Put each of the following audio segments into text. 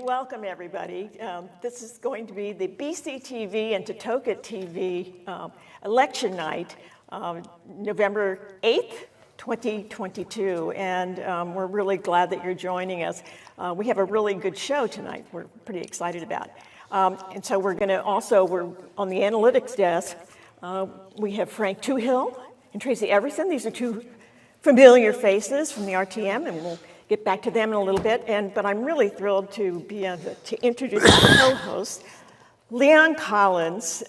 welcome everybody. This is going to be the BCTV and Totoket TV election night, November 8th, 2022, and we're really glad that you're joining us. We have a really good show tonight we're pretty excited about. And so we're on the analytics desk, we have Frank Toohill and Tracy Everson. These are two familiar faces from the RTM, and we'll get back to them in a little bit. But I'm really thrilled to be able to introduce our co-host, Leon Collins.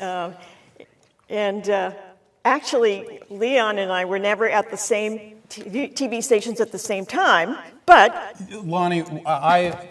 Actually, Leon and I were never at the same TV stations at the same time, but... Lonnie,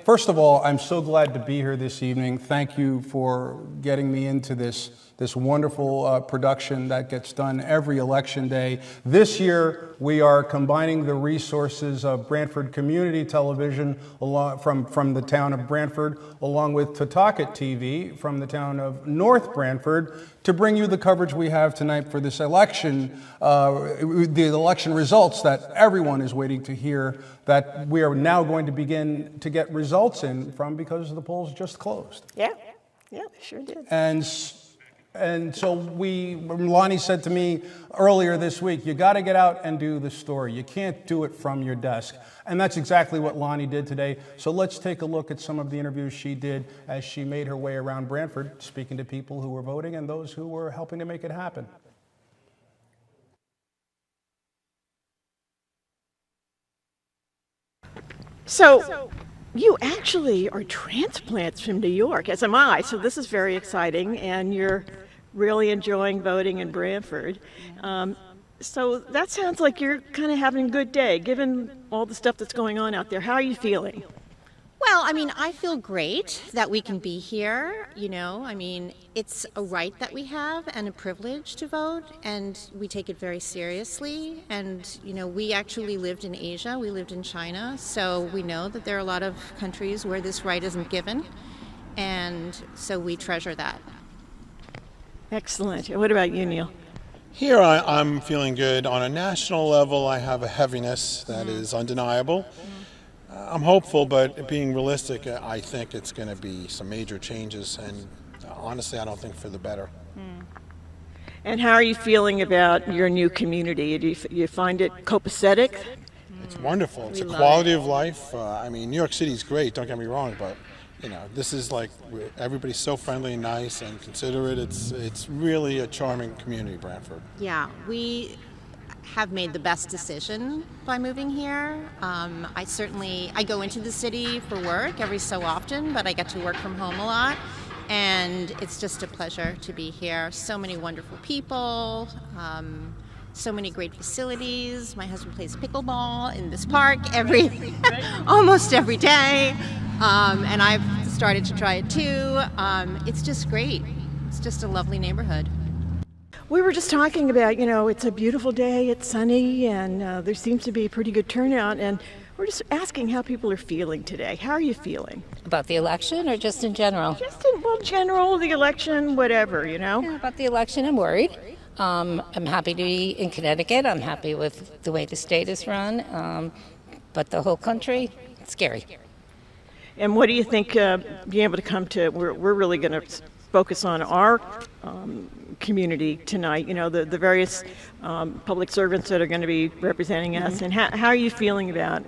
first of all, I'm so glad to be here this evening. Thank you for getting me into this wonderful production that gets done every election day. This year, we are combining the resources of Branford Community Television from the town of Branford, along with Totoket TV from the town of North Branford, to bring you the coverage we have tonight for this election, the election results that everyone is waiting to hear, that we are now going to begin to get results in from because the polls just closed. Yeah, sure did. And so Lonnie said to me earlier this week, you got to get out and do the story. You can't do it from your desk. And that's exactly what Lonnie did today. So let's take a look at some of the interviews she did as she made her way around Branford, speaking to people who were voting and those who were helping to make it happen. So you actually are transplants from New York, as am I, so this is very exciting, and you're really enjoying voting in Branford. So that sounds like you're kind of having a good day, given all the stuff that's going on out there. How are you feeling? Well, I mean, I feel great that we can be here, I mean, it's a right that we have and a privilege to vote, and we take it very seriously. And, we actually lived in Asia, we lived in China, so we know that there are a lot of countries where this right isn't given, and so we treasure that. Excellent. What about you, Neil? Here I'm feeling good. On a national level, I have a heaviness that is undeniable. I'm hopeful, but being realistic, I think it's going to be some major changes, and honestly, I don't think for the better. And how are you feeling about your new community? Do you find it copacetic? It's wonderful. It's a quality of life. I mean, New York City's great, don't get me wrong, but this is like, everybody's so friendly and nice and considerate. It's really a charming community, Branford. Yeah, we have made the best decision by moving here. I go into the city for work every so often, but I get to work from home a lot, and it's just a pleasure to be here. So many wonderful people, so many great facilities. My husband plays pickleball in this park almost every day, and I've started to try it too. It's just great. It's just a lovely neighborhood. We were just talking about, it's a beautiful day, it's sunny, and there seems to be a pretty good turnout, and we're just asking how people are feeling today. How are you feeling? About the election or just in general? General, the election, whatever, Yeah, about the election, I'm worried. I'm happy to be in Connecticut. I'm happy with the way the state is run, but the whole country, it's scary. And what do you think being able to come to, we're really going to focus on our community tonight, the various public servants that are going to be representing us, and how are you feeling about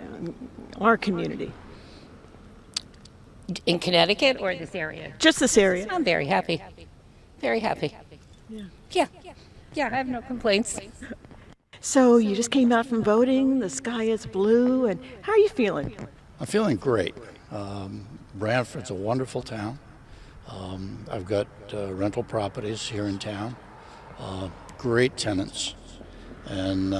our community? In Connecticut or this area? Just this area. I'm very happy. Very happy. Yeah, I have no complaints. So you just came out from voting, the sky is blue, and how are you feeling? I'm feeling great. Branford's a wonderful town. I've got rental properties here in town, great tenants, and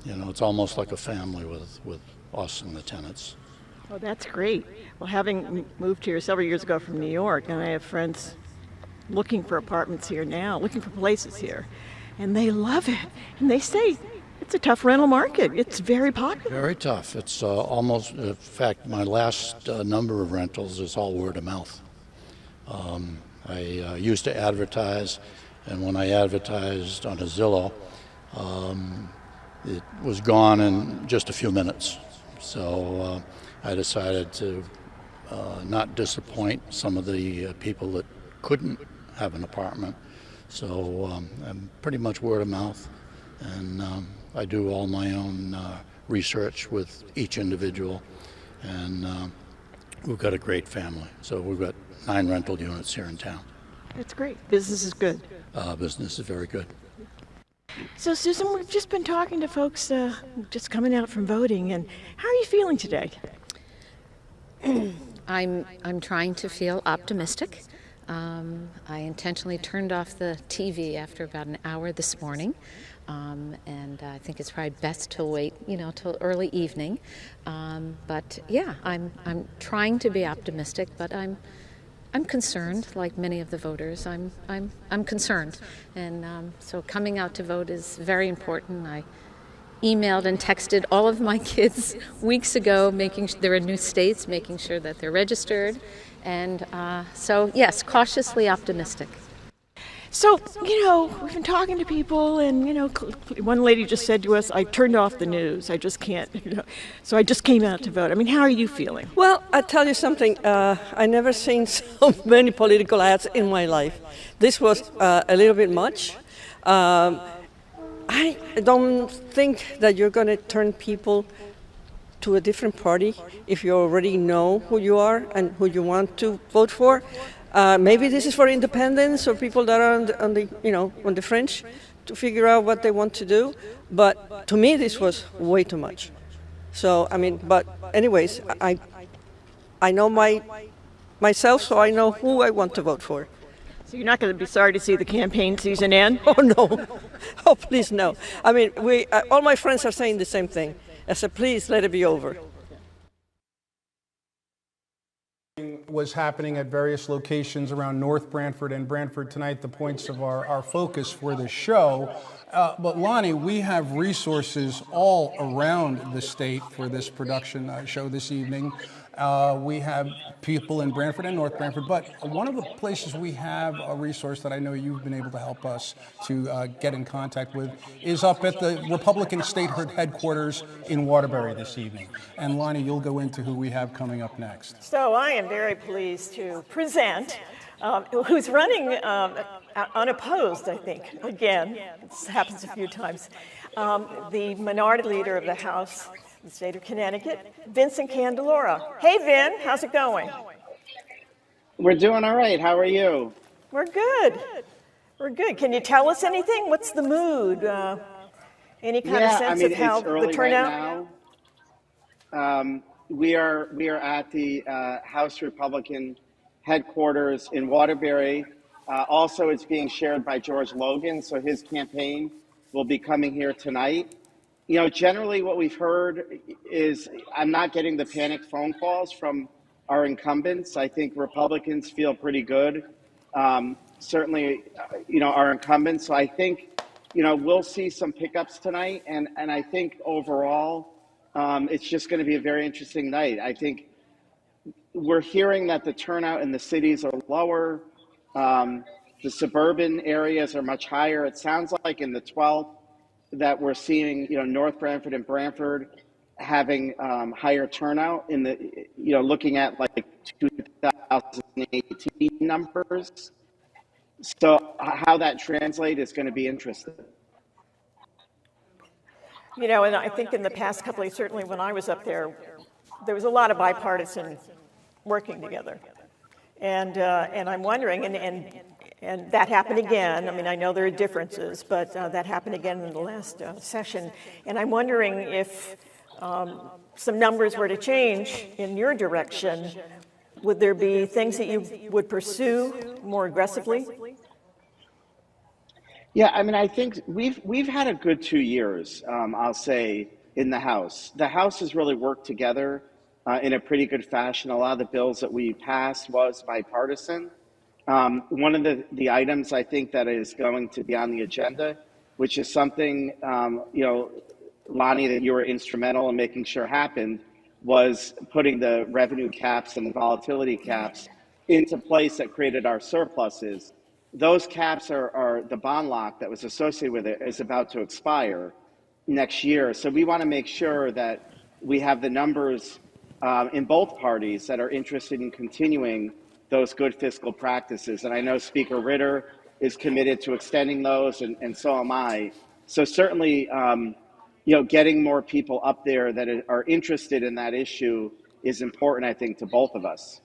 it's almost like a family with us and the tenants. Oh, that's great. Well, having moved here several years ago from New York, and I have friends looking for apartments here now, looking for places here, and they love it, and they say it's a tough rental market. It's very popular. Very tough. It's almost, in fact, my last number of rentals is all word of mouth. I used to advertise, and when I advertised on a Zillow, it was gone in just a few minutes. So I decided to not disappoint some of the people that couldn't have an apartment. So I'm pretty much word of mouth, and I do all my own research with each individual, and we've got a great family. So we've got 9 rental units here in town. That's great. Business is good. Business is very good. So, Susan, we've just been talking to folks just coming out from voting, and how are you feeling today? I'm trying to feel optimistic. I intentionally turned off the TV after about an hour this morning, and I think it's probably best to wait, till early evening. But yeah, I'm trying to be optimistic, but I'm concerned, like many of the voters. I'm concerned, and so coming out to vote is very important. I emailed and texted all of my kids weeks ago, making sure they're in new states, making sure that they're registered, and so yes, cautiously optimistic. So, we've been talking to people, and, one lady just said to us, I turned off the news. I just can't, so I just came out to vote. I mean, how are you feeling? Well, I'll tell you something. I never seen so many political ads in my life. This was a little bit much. I don't think that you're going to turn people to a different party if you already know who you are and who you want to vote for. Maybe this is for independents or people that are on the fringe to figure out what they want to do. But to me, this was way too much. So but anyways, I know myself, so I know who I want to vote for. So you're not going to be sorry to see the campaign season end? Oh no! Oh please no! All my friends are saying the same thing. I said, please let it be over. Was happening at various locations around North Branford and Branford tonight, the points of our focus for the show. But Lonnie, we have resources all around the state for this production show this evening. We have people in Branford and North Branford, but one of the places we have a resource that I know you've been able to help us to get in contact with is up at the Republican statehood headquarters in Waterbury this evening. And Lonnie, you'll go into who we have coming up next. So I am very pleased to present who's running unopposed, I think. Again, this happens a few times. The minority leader of the House, the state of Connecticut, Vincent Candelora. Hey, Vin, how's it going? We're doing all right. How are you? We're good. We're good. Can you tell us anything? What's the mood? Any kind of sense of how it's early the turnout? Right now. We are at the House Republican headquarters in Waterbury. Also, it's being shared by George Logan, so his campaign will be coming here tonight. Generally what we've heard is I'm not getting the panic phone calls from our incumbents. I think Republicans feel pretty good. Certainly, our incumbents. So I think, we'll see some pickups tonight. And I think overall, it's just going to be a very interesting night. I think we're hearing that the turnout in the cities are lower. The suburban areas are much higher. It sounds like in the 12th, that we're seeing, North Branford and Branford having higher turnout in the, looking at like 2018 numbers. So how that translates is going to be interesting. And I think in the past couple of, certainly when I was up there was a lot of bipartisan working together. And I'm wondering, and that happened again. I mean, I know there are differences, but that happened again in the last session. And I'm wondering if some numbers were to change in your direction, would there be things that you would pursue more aggressively? Yeah, I think we've had a good 2 years, I'll say, in the House. The House has really worked together in a pretty good fashion. A lot of the bills that we passed was bipartisan. One of the items I think that is going to be on the agenda, which is something, Lonnie, that you were instrumental in making sure happened, was putting the revenue caps and the volatility caps into place that created our surpluses. Those caps are the bond lock that was associated with it is about to expire next year. So we want to make sure that we have the numbers in both parties that are interested in continuing those good fiscal practices. And I know Speaker Ritter is committed to extending those, and so am I. So certainly, getting more people up there that are interested in that issue is important, I think, to both of us.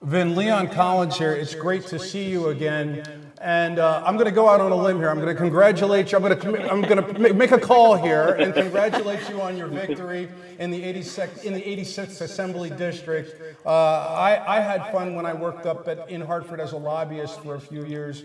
Vin, Leon Collins here. It's great to see you again. And I'm going to go out on a limb here. I'm going to congratulate you. I'm going to make a call here and congratulate you on your victory in the 86th Assembly District. I had fun when I worked up in Hartford as a lobbyist for a few years,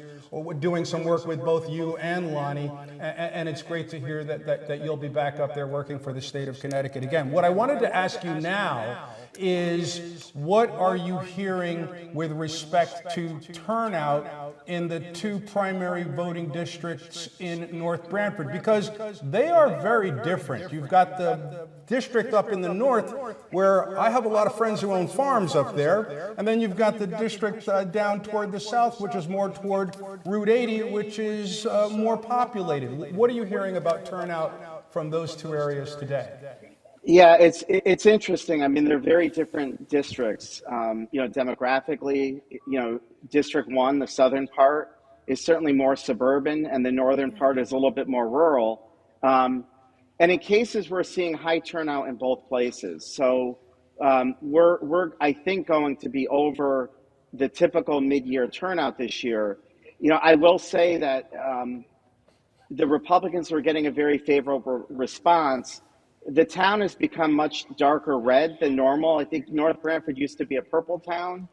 doing some work with both you and Lonnie. And it's great to hear that you'll be back up there working for the state of Connecticut again. What I wanted to ask you now is, what are you hearing with respect to turnout in the two primary voting districts in North Branford? Because they are very different. You've got the district up in the north, where I have a lot of friends who own farms up there, and then you've got the district down toward the south, which is more toward Route 80, which is more populated. What are you hearing about turnout from those two areas today? Yeah, it's interesting. I mean, they're very different districts. Demographically, District 1, the southern part, is certainly more suburban, and the northern part is a little bit more rural. And in cases, we're seeing high turnout in both places. So we're I think, going to be over the typical mid-year turnout this year. I will say that the Republicans were getting a very favorable response. The town has become much darker red than normal. I think North Branford used to be a purple town,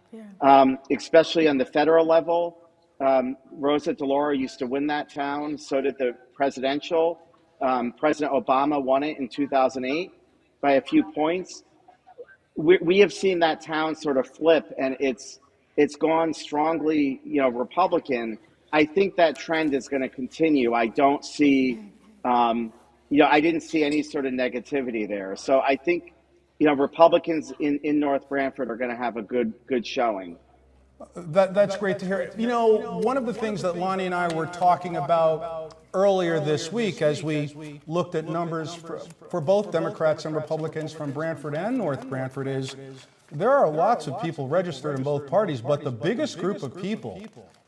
especially on the federal level. Rosa DeLauro used to win that town. So did the presidential. President Obama won it in 2008 by a few points. We have seen that town sort of flip, and it's gone strongly, Republican. I think that trend is going to continue. I don't see... I didn't see any sort of negativity there. So I think, Republicans in North Branford are going to have a good showing. That's great to hear. One of the things that Lonnie and I were talking about earlier this week, as we looked at numbers for both Democrats and Republicans from Branford and North Branford, is there are lots of people registered in both parties, but the biggest group of people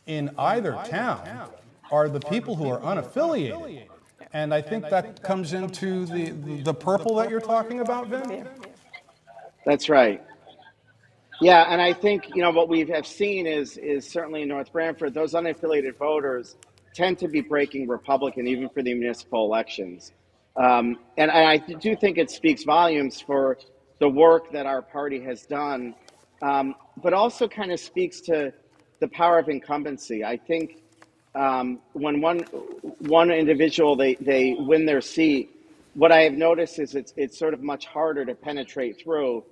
in either town are the people who are unaffiliated. And I think that comes into the purple that you're talking about, Vin? That's right. Yeah, and I think, what we have seen is certainly in North Branford, those unaffiliated voters tend to be breaking Republican, even for the municipal elections. And I do think it speaks volumes for the work that our party has done, but also kind of speaks to the power of incumbency. I think when one individual, they win their seat, what I have noticed is it's sort of much harder to penetrate through.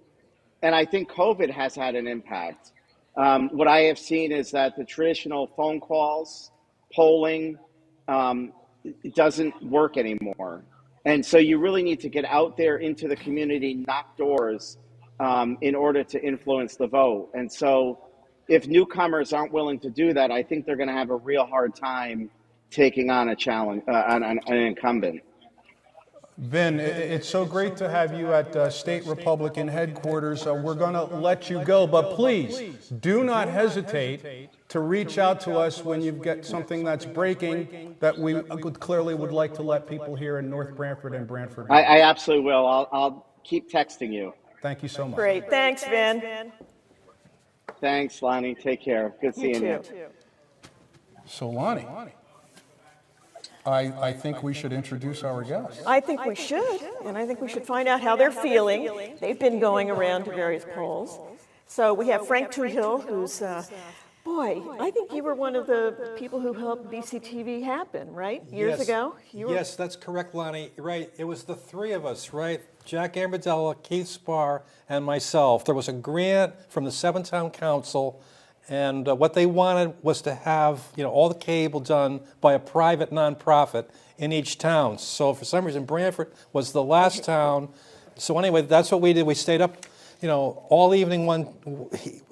And I think COVID has had an impact. What I have seen is that the traditional phone calls, polling, it doesn't work anymore. And so you really need to get out there into the community, knock doors, in order to influence the vote. And so if newcomers aren't willing to do that, I think they're going to have a real hard time taking on a challenge, an incumbent. Vin, it's so great to have you at State Republican headquarters. We're going to let you go, but please do not hesitate to reach out to us when you get something that's breaking that we clearly would like to let people here in North Branford and Branford know. I absolutely will. I'll keep texting you. Thank you so much. Great. Thanks, Vin. Thanks, Lonnie. Take care. Good seeing you. So, Lonnie, I think we should introduce our guests. I think we should, and I think we should find out how they're feeling. They've been going around to various polls. So we have Frank Toohill, who's, boy, I think you were one of the people who helped BCTV happen, right? Years ago? Yes, that's correct, Lonnie. Right, it was the three of us, right? Jack Amberdella, Keith Spar, and myself. There was a grant from the Seven-Town Council, and what they wanted was to have, all the cable done by a private nonprofit in each town. So for some reason, Branford was the last town. So anyway, that's what we did. We stayed up, all evening one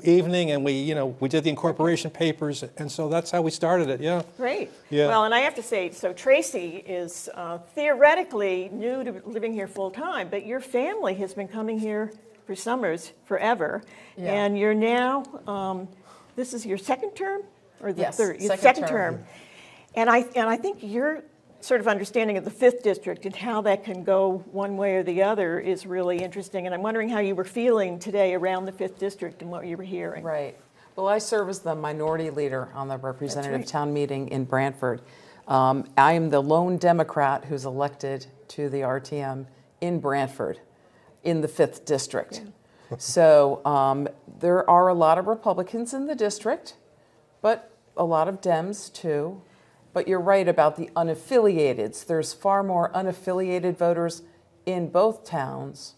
evening, and we did the incorporation papers, and so that's how we started it. Yeah. Great. Yeah. Well, and I have to say, so Tracy is theoretically new to living here full time, but your family has been coming here for Summers forever, Yeah. and you're now, this is your second term? Or the Yes, third? Your second term. And I think your sort of understanding of the 5th District and how that can go one way or the other is really interesting, and I'm wondering how you were feeling today around the 5th District and what you were hearing. Right. Well, I serve as the minority leader on the representative town meeting in Branford. I am the lone Democrat who's elected to the RTM in Branford in the 5th District. Yeah. So there are a lot of Republicans in the district, but a lot of Dems too. But you're right about the unaffiliateds. There's far more unaffiliated voters in both towns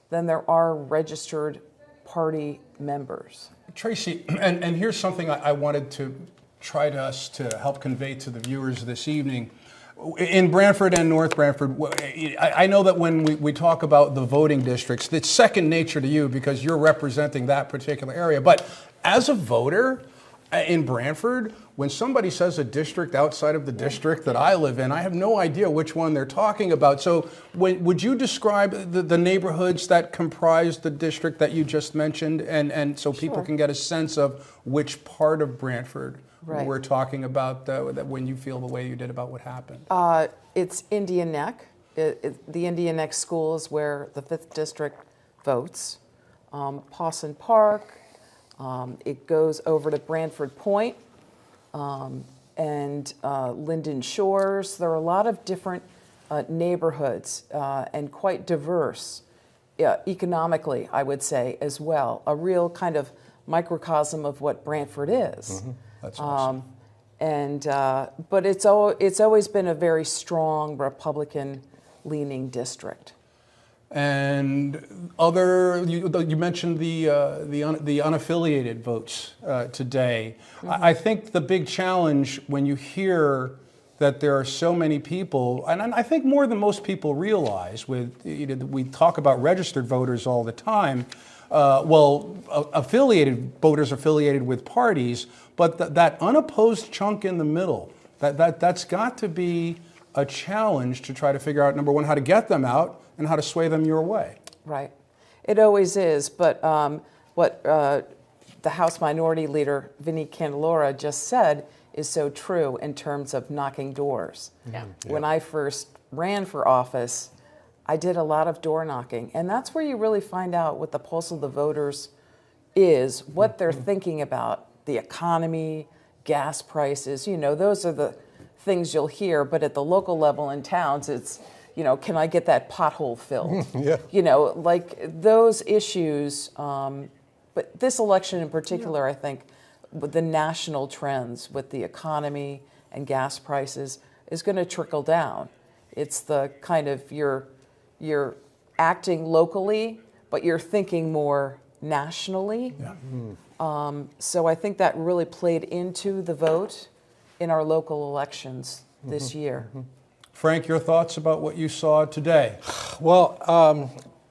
than there are registered party members. Tracy, and here's something I wanted to try to help convey to the viewers this evening. In Branford and North Branford, I know that when we talk about the voting districts, it's second nature to you because you're representing that particular area. But as a voter in Branford, when somebody says a district outside of the district that I live in, I have no idea which one they're talking about. So would you describe the neighborhoods that comprise the district that you just mentioned, and so people can get a sense of which part of Branford we're talking about when you feel the way you did about what happened? It's Indian Neck. The Indian Neck School is where the 5th District votes. Pawson Park. It goes over to Branford Point and Linden Shores. There are a lot of different neighborhoods and quite diverse economically, I would say, as well. A real kind of microcosm of what Branford is. Mm-hmm. That's awesome. But it's always been a very strong Republican-leaning district. And you mentioned the unaffiliated votes today. Mm-hmm. I think the big challenge when you hear that there are so many people, and I think more than most people realize, we talk about registered voters all the time. Affiliated voters affiliated with parties, but that unopposed chunk in the middle, that's got to be a challenge to try to figure out, number one, how to get them out and how to sway them your way. Right. It always is, but what the House Minority Leader, Vinnie Candelora, just said is so true in terms of knocking doors. Yeah. When I first ran for office, I did a lot of door knocking, and that's where you really find out what the pulse of the voters is, what they're thinking about, the economy, gas prices, those are the things you'll hear, but at the local level in towns, it's, can I get that pothole filled? Yeah. Like those issues, but this election in particular, I think, with the national trends with the economy and gas prices is going to trickle down. It's the kind of, you're acting locally, but you're thinking more nationally. Yeah. So I think that really played into the vote in our local elections this year. Frank, your thoughts about what you saw today? Well,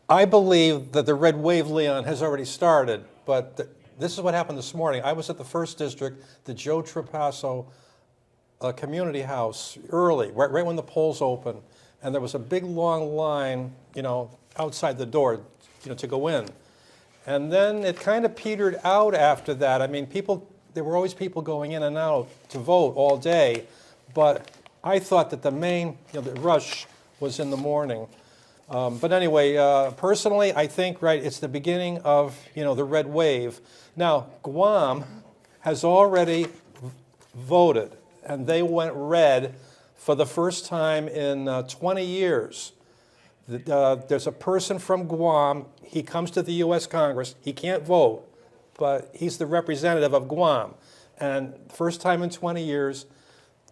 I believe that the red wave, Leon, has already started, but this is what happened this morning. I was at the 1st District, the Joe Trapasso Community House, early, right when the polls opened, and there was a big long line, outside the door, to go in. And then it kind of petered out after that. I mean, there were always people going in and out to vote all day, but I thought that the main, the rush was in the morning. But anyway, personally, I think, it's the beginning of, the red wave. Now, Guam has already voted, and they went red for the first time in 20 years. There's a person from Guam. He comes to the U.S. Congress. He can't vote, but he's the representative of Guam. And first time in 20 years,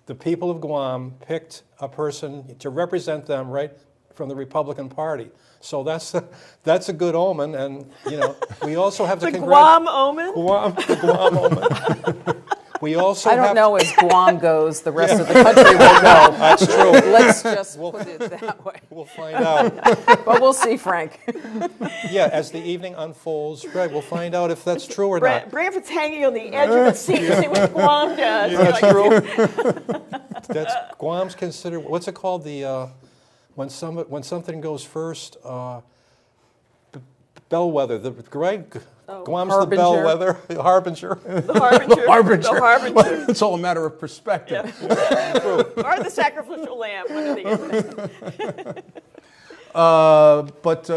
the people of Guam picked a person to represent them from the Republican Party. So that's a good omen, and we also have to Guam omen. The Guam omen. We also I don't know as Guam goes, the rest of the country will go. That's true. Let's just put it that way. We'll find out. But we'll see, Frank. Yeah, as the evening unfolds, we'll find out if that's true or not. Branford's hanging on the edge of the seat to see what Guam does. Yeah, that's true. Guam's considered, what's it called? When something goes first, bellwether, right? Guam's Harbinger. the bellwether, the harbinger. The harbinger. Harbinger. The harbinger. It's all a matter of perspective. Or the sacrificial lamb, one or the other. But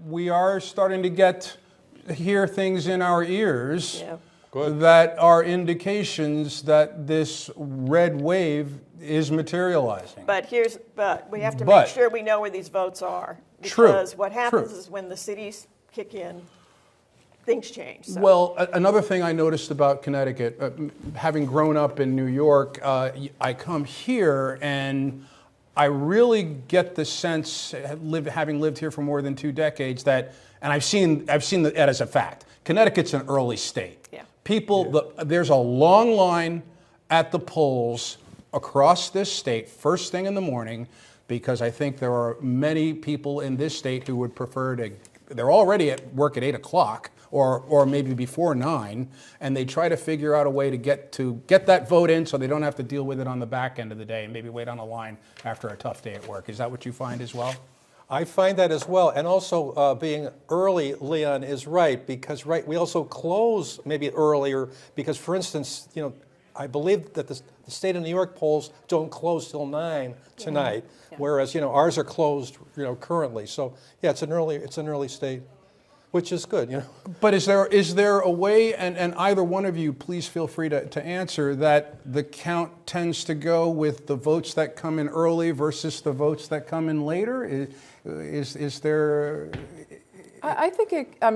we are starting to hear things in our ears Yeah. that are indications that this red wave is materializing. But we have to But- make sure we know where these votes are. True, Because what happens true. is when the cities kick in, things change. So. Well, another thing I noticed about Connecticut, having grown up in New York, I come here and I really get the sense, having lived here for more than 2 decades, that, and I've seen that as a fact. Connecticut's an early state. Yeah. There's a long line at the polls across this state, first thing in the morning, because I think there are many people in this state who would prefer they're already at work at 8 o'clock or maybe before 9, and they try to figure out a way to get that vote in so they don't have to deal with it on the back end of the day and maybe wait on a line after a tough day at work. Is that what you find as well? I find that as well, and also being early, Leon is right, because we also close maybe earlier because, for instance, I believe that the state of New York polls don't close till 9 tonight, whereas ours are closed currently. So yeah, it's an early state, which is good. But is there a way, and either one of you, please feel free to answer, that the count tends to go with the votes that come in early versus the votes that come in later? Is there? I think I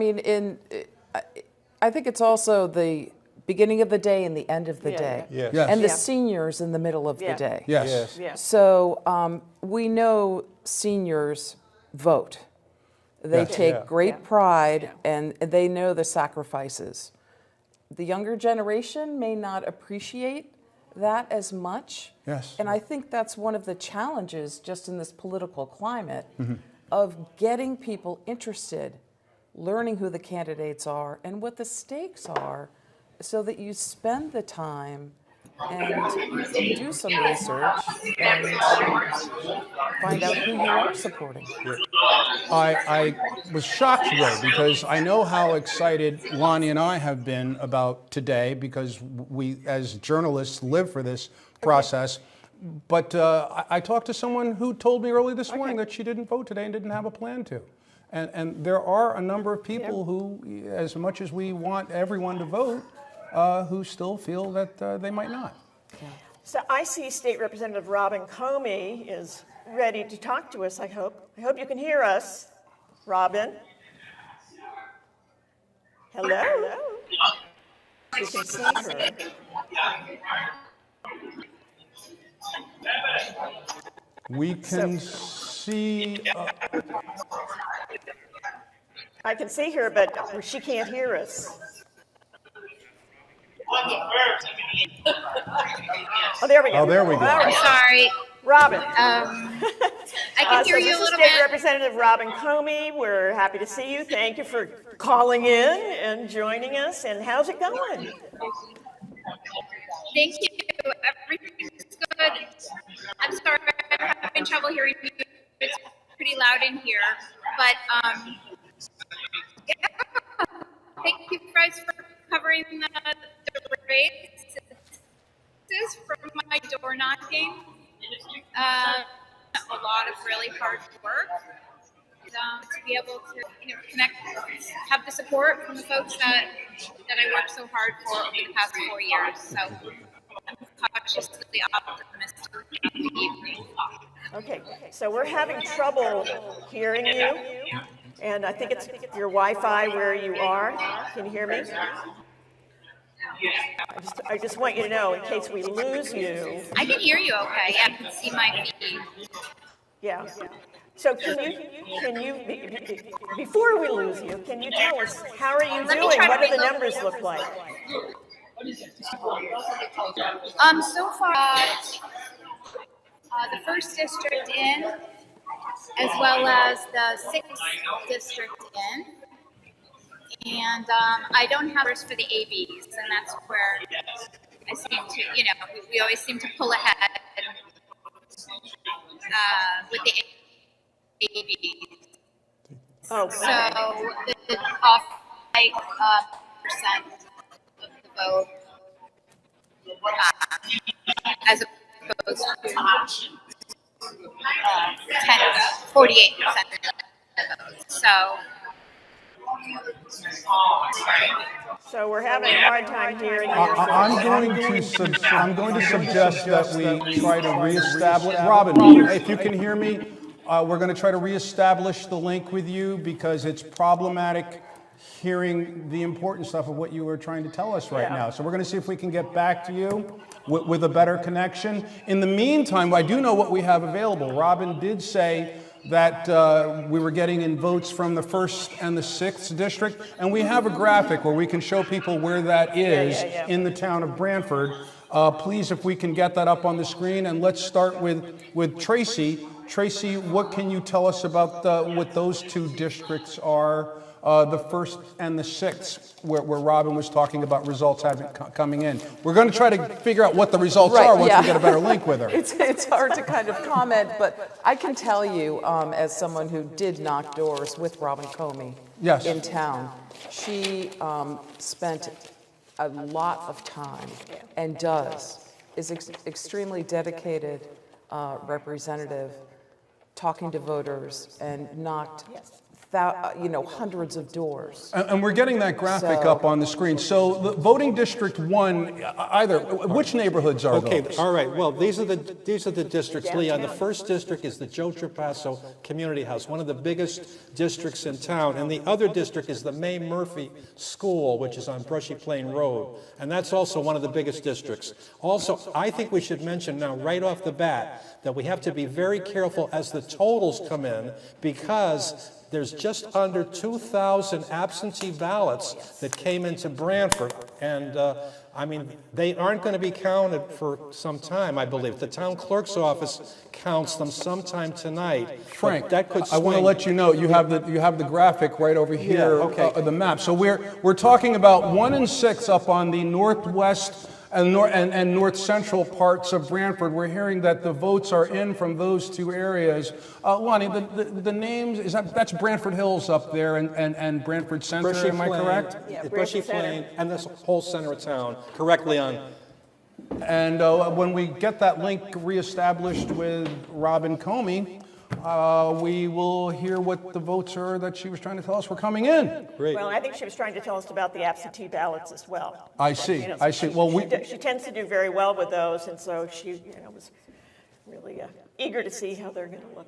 think it's also the beginning of the day and the end of the day, Yes. Yes. and the Yeah. seniors in the middle of the day. Yes. Yeah. So we know seniors vote. They Yes. take Yeah. great pride and they know the sacrifices. The younger generation may not appreciate that as much. Yes. And I think that's one of the challenges just in this political climate of getting people interested, learning who the candidates are and what the stakes are, so that you spend the time and do some research and find out who you are supporting. I was shocked today because I know how excited Lonnie and I have been about today because we, as journalists, live for this process. But I talked to someone who told me early this morning that she didn't vote today and didn't have a plan to. And there are a number of people who, as much as we want everyone to vote, who still feel that they might not. So I see State Representative Robin Comey is ready to talk to us, I hope. I hope you can hear us. Robin? Hello? You can see her. We can see. I can see her, but she can't hear us. Oh, there we go. Oh, there we go. All right. Sorry. Robin. I can hear you a This is little State bit. Representative Robin Comey. We're happy to see you. Thank you for calling in and joining us. And how's it going? Thank you. Everything's good. I'm sorry, I'm having trouble hearing you. It's pretty loud in here. But yeah. Thank you guys for covering the race. This is from my door knocking. A lot of really hard work. To be able to connect, have the support from the folks that I worked so hard for over the past 4 years. So I'm cautiously optimistic about the evening. Okay, so we're having trouble hearing you. And I think it's your Wi-Fi where you are. Can you hear me? I just want you to know, in case we lose you. I can hear you okay. I can see my feed. Yeah. So can you, before we lose you, can you tell us, how are you doing? What do the numbers look like? So far, the first district in, as well as the 6th district in. And I don't have numbers for the ABs, and that's where I seem to, we always seem to pull ahead with the ABs. Oh, so the top 5% of the vote, as opposed to 48% of the vote. So we're having a hard time hearing you. I'm going to suggest that we try to reestablish. Robin, if you can hear me, we're going to try to reestablish the link with you because it's problematic hearing the important stuff of what you were trying to tell us right now. So we're going to see if we can get back to you with a better connection. In the meantime, I do know what we have available. Robin did say that we were getting in votes from the 1st and the 6th district, and we have a graphic where we can show people where that is in the town of Branford. Please, if we can get that up on the screen, and let's start with Tracy. Tracy, what can you tell us about what those two districts are, the 1st and the 6th, where Robin was talking about results coming in? We're going to try to figure out what the results are once we get a better link with her. It's hard to kind of comment, but I can tell you, as someone who did knock doors with Robin Comey in town, she spent a lot of time and is extremely dedicated representative, talking to voters, and knocked hundreds of doors. And we're getting that graphic up on the screen. So the voting district 1, which neighborhoods are those? Okay, all right. Well, these are the districts, Leon. The first district is the Joe Trapasso Community House, one of the biggest districts in town. And the other district is the May Murphy School, which is on Brushy Plain Road. And that's also one of the biggest districts. Also, I think we should mention now, right off the bat, that we have to be very careful as the totals come in, because there's just under 2,000 absentee ballots that came into Branford, and I mean, they aren't going to be counted for some time, I believe. The town clerk's office counts them sometime tonight. Frank, that could swing. I want to let you know you have the graphic right over here, the map. So we're talking about 1 and 6 up on the northwest and north central parts of Branford. We're hearing that the votes are in from those two areas. Lonnie, the names, that's Branford Hills up there and Branford Center, am I correct? Yeah, Brushy Plain and this whole center of town. Correct, Leon. And when we get that link reestablished with Robin Comey, we will hear what the votes are that she was trying to tell us were coming in. Great. Well, I think she was trying to tell us about the absentee ballots as well. I see. I see. Well, she tends to do very well with those, and so she was really eager to see how they're going to look.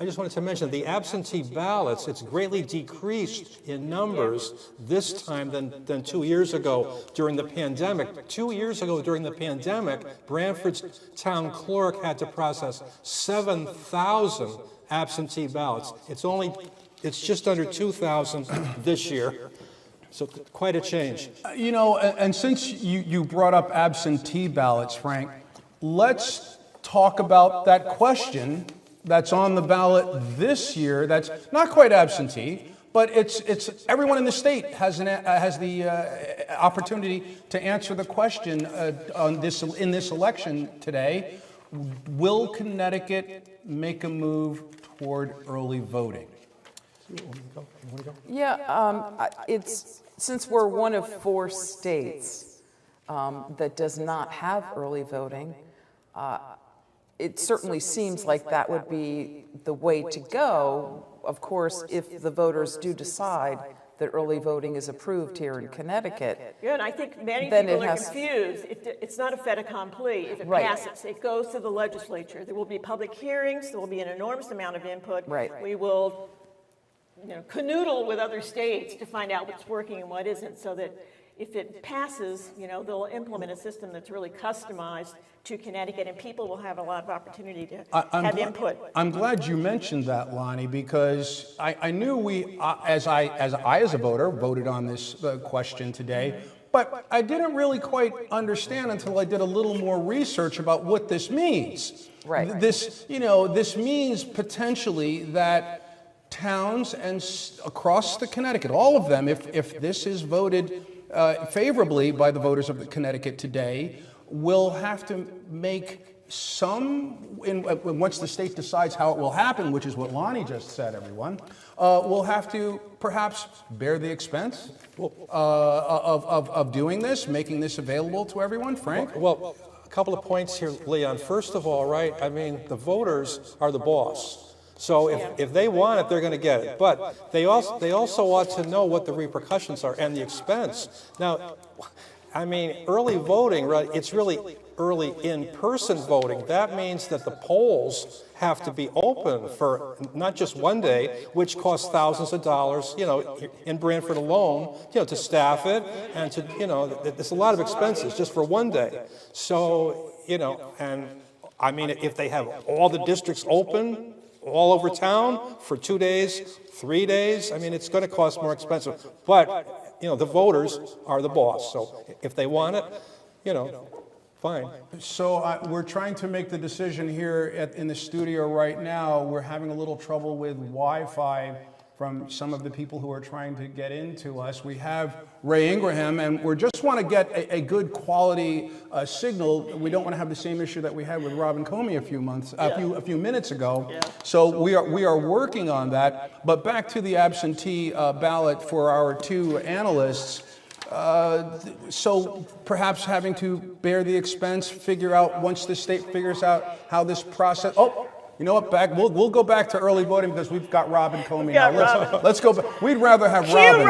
I just wanted to mention the absentee ballots, it's greatly decreased in numbers this time than 2 years ago during the pandemic. 2 years ago during the pandemic, Branford's town clerk had to process 7,000 absentee ballots. It's just under 2,000 this year. So quite a change. You know, and since you brought up absentee ballots, Frank, let's talk about that question that's on the ballot this year. That's not quite absentee, but it's everyone in the state has the opportunity to answer the question in this election today. Will Connecticut make a move toward early voting? Yeah, it's since we're one of 4 states that does not have early voting. It certainly seems like that would be the way to go, of course, if the voters do decide that early voting is approved here in Connecticut. Yeah, and I think many people are confused. It's not a fait accompli. If it passes, it goes to the legislature. There will be public hearings. There will be an enormous amount of input. We will canoodle with other states to find out what's working and what isn't, so that if it passes, they'll implement a system that's really customized to Connecticut, and people will have a lot of opportunity to have input. I'm glad you mentioned that, Lonnie, because I knew as a voter, voted on this question today, but I didn't really quite understand until I did a little more research about what this means. This means potentially that towns and across the Connecticut, all of them, if this is voted favorably by the voters of Connecticut today, will have to make once the state decides how it will happen, which is what Lonnie just said, everyone, will have to perhaps bear the expense of doing this, making this available to everyone. Frank? Well, a couple of points here, Leon. First of all, right, I mean, the voters are the boss. So if they want it, they're going to get it. But they also ought to know what the repercussions are and the expense. Now, I mean, early voting, right, it's really early in-person voting. That means that the polls have to be open for not just one day, which costs thousands of dollars, you know, in Branford alone, you know, to staff it and to, you know, there's a lot of expenses just for one day. So, you know, and I mean, if they have all the districts open all over town for 2 days, 3 days, I mean, it's going to cost more expensive. But, you know, the voters are the boss. So if they want it, you know, fine. So we're trying to make the decision here in the studio right now. We're having a little trouble with Wi-Fi from some of the people who are trying to get into us. We have Ray Ingraham, and we just want to get a good quality signal. We don't want to have the same issue that we had with Robin Comey a few minutes ago. Yeah. So we are working on that. But back to the absentee ballot for our two analysts. So perhaps having to bear the expense, figure out once the state figures out how this process. Oh, you know what? We'll go back to early voting because we've got Robin Comey now. Let's go back. We'd rather have Robin.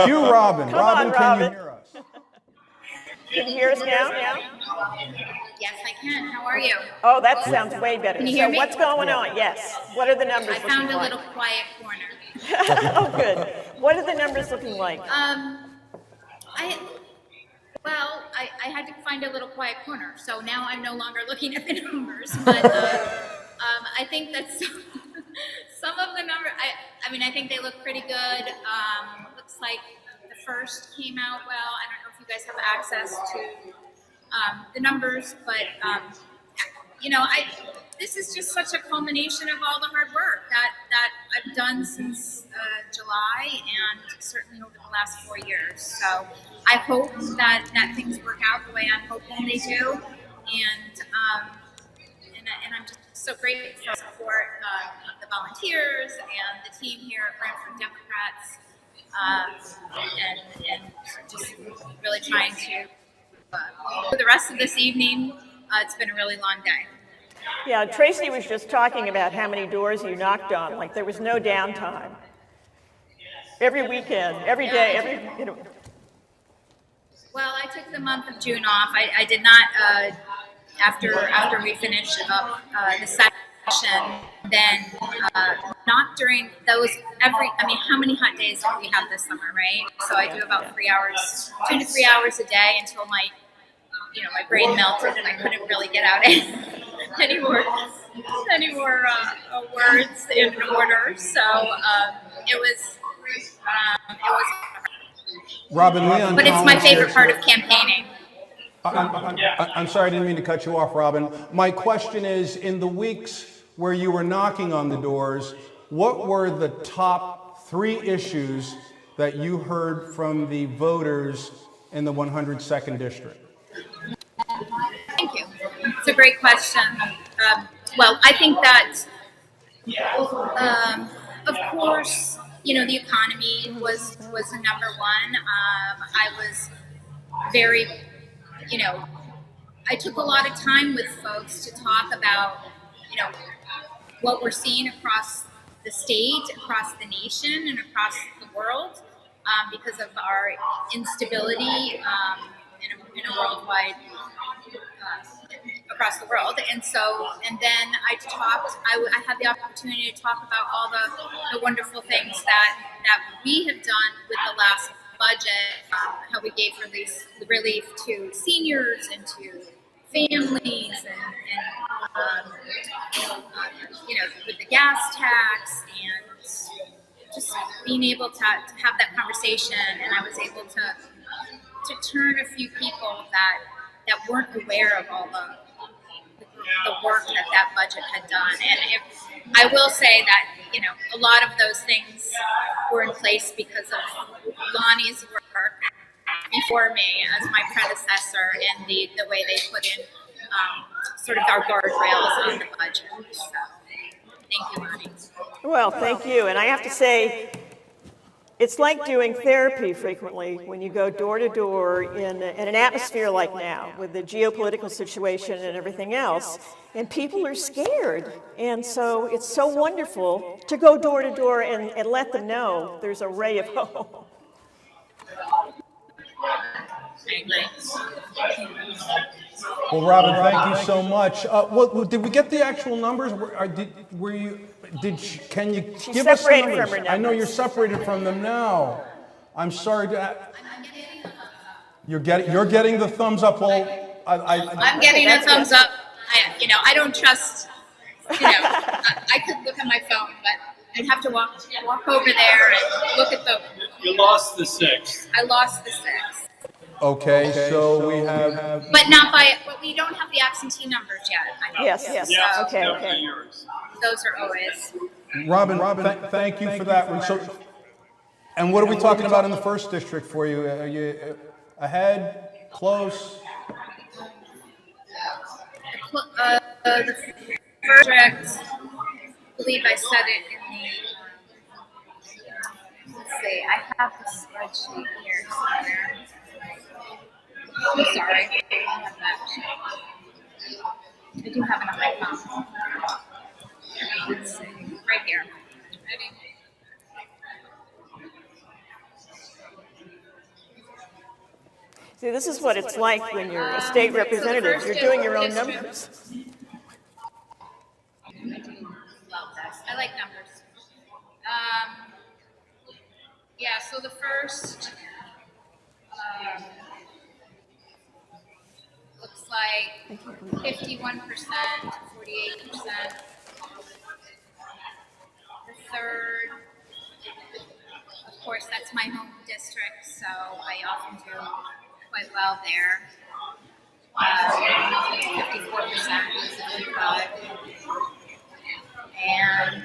Cue Robin. Robin, can you hear us? Can you hear us now? Yes, I can. How are you? Oh, that sounds way better. Can you hear me? What's going on? Yes. What are the numbers? I found a little quiet corner. Oh, good. What are the numbers looking like? I had to find a little quiet corner, so now I'm no longer looking at the numbers. But I think that some of the numbers, I think they look pretty good. Looks like the first came out well. I don't know if you guys have access to the numbers, but you know, this is just such a culmination of all the hard work that I've done since July and certainly over the last 4 years. So I hope that things work out the way I'm hoping they do, and I'm just so grateful for the support of the volunteers and the team here at Branford Democrats, and just really trying to for the rest of this evening. It's been a really long day. Yeah, Tracy was just talking about how many doors you knocked on. Like there was no downtime. Every weekend, every day, you know. Well, I took the month of June off. I did not after we finished up the session. Then not during those how many hot days do we have this summer, right? So I do about 3 hours, 2 to 3 hours a day until my brain melted and I couldn't really get out any more words in order. So it was Robin, Leon, but it's my favorite part of campaigning. I'm sorry, I didn't mean to cut you off, Robin. My question is, in the weeks where you were knocking on the doors, what were the top 3 issues that you heard from the voters in the 102nd District? Thank you. It's a great question. Well, I think that, of course, the economy was the number one. I was very, I took a lot of time with folks to talk about, what we're seeing across the state, across the nation, and across the world because of our instability in a worldwide, across the world. And then I had the opportunity to talk about all the wonderful things that we have done with the last budget, how we gave relief to seniors and to families and with the gas tax, and just being able to have that conversation. And I was able to turn a few people that weren't aware of all the work that budget had done. And I will say that, a lot of those things were in place because of Lonnie's work before me as my predecessor, and the way they put in sort of our guardrails on the budget. So, thank you, Lonnie. Well, thank you. And I have to say, it's like doing therapy frequently when you go door to door in an atmosphere like now with the geopolitical situation and everything else. And people are scared. And so it's so wonderful to go door to door and let them know there's a ray of hope. Well, Robin, thank you so much. Did we get the actual numbers? Can you give us the numbers? I know you're separated from them now. I'm sorry to. You're getting the thumbs up. Well, I'm getting a thumbs up. I don't trust. I could look at my phone, but I'd have to walk over there and look at the. You lost the 6th. I lost the 6th. Okay, so we have. But we don't have the absentee numbers yet. Yes. Okay. Those are always. Robin, thank you for that. So, and what are we talking about in the first district for you? Are you ahead, close? The first district, I believe I said it in the. Let's see. I have the spreadsheet here somewhere. I'm sorry. I don't have that. I do have it on my phone. Let's see. Right here. Ready? See, this is what it's like when you're a state representative. You're doing your own numbers. I do love this. I like numbers. Yeah, so the first looks like 51%, 48%. The third, of course, that's my home district, so I often do quite well there. 54%, 55. And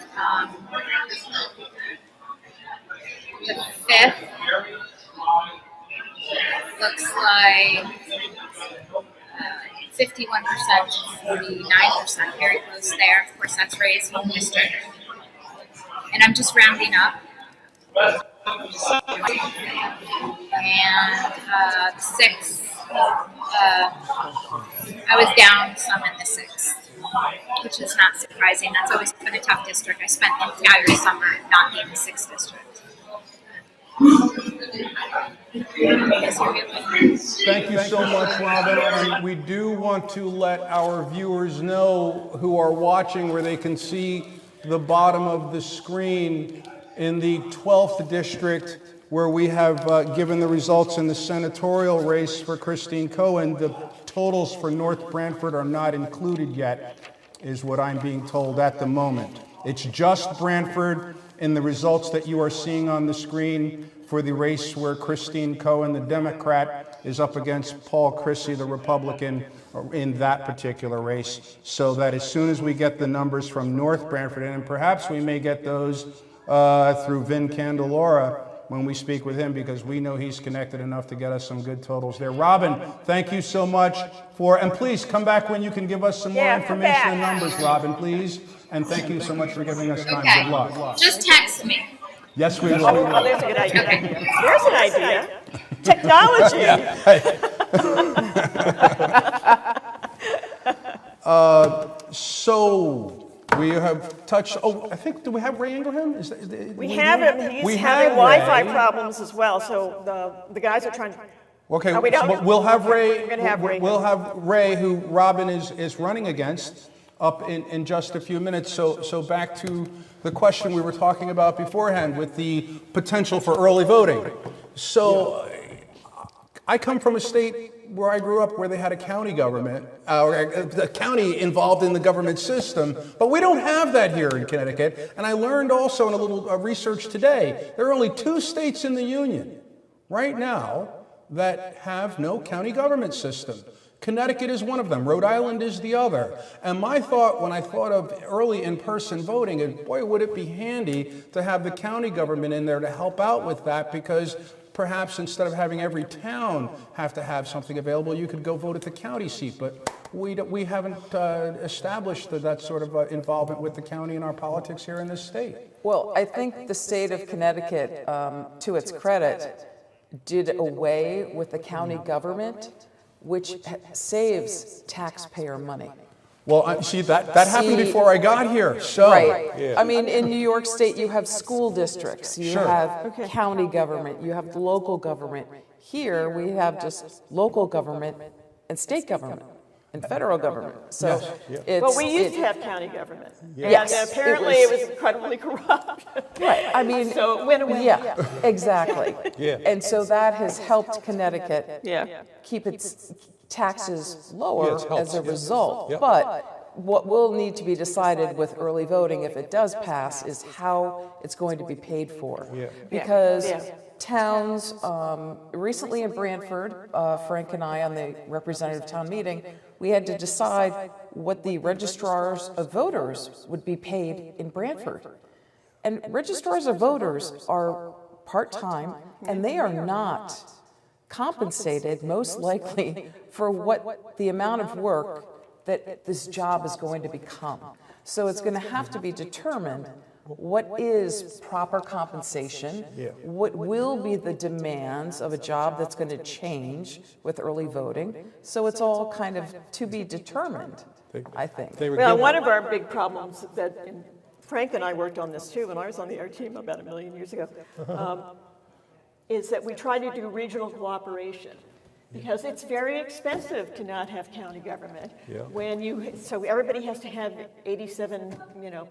the fifth looks like 51% to 49%, very close there. Of course, that's Ray's home district. And I'm just rounding up. And the sixth, I was down some in the sixth, which is not surprising. That's always been a tough district. I spent the entire summer not being the 6th district. Thank you so much, Robin. And we do want to let our viewers know who are watching where they can see the bottom of the screen in the 12th district where we have given the results in the senatorial race for Christine Cohen. The totals for North Branford are not included yet, is what I'm being told at the moment. It's just Branford in the results that you are seeing on the screen for the race where Christine Cohen, the Democrat, is up against Paul Chrissy, the Republican, in that particular race. So that as soon as we get the numbers from North Branford, and perhaps we may get those through Vin Candelora when we speak with him, because we know he's connected enough to get us some good totals there. Robin, thank you so much and please come back when you can give us some more information and numbers, Robin, please. And thank you so much for giving us time. Okay. Good luck. Just text me. Yes, we will. Oh, there's a good idea. Okay. There's an idea. Technology. So we have touched. Oh, I think, do we have Ray Ingraham? We have him. He's having Wi-Fi problems as well. So the guys are trying. Okay, we don't. So we'll have Ray. We're going to have Ray. We'll have Ray, who Robin is running against, up in just a few minutes. So back to the question we were talking about beforehand with the potential for early voting. So I come from a state where I grew up where they had a county government, or a county involved in the government system, but we don't have that here in Connecticut. And I learned also in a little research today, there are only 2 states in the union right now that have no county government system. Connecticut is one of them. Rhode Island is the other. And my thought, when I thought of early in-person voting, is, boy, would it be handy to have the county government in there to help out with that, because perhaps instead of having every town have to have something available, you could go vote at the county seat. But we haven't established that sort of involvement with the county in our politics here in this state. Well, I think the state of Connecticut, to its credit, did away with the county government, which saves taxpayer money. Well, see, that happened before I got here, so. Right. Yeah. I mean, in New York State, you have school districts, you Sure. have county government, you have local government. Here, we have just local government and state government and federal government. So it's... Well, we used to have county government. Yes, And apparently it was incredibly corrupt. Right, I mean... So it went away. Yeah, exactly. Yeah. And so that has helped Connecticut Yeah. keep its taxes lower Yeah, it helps, as a yeah. result. Yep. But what will need to be decided with early voting, if it does pass, is how it's going to be paid for. Yeah. Because Yeah. towns, recently in Branford, Frank and I on the representative town meeting, we had to decide what the registrars of voters would be paid in Branford. And registrars of voters are part-time, and they are not compensated, most likely, for what the amount of work that this job is going to become. So it's going to have to be determined what is proper compensation, what will be the demands of a job that's going to change with early voting. So it's all kind of to be determined, I think. Well, one of our big problems that, and Frank and I worked on this too when I was on the air team about a million years ago, is that we try to do regional cooperation. Because it's very expensive to not have county government. Yeah. So everybody has to have 87,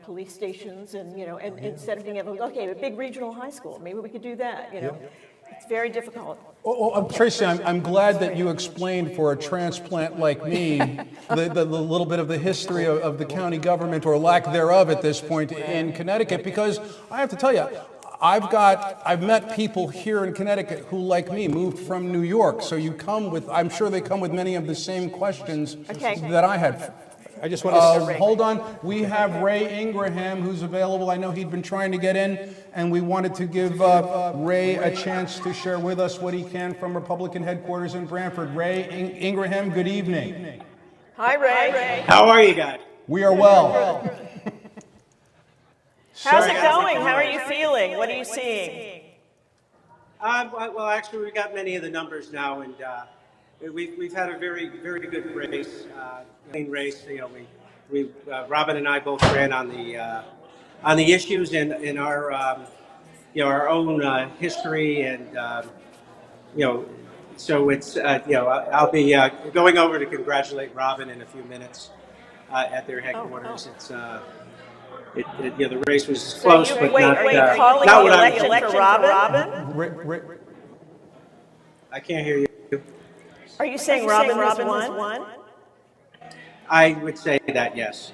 police stations, and instead of being able to, okay, a big regional high school, maybe we could do that. It's very difficult. Tracy, I'm glad that you explained for a transplant like me the little bit of the history of the county government, or lack thereof at this point in Connecticut, because I have to tell you, I've met people here in Connecticut who, like me, moved from New York. So you come with, I'm sure they come with many of the same questions that I had. I just want to hold on. We have Ray Ingraham who's available. I know he'd been trying to get in, and we wanted to give Ray a chance to share with us what he can from Republican headquarters in Branford. Ray Ingraham, good evening. Hi, Ray. How are you guys? We are well. How's it going? How are you feeling? What are you seeing? Well, actually, we've got many of the numbers now, and we've had a very, very good race, clean race. Robin and I both ran on the issues in our our own history, and so it's I'll be going over to congratulate Robin in a few minutes at their headquarters. It's the race was close, but not what I'm election for Robin? I can't hear you. Are you saying Robin won? I would say that, yes.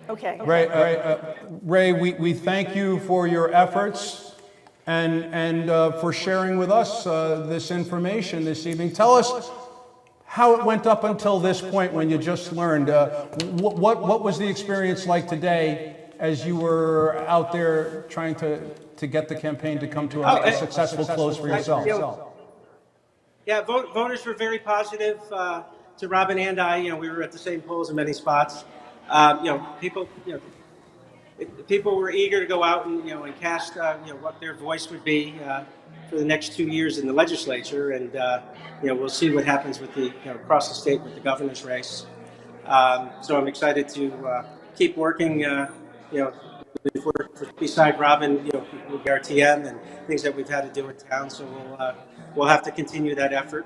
Okay. Ray, we thank you for your efforts and for sharing with us this information this evening. Tell us how it went up until this point when you just learned. What was the experience like today as you were out there trying to get the campaign to come to a successful close for yourself? Yeah, voters were very positive to Robin and I. We were at the same polls in many spots. People were eager to go out and cast what their voice would be for the next 2 years in the legislature, and we'll see what happens with the across the state with the governor's race. So I'm excited to keep working. We've worked beside Robin, with RTM and things that we've had to do with town. So we'll have to continue that effort.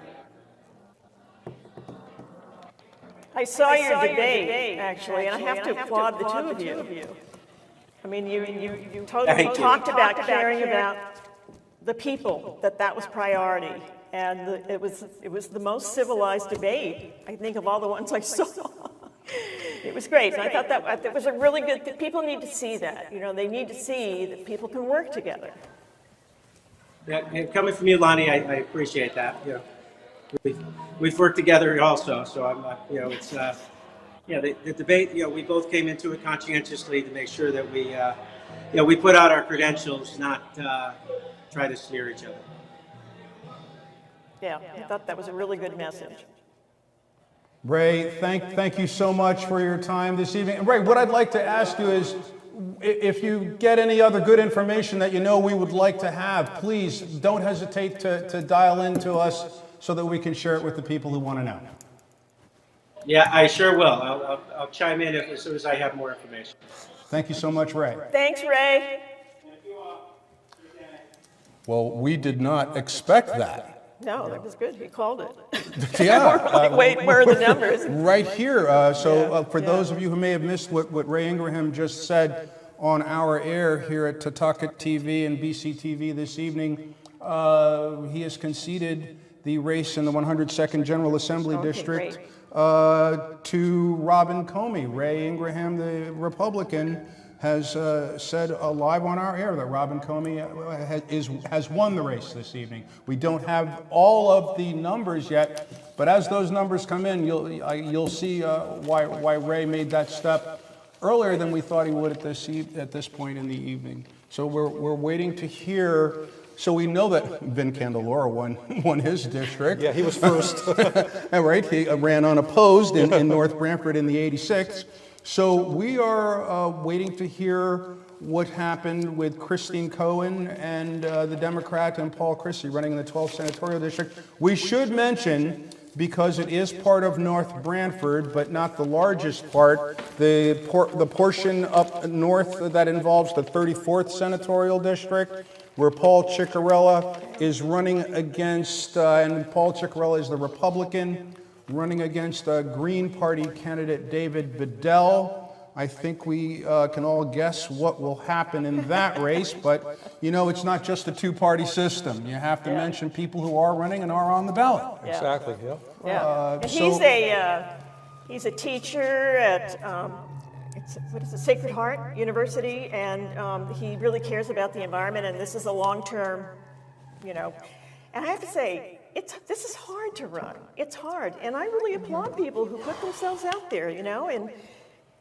I saw your debate, actually, and I have to applaud the two of you. I mean, you totally talked about caring about the people, that was priority. And it was the most civilized debate, I think, of all the ones I saw. It was great. And I thought that was a really good thing. People need to see that. They need to see that people can work together. Yeah, coming from you, Lonnie, I appreciate that. We've worked together also, so I'm, it's, the debate. We both came into it conscientiously to make sure that we put out our credentials, not try to smear each other. Yeah, I thought that was a really good message. Ray, thank you so much for your time this evening. Ray, what I'd like to ask you is, if you get any other good information that you know we would like to have, please don't hesitate to dial in to us so that we can share it with the people who want to know. Yeah, I sure will. I'll chime in as soon as I have more information. Thank you so much, Ray. Thanks, Ray. Well, we did not expect that. No, that was good. He called it. Yeah. We're like, wait, where are the numbers? Right here. For those of you who may have missed what Ray Ingraham just said on our air here at Totoket TV and BCTV this evening, he has conceded the race in the 102nd General Assembly District to Robin Comey. Ray Ingraham, the Republican, has said live on our air that Robin Comey has won the race this evening. We don't have all of the numbers yet, but as those numbers come in, you'll see why Ray made that step earlier than we thought he would at this point in the evening. So we're waiting to hear. So we know that Vin Candelora won his district. Yeah, he was first. Right, he ran unopposed in North Branford in the 86th. So we are waiting to hear what happened with Christine Cohen and the Democrat and Paul Christie running in the 12th Senatorial District. We should mention, because it is part of North Branford, but not the largest part, the portion up north that involves the 34th Senatorial District, where Paul Ciccarella is running against, and Paul Ciccarella is the Republican, running against Green Party candidate David Bedell. I think we can all guess what will happen in that race, but you know, it's not just a two-party system. You have to mention people who are running and are on the ballot. Yeah. Exactly, yeah. And he's a teacher at Sacred Heart University, and he really cares about the environment, and this is a long-term, and I have to say, this is hard to run. It's hard, and I really applaud people who put themselves out there, and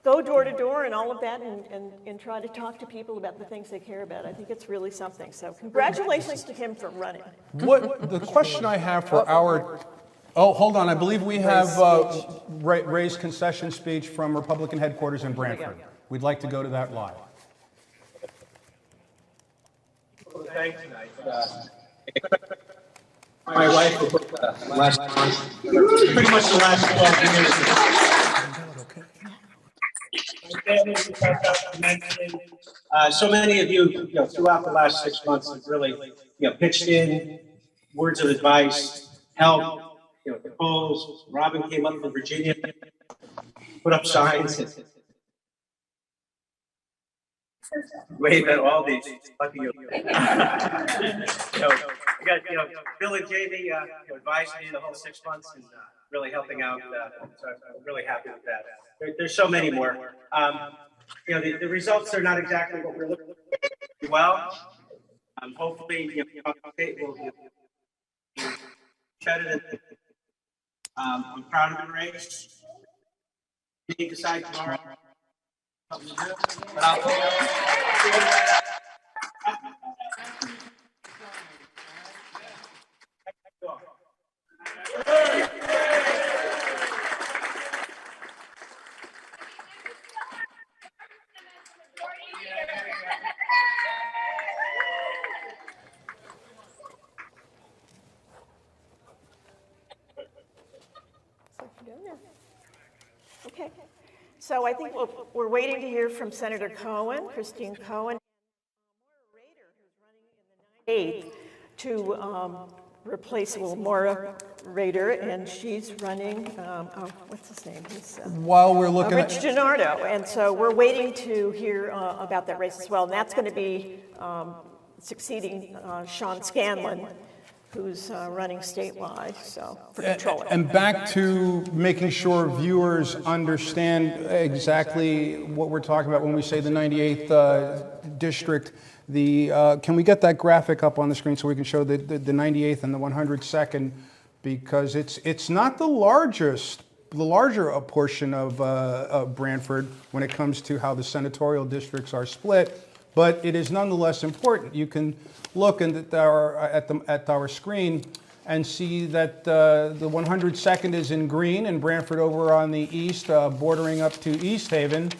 go door to door and all of that, and try to talk to people about the things they care about. I think it's really something. So congratulations to him for running. What the question I have for our... Oh, hold on. I believe we have Ray's concession speech from Republican headquarters in Branford. We'd like to go to that live. Thanks tonight. My wife was last month, pretty much the last 12 years. So many of you, throughout the last 6 months have really, pitched in words of advice, help, proposed. Robin came up from Virginia, put up signs, and wave at all these. Lucky you. We got Bill and Jamie advised me the whole 6 months and really helping out. So I'm really happy with that. There's so many more. The results are not exactly what we're looking for. Well, hopefully, state will be better. I'm proud of the race. We decide tomorrow. But I'll Okay. So I think we're waiting to hear from Senator Cohen, Christine Cohen, who's running in the 8th to replace Maura Rader, and she's running, what's his name? He's, while we're looking Rich Gennardo. And so we're waiting to hear about that race as well. And that's going to be succeeding Sean Scanlon, who's running statewide, so for controller. And back to making sure viewers understand exactly what we're talking about when we say the 98th district. Can we get that graphic up on the screen so we can show the 98th and the 102nd? Because it's not the larger portion of Branford when it comes to how the senatorial districts are split, but it is nonetheless important. You can look at our screen and see that the 102nd is in green and Branford over on the east, bordering up to East Haven.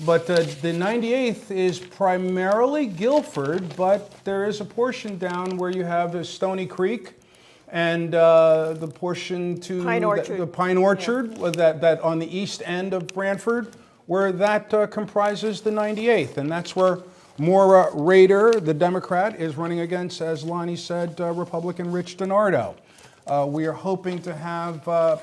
But the 98th is primarily Guilford, but there is a portion down where you have Stony Creek and the portion to Pine Orchard. the Pine Orchard, that on the east end of Branford, where that comprises the 98th. And that's where Maura Rader, the Democrat, is running against, as Lonnie said, Republican Rich DiNardo. We are hoping to have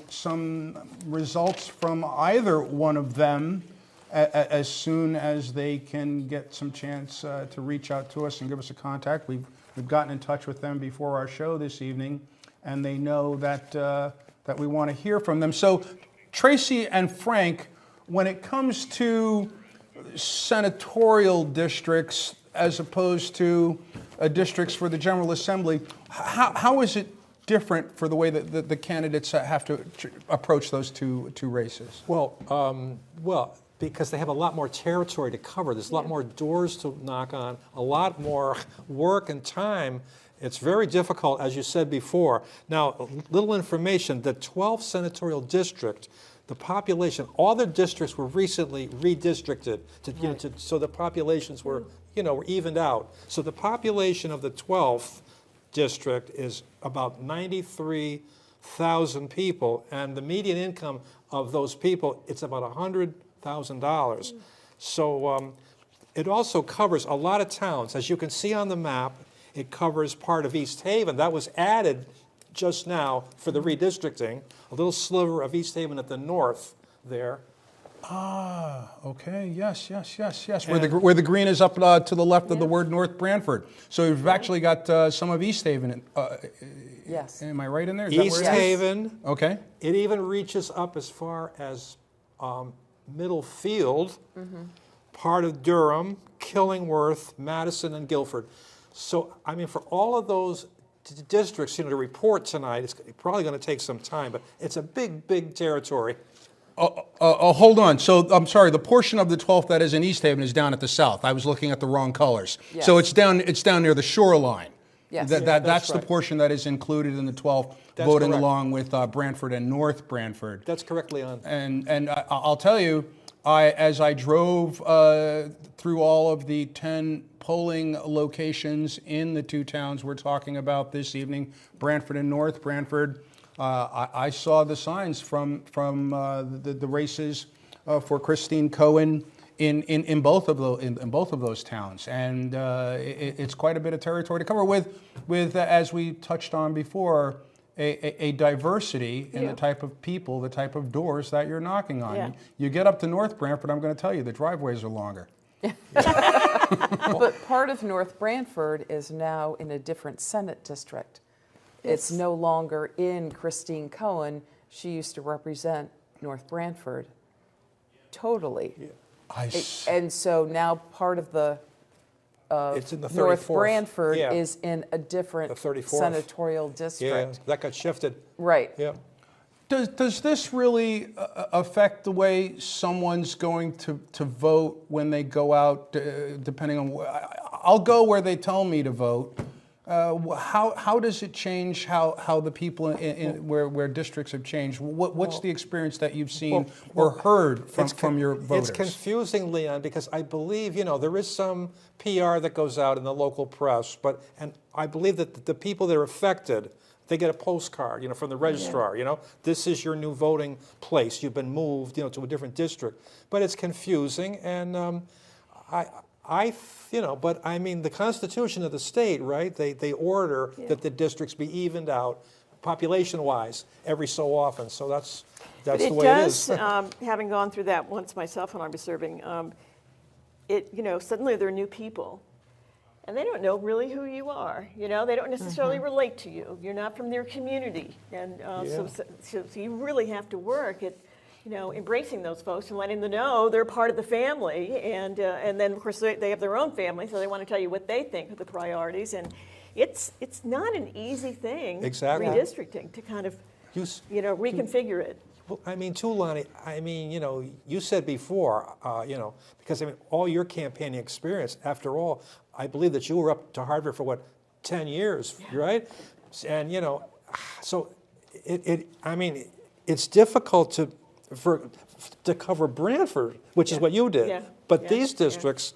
some results from either one of them as soon as they can get some chance to reach out to us and give us a contact. We've gotten in touch with them before our show this evening, and they know that that we want to hear from them. So, Tracy and Frank, when it comes to senatorial districts as opposed to districts for the General Assembly, how is it different for the way that the candidates have to approach those two races? Well, because they have a lot more territory to cover. There's a lot more doors to knock on, a lot more work and time. It's very difficult, as you said before. Now, a little information, the 12th senatorial district, the population, all the districts were recently redistricted so the populations were, were evened out. So the population of the 12th district is about 93,000 people, and the median income of those people, it's about $100,000. So it also covers a lot of towns. As you can see on the map, it covers part of East Haven. That was added just now for the redistricting, a little sliver of East Haven at the north there. Ah, okay, yes. Where the green is up to the left of the word North Branford. So you've actually got some of East Haven. Yes. Am I right in there? Is East Haven. Okay. It even reaches up as far as Middlefield, part of Durham, Killingworth, Madison, and Guilford. So, I mean, for all of those districts, to report tonight, it's probably going to take some time, but it's a big, big territory. Hold on. So, I'm sorry, the portion of the 12th that is in East Haven is down at the south. I was looking at the wrong colors. Yes. So it's down near the shoreline. Yes. That's the right. portion that is included in the 12th, That's voting correct. along with Branford and North Branford. That's correct, Leon. And I'll tell you, as I drove through all of the 10 polling locations in the two towns we're talking about this evening, Branford and North Branford, I saw the signs from the races for Christine Cohen in both of those towns, and it's quite a bit of territory to cover with as we touched on before, a diversity in the type of people, the type of doors that you're knocking on. Yeah. You get up to North Branford, I'm going to tell you, the driveways are longer. But part of North Branford is now in a different Senate district. It's no longer in Christine Cohen. She used to represent North Branford totally. And so now part of the it's in the 34th. North Branford is in a different senatorial district. Yeah, that got shifted. Right. Yeah. Does this really affect the way someone's going to vote when they go out, depending on, I'll go where they tell me to vote. How does it change how the people where districts have changed? What's the experience that you've seen or heard from your voters? It's confusing, Leon, because I believe, there is some PR that goes out in the local press, and I believe that the people that are affected, they get a postcard, from the registrar, this is your new voting place. You've been moved, to a different district. But it's confusing, and but I mean, the Constitution of the state, right? They order that the districts be evened out, population-wise, every so often. So that's the way it is. Having gone through that once myself when I was serving, suddenly there are new people. And they don't know really who you are. They don't necessarily relate to you. You're not from their community. And so you really have to work at, embracing those folks and letting them know they're part of the family. And then, of course, they have their own family, so they want to tell you what they think are the priorities. And it's not an easy thing, redistricting, to kind of, reconfigure it. Well, I mean, too, Lonnie, you said before, because, all your campaigning experience, after all, I believe that you were up to Harvard for, 10 years, right? And, you know, so I mean, it's difficult to cover Branford, which is what you did. Yeah. But these districts,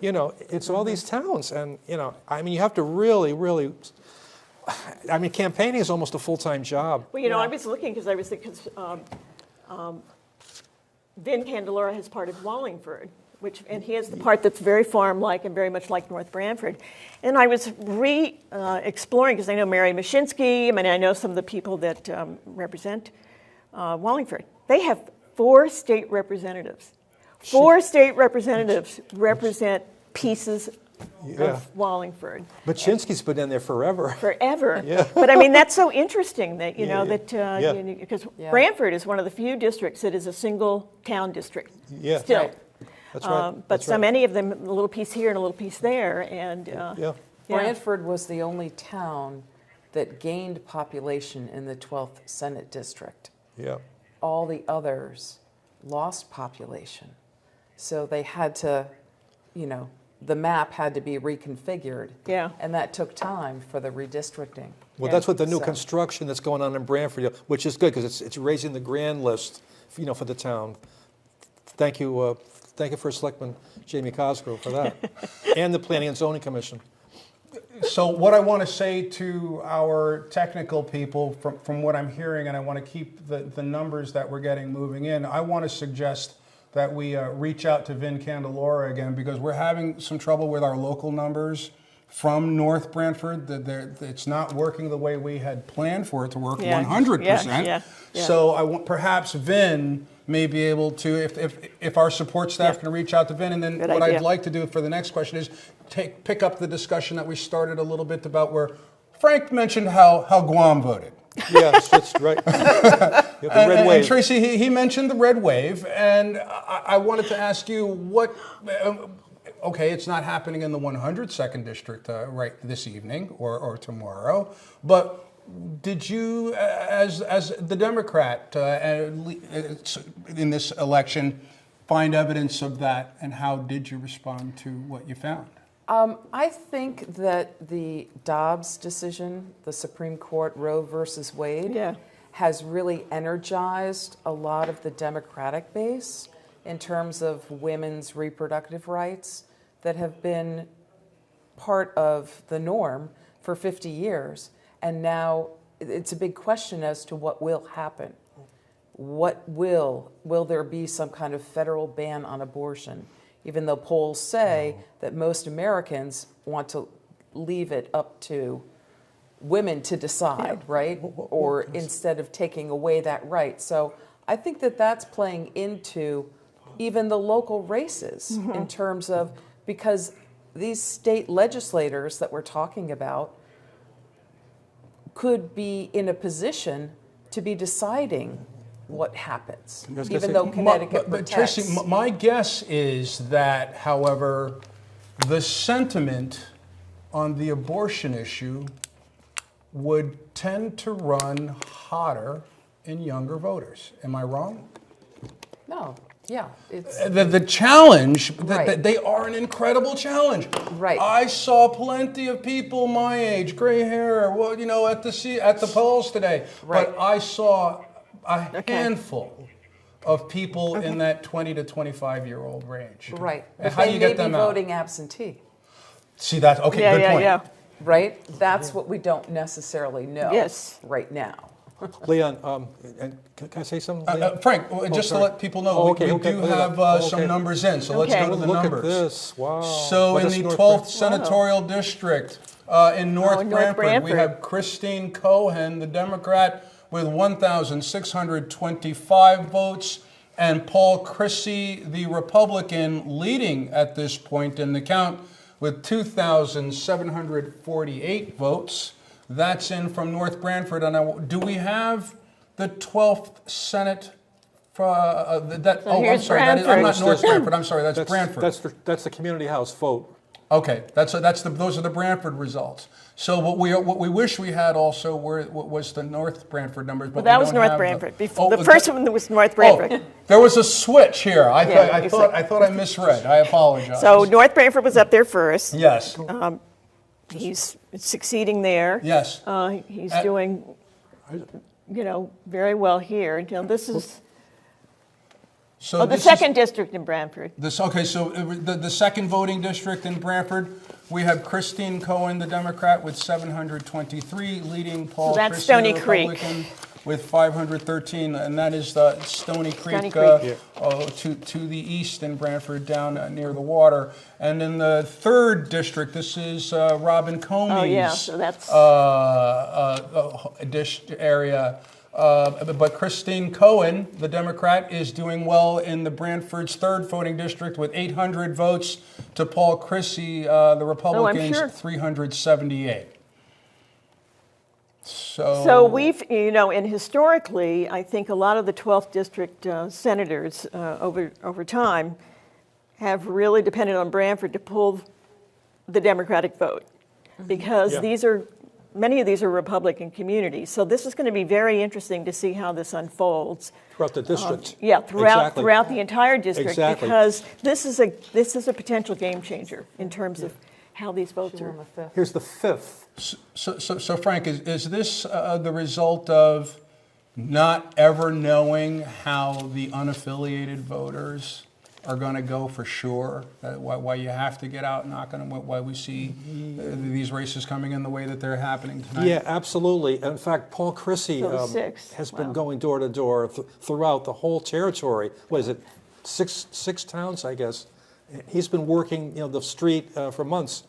you know, it's all these towns. And, you know, I mean, you have to really, really, I mean, campaigning is almost a full-time job. Well, you know, I was looking because Vin Candelora has part of Wallingford, and he has the part that's very farm-like and very much like North Branford. And I was exploring, because I know Mary Mashinsky, I mean, I know some of the people that represent Wallingford. They have 4 state representatives. 4 state representatives represent pieces of Wallingford. But Mashinsky's been in there forever. Forever. Yeah. But I mean, that's so interesting that, you know, because Branford is one of the few districts that is a single town district. Yeah. Still. Right. That's right. But so many of them, a little piece here and a little piece there. And Branford was the only town that gained population in the 12th Senate District. Yeah. All the others lost population. So they had to, you know, the map had to be reconfigured. Yeah. And that took time for the redistricting. Well, that's what the new construction that's going on in Branford, which is good because it's raising the grand list, you know, for the town. Thank you, First Selectman Jamie Cosgrove for that, and the Planning and Zoning Commission. So what I want to say to our technical people, from what I'm hearing, and I want to keep the numbers that we're getting moving in, I want to suggest that we reach out to Vin Candelora again, because we're having some trouble with our local numbers from North Branford. It's not working the way we had planned for it to work, 100%. So perhaps Vin may be able to, if our support staff can reach out to Vin, and then I'd like to do for the next question is pick up the discussion that we started a little bit about where Frank mentioned how Guam voted. Yes, that's right. The red wave. And Tracy, he mentioned the red wave, and I wanted to ask you what. Okay, it's not happening in the 102nd district right this evening or tomorrow, but did you, as the Democrat in this election, find evidence of that, and how did you respond to what you found? I think that the Dobbs decision, the Supreme Court Roe versus Wade, has really energized a lot of the Democratic base in terms of women's reproductive rights that have been part of the norm for 50 years. And now it's a big question as to what will happen. Will there be some kind of federal ban on abortion? Even though polls say that most Americans want to leave it up to women to decide, right? Or instead of taking away that right. So I think that that's playing into even the local races in terms of, because these state legislators that we're talking about could be in a position to be deciding what happens, even though Connecticut protects. But Tracy, my guess is that, however, the sentiment on the abortion issue would tend to run hotter in younger voters. Am I wrong? No. Yeah. It's the challenge, right. They are an incredible challenge. Right. I saw plenty of people my age, gray hair, well, you know, at the polls today. Right. But I saw a handful of people in that 20 to 25-year-old range. Right. And how do you get them out? Voting absabsentee. See that? Okay, good point. Yeah. Right? That's what we don't necessarily know right now. Leon, can I say something? Frank, just to let people know, we do have some numbers in, so let's go to the numbers. Look at this, wow. So in the 12th senatorial district in North Branford, we have Christine Cohen, the Democrat, with 1,625 votes, and Paul Chrissy, the Republican, leading at this point in the count with 2,748 votes. That's in from North Branford. And do we have the 12th Senate? I'm sorry, I'm not North Branford. I'm sorry, that's Branford. That's the community house vote. Okay, those are the Branford results. So what we wish we had also was the North Branford numbers. But that was North Branford. The first one was North Branford. There was a switch here. I thought I misread. I apologize. So North Branford was up there first. Yes. He's succeeding there. Yes. He's doing, very well here. This is So the second district in Branford. Okay, so the second voting district in Branford, we have Christine Cohen, the Democrat, with 723, leading Paul that's Christie, Stony the Creek. Republican, with 513, and that is the Stony Creek, to the east in Branford, down near the water. And in the third district, this is Robin Comey's so that's area. But Christine Cohen, the Democrat, is doing well in the Branford's third voting district with 800 votes to Paul Christie, the Republicans, 378. So we've, and historically, I think a lot of the 12th district senators over time have really depended on Branford to pull the Democratic vote, because many of these are Republican communities. So this is going to be very interesting to see how this unfolds throughout the district. Throughout the entire district, because this is a potential game changer in terms of how these votes are. Here's the fifth. So Frank, is this the result of not ever knowing how the unaffiliated voters are going to go for sure? Why you have to get out knocking them? Why we see these races coming in the way that they're happening tonight? Yeah, absolutely. In fact, Paul Christie has been going door to door throughout the whole territory. What is it? Six towns, I guess. He's been working, the street for months.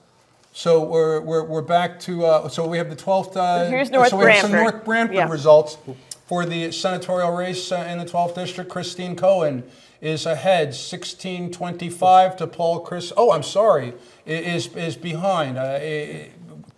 So we're back to so we have the 12th. Here's North so we have some North Branford Yeah. results for the senatorial race in the 12th district. Christine Cohen is ahead, 1625 to Paul Christie. Oh, I'm sorry, is behind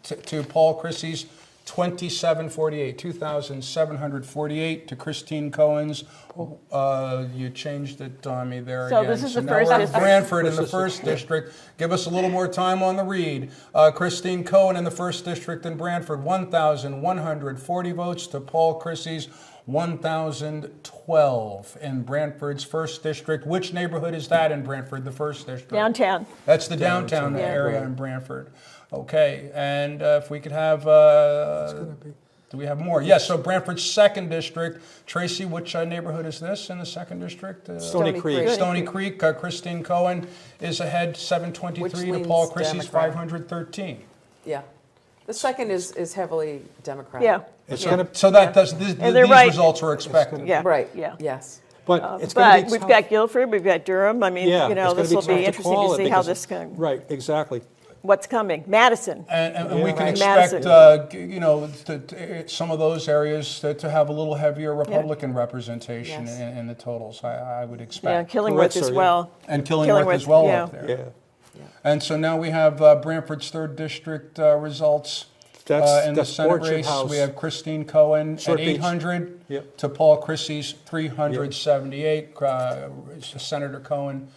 to Paul Christie's 2748, 2,748 to Christine Cohen's. You changed it on me there So again. this is the now first we're in district. Branford in the first district. Give us a little more time on the read. Christine Cohen in the first district in Branford, 1,140 votes to Paul Christie's 1,012 in Branford's first district. Which neighborhood is that in Branford, the first district? Downtown. That's the downtown area in Branford. Okay, and if we could have, do we have more? Yes, so Branford's second district. Tracy, which neighborhood is this in the second district? Stony Creek. Stony Creek. Christine Cohen is ahead, 723 to Paul Christie's 513. Yeah. The second is heavily Democratic. Yeah. So that does these results were expected. Yeah. Right. Yeah. Yes. But it's going to be tough. We've got Guilford, we've got Durham. I mean, this will be interesting to see how this goes. Right, exactly. What's coming? Madison. And we can expect, some of those areas to have a little heavier Republican representation in the totals. I would expect. Yeah, Killingworth as well. And Killingworth as well up there. Yeah. And so now we have Branford's third district results. In the Senate race, we have Christine Cohen at 800 to Paul Christie's 378. Senator Cohen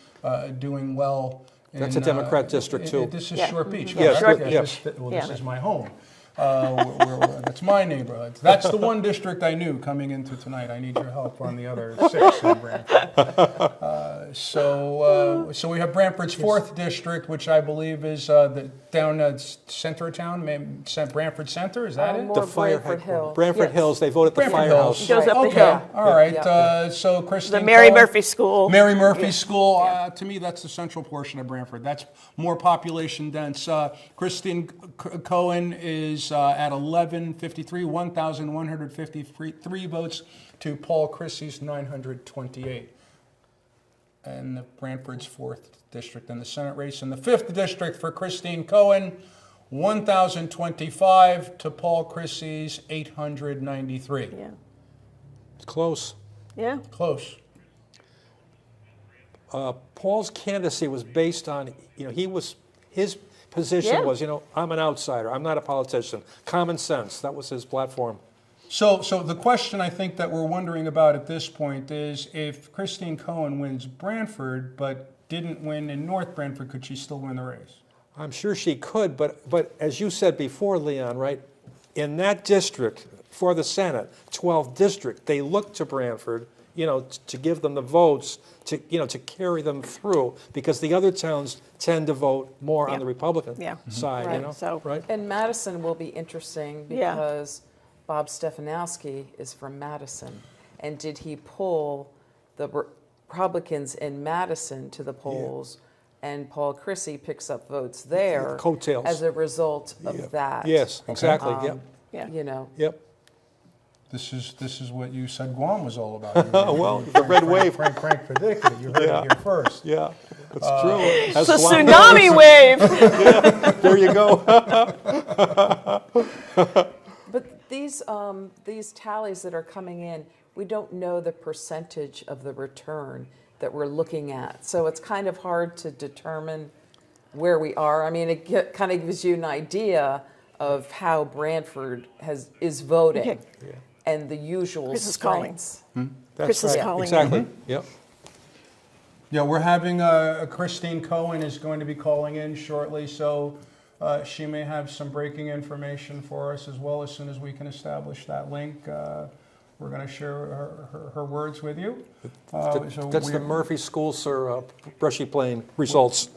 doing well. That's a Democrat district, too. This is Short Beach. Yeah, Short Beach. This is my home. That's my neighborhood. That's the one district I knew coming into tonight. I need your help on the other 6 in Branford. So we have Branford's fourth district, which I believe is down center of town, Branford Center. Is that it? The Branford Hills. Branford Hills. They vote at the firehouse. It goes up the hill. All right. So Christine The Mary Cohen, Murphy School. Mary Murphy School. To me, that's the central portion of Branford. That's more population dense. Christine Cohen is at 1153, 1,153 votes to Paul Christie's 928. And Branford's fourth district in the Senate race. In the fifth district for Christine Cohen, 1,025 to Paul Christie's 893. Yeah. It's close. Yeah. Close. Paul's candidacy was based on, his position was, I'm an outsider. I'm not a politician. Common sense. That was his platform. So the question I think that we're wondering about at this point is if Christine Cohen wins Branford but didn't win in North Branford, could she still win the race? I'm sure she could, but as you said before, Leon, right, in that district for the Senate, 12th district, they looked to Branford to give them the votes to carry them through, because the other towns tend to vote more on the Republican side. Right. So, right? And Madison will be interesting because Bob Stefanowski is from Madison. And did he pull the Republicans in Madison to the polls? And Paul Chrissy picks up votes there Coattails. as a result of that. Yes, exactly. Yep. This is what you said Guam was all about. Well, the red wave. Frank predicted it. You heard it here first. Yeah, that's true. It's a tsunami wave. There you go. But these tallies that are coming in, we don't know the percentage of the return that we're looking at. So it's kind of hard to determine where we are. I mean, it kind of gives you an idea of how Branford is voting. Okay. And the usual Chris is calling. strengths. Chris is calling. Exactly. Yep. Yeah, we're having Christine Cohen is going to be calling in shortly, so she may have some breaking information for us as well. As soon as we can establish that link, we're going to share her words with you. That's the Murphy School, sir, Brushy Plain results.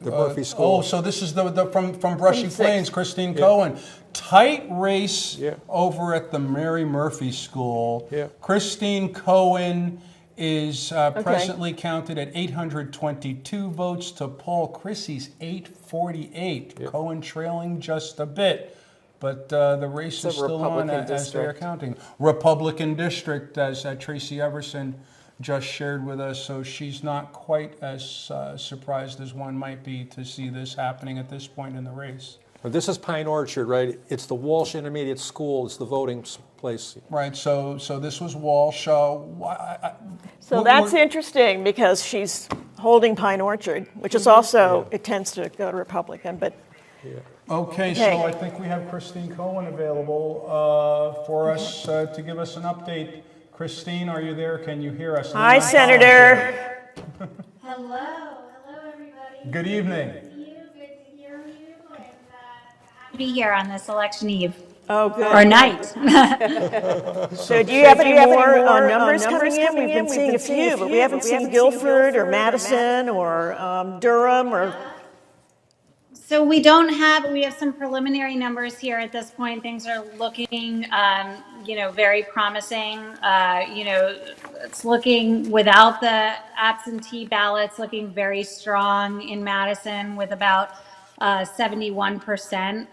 The Murphy School. Oh, so this is from Brushy Plains, Christine Cohen. Tight race over at the Mary Murphy School. Yeah. Christine Cohen is presently counted at 822 votes to Paul Chrissy's 848. Yeah. Cohen trailing just a bit. But the race is still on as they are counting. Republican district, as Tracy Everson just shared with us, so she's not quite as surprised as one might be to see this happening at this point in the race. But this is Pine Orchard, right? It's the Walsh Intermediate School. It's the voting place. Right, so this was Walsh. So that's interesting because she's holding Pine Orchard, which is also, it tends to go to Republican, but... Okay, so I think we have Christine Cohen available for us to give us an update. Christine, are you there? Can you hear us? Hi, Senator. Hello, everybody. Good evening. Good to hear you, and happy to be here on this election eve. Oh, good. Or night. So do you have any more numbers coming in? We've been seeing a few, but we haven't seen Guilford or Madison or Durham or... So we have some preliminary numbers here at this point. Things are looking, very promising. It's looking, without the absentee ballots, looking very strong in Madison with about 71%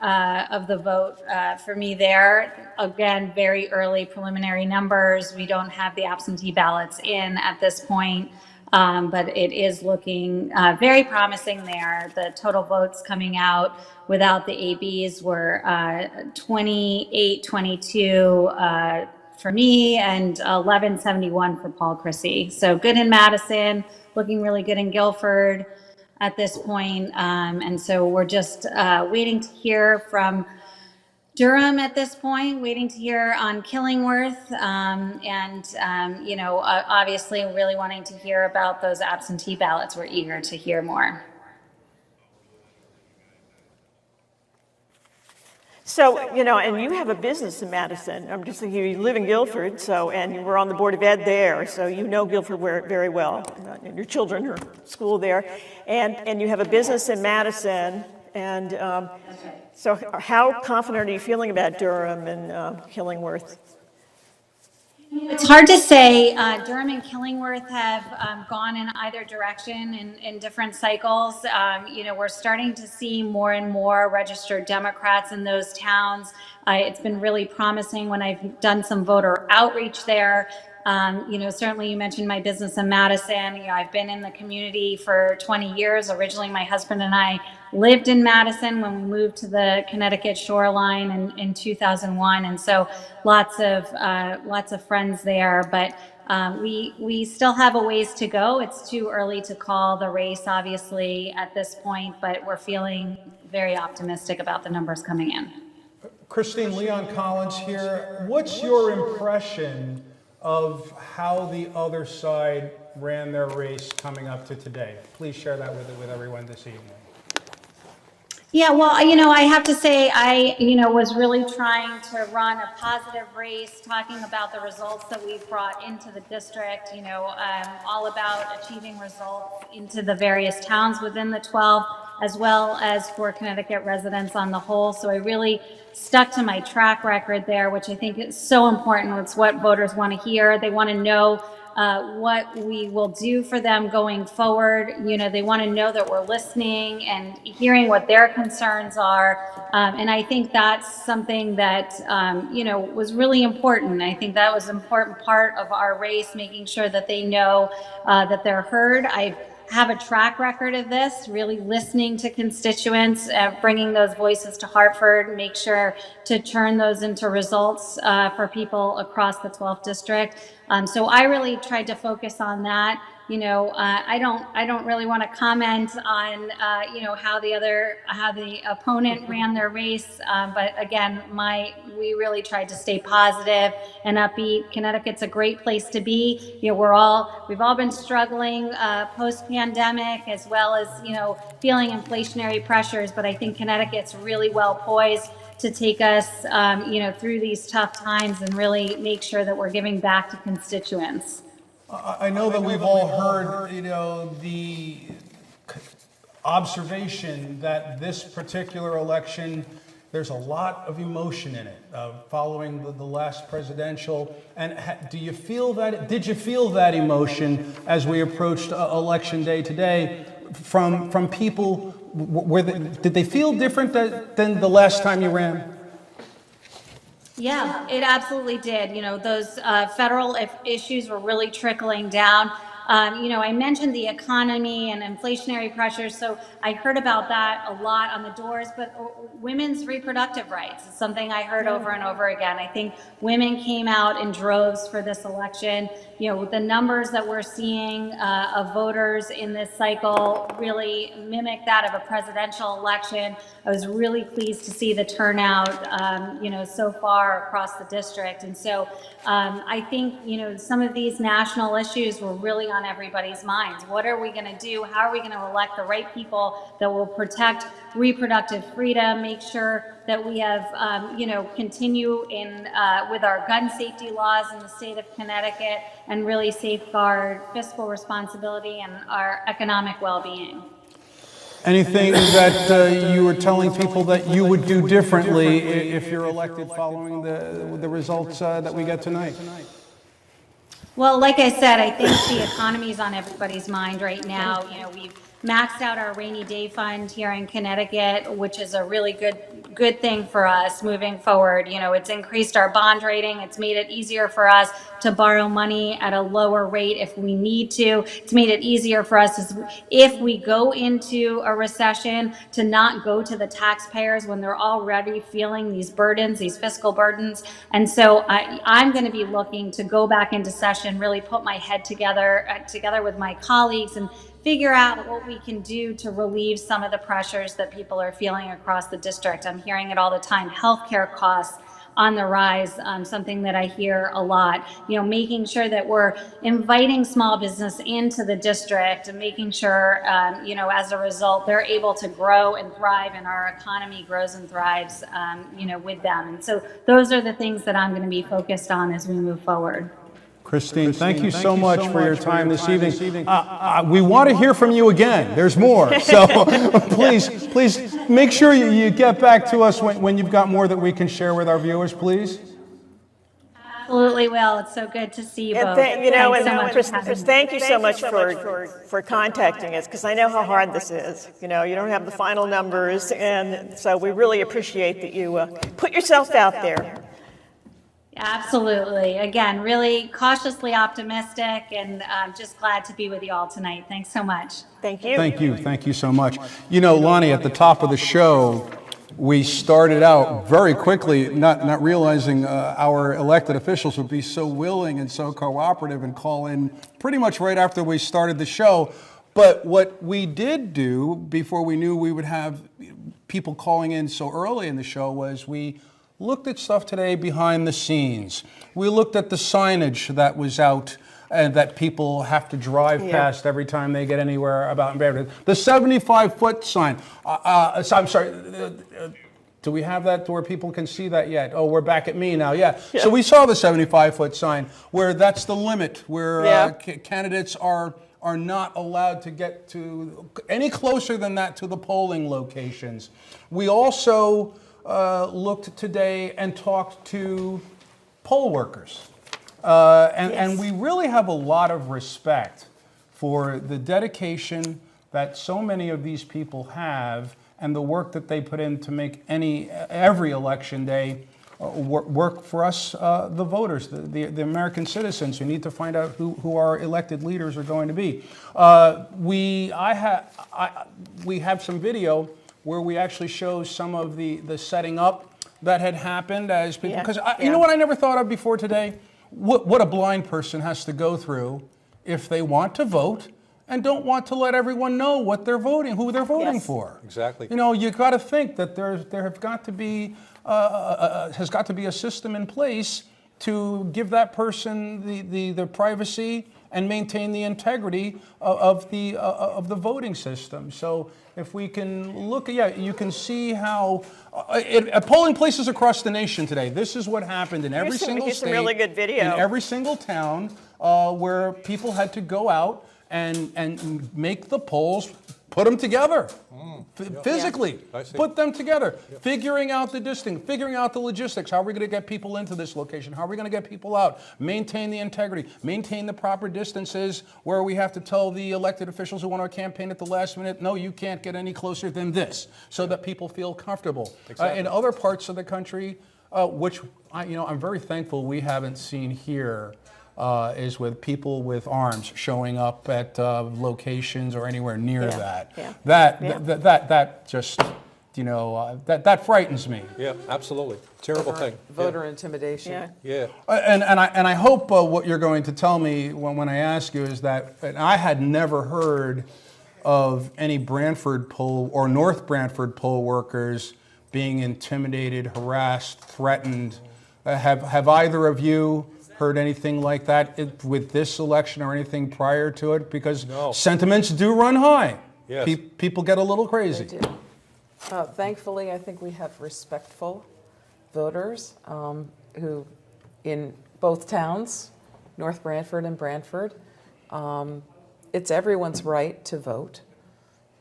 of the vote for me there. Again, very early preliminary numbers. We don't have the absentee ballots in at this point. But it is looking very promising there. The total votes coming out without the ABs were 28-22 for me and 11-71 for Paul Chrissy. So good in Madison, looking really good in Guilford at this point. And so we're just waiting to hear from Durham at this point, waiting to hear on Killingworth, obviously really wanting to hear about those absentee ballots. We're eager to hear more. So, and you have a business in Madison. I'm just thinking you live in Guilford, and you were on the Board of Ed there, so you know Guilford very well. And your children are at school there. And you have a business in Madison, and so how confident are you feeling about Durham and Killingworth? It's hard to say. Durham and Killingworth have gone in either direction in different cycles. We're starting to see more and more registered Democrats in those towns. It's been really promising when I've done some voter outreach there. Certainly you mentioned my business in Madison. I've been in the community for 20 years. Originally, my husband and I lived in Madison when we moved to the Connecticut shoreline in 2001. And so lots of friends there, but we still have a ways to go. It's too early to call the race, obviously, at this point, but we're feeling very optimistic about the numbers coming in. Christine, Leon Collins here. What's your impression of how the other side ran their race coming up to today? Please share that with everyone this evening. Yeah, well, I have to say, I, was really trying to run a positive race, talking about the results that we've brought into the district, all about achieving results into the various towns within the 12, as well as for Connecticut residents on the whole. So I really stuck to my track record there, which I think is so important. It's what voters want to hear. They want to know what we will do for them going forward. They want to know that we're listening and hearing what their concerns are. And I think that's something that, was really important. I think that was an important part of our race, making sure that they know that they're heard. I have a track record of this, really listening to constituents, bringing those voices to Hartford, make sure to turn those into results for people across the 12th district. So I really tried to focus on that. I don't really want to comment on, how the opponent ran their race. But again, we really tried to stay positive and upbeat. Connecticut's a great place to be. We've all been struggling post-pandemic, as well as, feeling inflationary pressures. But I think Connecticut's really well poised to take us, through these tough times and really make sure that we're giving back to constituents. I know that we've all heard, the observation that this particular election, there's a lot of emotion in it following the last presidential. And did you feel that emotion as we approached election day today from people? Did they feel different than the last time you ran? Yeah, it absolutely did. Those federal issues were really trickling down. I mentioned the economy and inflationary pressures, so I heard about that a lot on the doors, but women's reproductive rights is something I heard over and over again. I think women came out in droves for this election. The numbers that we're seeing of voters in this cycle really mimic that of a presidential election. I was really pleased to see the turnout, so far across the district. And so I think, some of these national issues were really on everybody's minds. What are we going to do? How are we going to elect the right people that will protect reproductive freedom, make sure that we have, continue with our gun safety laws in the state of Connecticut and really safeguard fiscal responsibility and our economic well-being. Anything that you were telling people that you would do differently if you're elected following the results that we get tonight? Well, like I said, I think the economy is on everybody's mind right now. We've maxed out our rainy day fund here in Connecticut, which is a really good thing for us moving forward. It's increased our bond rating. It's made it easier for us to borrow money at a lower rate if we need to. It's made it easier for us if we go into a recession to not go to the taxpayers when they're already feeling these burdens, these fiscal burdens. And so I'm going to be looking to go back into session, really put my head together with my colleagues and figure out what we can do to relieve some of the pressures that people are feeling across the district. I'm hearing it all the time. Healthcare costs on the rise, something that I hear a lot. Making sure that we're inviting small business into the district and making sure, as a result, they're able to grow and thrive and our economy grows and thrives, with them. And so those are the things that I'm going to be focused on as we move forward. Christine, thank you so much for your time this evening. We want to hear from you again. There's more. So please make sure you get back to us when you've got more that we can share with our viewers, please. Absolutely will. It's so good to see you both. Chris, thank you so much for contacting us, because I know how hard this is. You don't have the final numbers, and so we really appreciate that you put yourself out there. Absolutely. Again, really cautiously optimistic, and just glad to be with you all tonight. Thanks so much. Thank you. Thank you so much. Lonnie, at the top of the show, we started out very quickly, not realizing our elected officials would be so willing and so cooperative and call in pretty much right after we started the show. But what we did do before we knew we would have people calling in so early in the show was we looked at stuff today behind the scenes. We looked at the signage that was out and that people have to drive past every time they get anywhere about in Branford. The 75-foot sign. I'm sorry. Do we have that to where people can see that yet? Oh, we're back at me now. Yeah. So we saw the 75-foot sign where that's the limit, where candidates are not allowed to get to any closer than that to the polling locations. We also looked today and talked to poll workers. And we really have a lot of respect for the dedication that so many of these people have and the work that they put in to make every election day work for us, the voters, the American citizens who need to find out who our elected leaders are going to be. We have some video where we actually show some of the setting up that had happened as people, because you know what I never thought of before today? What a blind person has to go through if they want to vote and don't want to let everyone know what they're voting, who they're voting for. Exactly. You know, you got to think that there has got to be a system in place to give that person the privacy and maintain the integrity of the voting system. So if we can look at, you can see how at polling places across the nation today, this is what happened in every single state, really good video. in every single town where people had to go out and make the polls, put them together. Physically, put them together, figuring out the distance, figuring out the logistics. How are we going to get people into this location? How are we going to get people out? Maintain the integrity, maintain the proper distances where we have to tell the elected officials who want to campaign at the last minute, no, you can't get any closer than this, so that people feel comfortable. In other parts of the country, which I'm very thankful we haven't seen here, is with people with arms showing up at locations or anywhere near that. That just, that frightens me. Yeah, absolutely. Terrible thing. Voter intimidation. And I hope what you're going to tell me when I ask you is that I had never heard of any Branford poll or North Branford poll workers being intimidated, harassed, threatened. Have either of you heard anything like that with this election or anything prior to it? Because sentiments do run high. Yes. People get a little crazy. They do. Thankfully, I think we have respectful voters who, in both towns, North Branford and Branford, it's everyone's right to vote.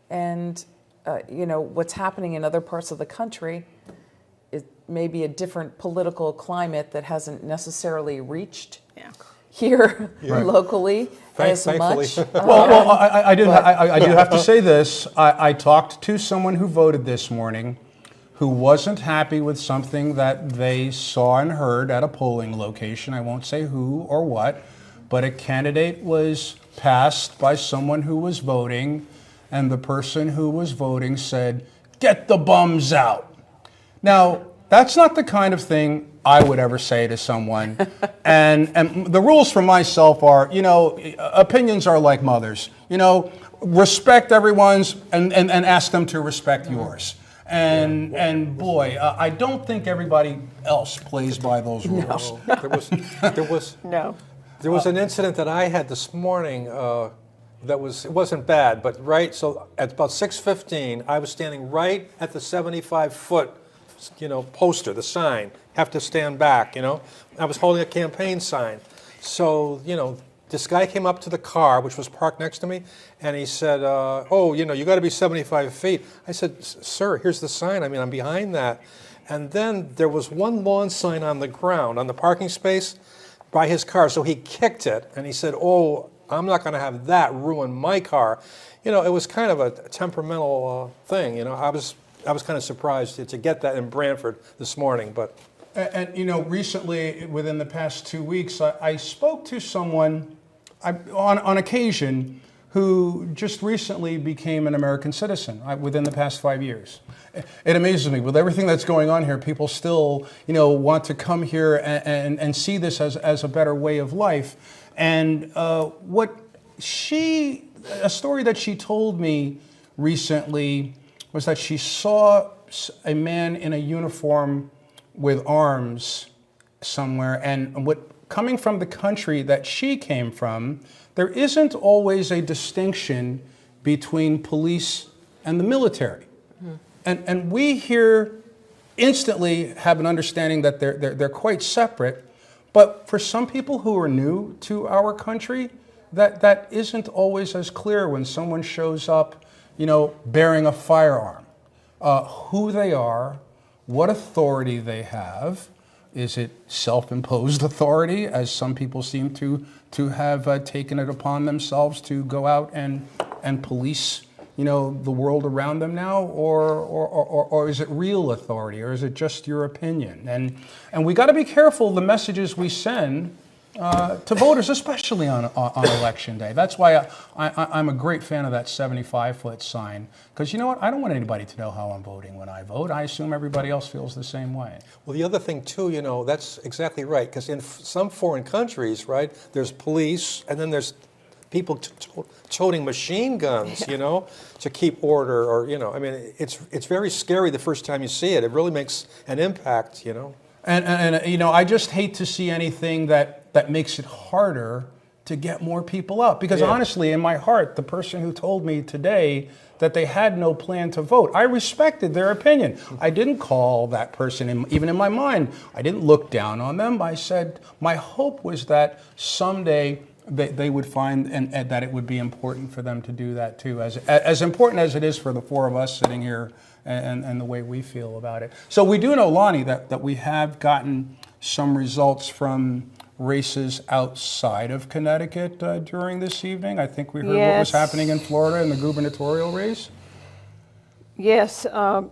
And, what's happening in other parts of the country is maybe a different political climate that hasn't necessarily reached here locally as much. Well, I do have to say this. I talked to someone who voted this morning who wasn't happy with something that they saw and heard at a polling location. I won't say who or what, but a candidate was passed by someone who was voting, and the person who was voting said, "Get the bums out." Now, that's not the kind of thing I would ever say to someone. And the rules for myself are, opinions are like mothers. Respect everyone's and ask them to respect yours. And boy, I don't think everybody else plays by those rules. There was an incident that I had this morning it wasn't bad, but so at about 6:15, I was standing right at the 75-foot poster, the sign, have to stand back, I was holding a campaign sign. So, this guy came up to the car, which was parked next to me, and he said, you got to be 75 feet. I said, "Sir, here's the sign. I'm behind that." And then there was one lawn sign on the ground, on the parking space by his car. So he kicked it, and he said, "Oh, I'm not going to have that ruin my car." It was kind of a temperamental thing. I was kind of surprised to get that in Branford this morning, but. And recently, within the past 2 weeks, I spoke to someone on occasion who just recently became an American citizen within the past 5 years. It amazes me, with everything that's going on here, people still, want to come here and see this as a better way of life. And a story that she told me recently was that she saw a man in a uniform with arms somewhere, and what coming from the country that she came from, there isn't always a distinction between police and the military. And we here instantly have an understanding that they're quite separate. But for some people who are new to our country, that isn't always as clear when someone shows up, bearing a firearm. Who they are, what authority they have. Is it self-imposed authority, as some people seem to have taken it upon themselves to go out and police, the world around them now, or is it real authority, or is it just your opinion? And we got to be careful the messages we send to voters, especially on election day. That's why I'm a great fan of that 75-foot sign, because you know what? I don't want anybody to know how I'm voting when I vote. I assume everybody else feels the same way. Well, the other thing too, that's exactly right, because in some foreign countries, right, there's police, and then there's people toting machine guns, to keep order, or it's very scary the first time you see it. It really makes an impact, And I just hate to see anything that makes it harder to get more people out. Because honestly, in my heart, the person who told me today that they had no plan to vote, I respected their opinion. I didn't call that person, even in my mind. I didn't look down on them. I said, my hope was that someday they would find and that it would be important for them to do that too, as important as it is for the four of us sitting here and the way we feel about it. So we do know, Lonnie, that we have gotten some results from races outside of Connecticut during this evening. I think we heard what was happening in Florida in the gubernatorial race. Yes. I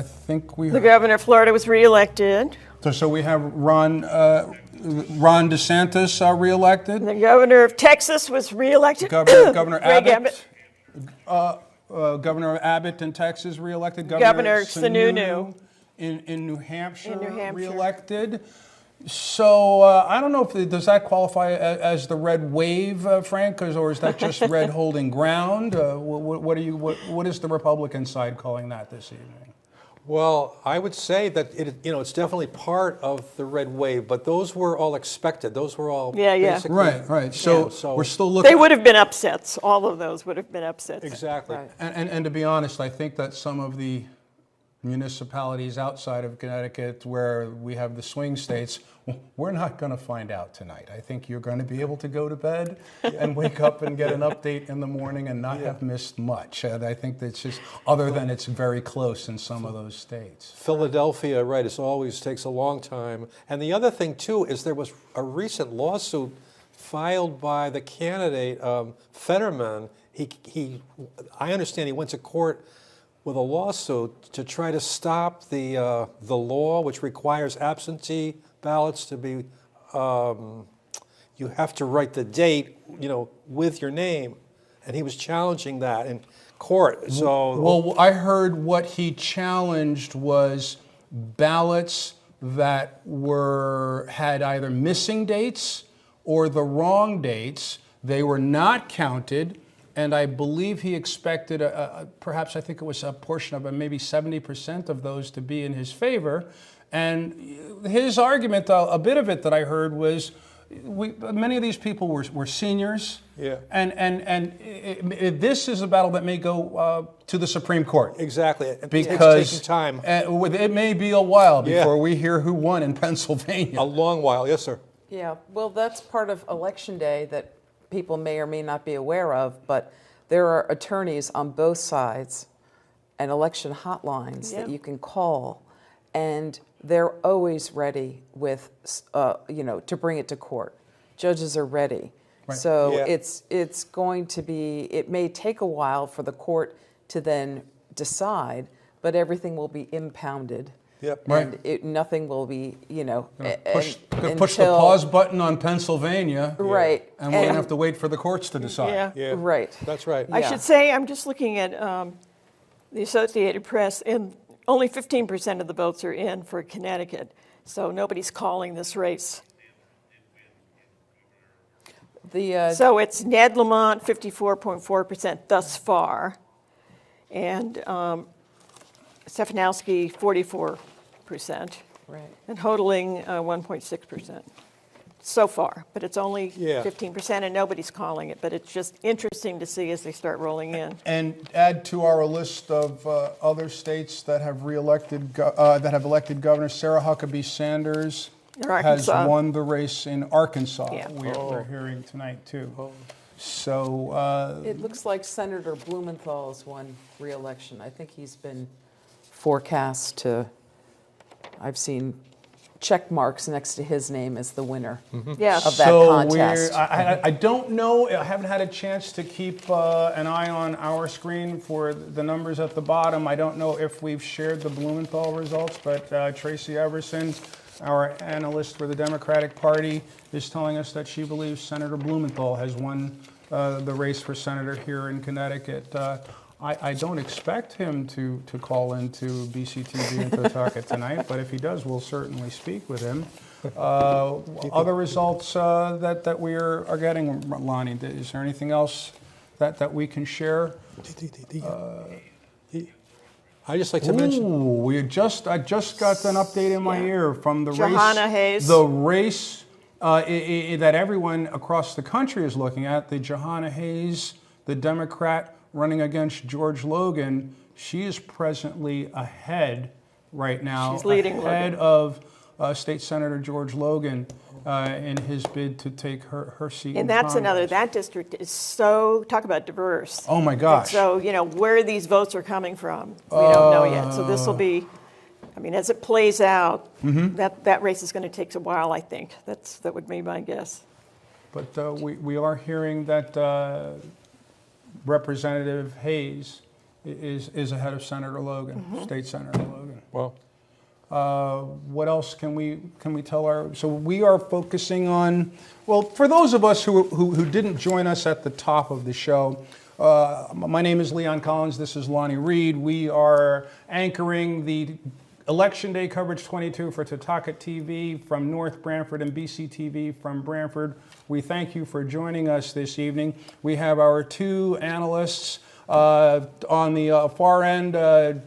think we The governor of Florida was reelected. So we have Ron DeSantis reelected. The governor of Texas was reelected. Governor Abbott. Governor Abbott in Texas reelected. Governor Sununu in New Hampshire reelected. So I don't know does that qualify as the red wave, Frank, or is that just red holding ground? What is the Republican side calling that this evening? Well, I would say that it's definitely part of the red wave, but those were all expected. Those were all basically right. So we're still looking. They would have been upsets. All of those would have been upsets. Exactly. Right. And to be honest, I think that some of the municipalities outside of Connecticut where we have the swing states, we're not going to find out tonight. I think you're going to be able to go to bed and wake up and get an update in the morning and not have missed much. And I think that's just, other than it's very close in some of those states. Philadelphia, right, it always takes a long time. And the other thing, too, is there was a recent lawsuit filed by the candidate, Fetterman. I understand he went to court with a lawsuit to try to stop the law which requires absentee ballots to be, you have to write the date, with your name, and he was challenging that in court. So, well, I heard what he challenged was ballots that had either missing dates or the wrong dates. They were not counted. And I believe he expected, perhaps I think it was a portion of maybe 70% of those to be in his favor. And his argument, a bit of it that I heard was, many of these people were seniors. Yeah. And this is a battle that may go to the Supreme Court. Exactly. Because it's taking time. It may be a while before we hear who won in Pennsylvania. A long while, yes, sir. Yeah, well, that's part of Election Day that people may or may not be aware of, but there are attorneys on both sides and election hotlines that you can call, and they're always ready with, to bring it to court. Judges are ready. Right. So it's going to be, it may take a while for the court to then decide, but everything will be impounded. Yep. And nothing will be, push the pause button on Pennsylvania. Right. And we're going to have to wait for the courts to decide. Yeah. Right. That's right. I should say, I'm just looking at the Associated Press, and only 15% of the votes are in for Connecticut. So nobody's calling this race. So it's Ned Lamont, 54.4% thus far. And Stefanowski, 44%. Right. And Hodling, 1.6%. so far, but it's only Yeah. 15%, and nobody's calling it. But it's just interesting to see as they start rolling in. And add to our list of other states that have elected governors. Sarah Huckabee Sanders has won the race in Arkansas. Yeah. We're hearing tonight too. So It looks like Senator Blumenthal's won re-election. I think he's been forecast to, I've seen check marks next to his name as the winner of that contest. I don't know, I haven't had a chance to keep an eye on our screen for the numbers at the bottom. I don't know if we've shared the Blumenthal results, but Tracy Everson, our analyst for the Democratic Party, is telling us that she believes Senator Blumenthal has won the race for senator here in Connecticut. I don't expect him to call into BCTV in Totoket tonight, but if he does, we'll certainly speak with him. Other results that we are getting, Lonnie, is there anything else that we can share? I just like to mention. I just got an update in my ear from the Johanna race. Hayes. The race that everyone across the country is looking at, the Johanna Hayes, the Democrat running against George Logan. She is presently ahead right now. She's leading ahead of State Senator George Logan in his bid to take her seat. And that's another, that district is so, talk about diverse. Oh my gosh. And so, you know, where these votes are coming from, we don't know yet. So this will be, I mean, as it plays out, that race is going to take a while, I think. That would be my guess. But we are hearing that Representative Hayes is ahead of Senator Logan, State Senator Logan. Well, what else can we tell so we are focusing on, well, for those of us who didn't join us at the top of the show, my name is Leon Collins, this is Lonnie Reed. We are anchoring the Election Day Coverage 22 for Totoket TV from North Branford and BCTV from Branford. We thank you for joining us this evening. We have our two analysts on the far end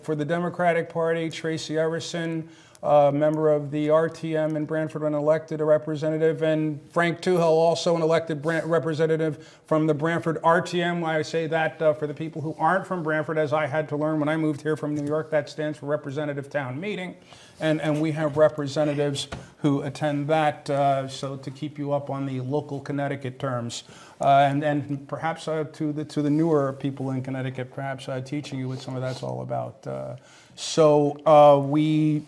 for the Democratic Party, Tracy Everson, member of the RTM in Branford, an elected representative, and Frank Tuhil, also an elected representative from the Branford RTM. I say that for the people who aren't from Branford, as I had to learn when I moved here from New York, that stands for Representative Town Meeting. And we have representatives who attend that, so to keep you up on the local Connecticut terms. And perhaps to the newer people in Connecticut, perhaps teaching you what some of that's all about. So we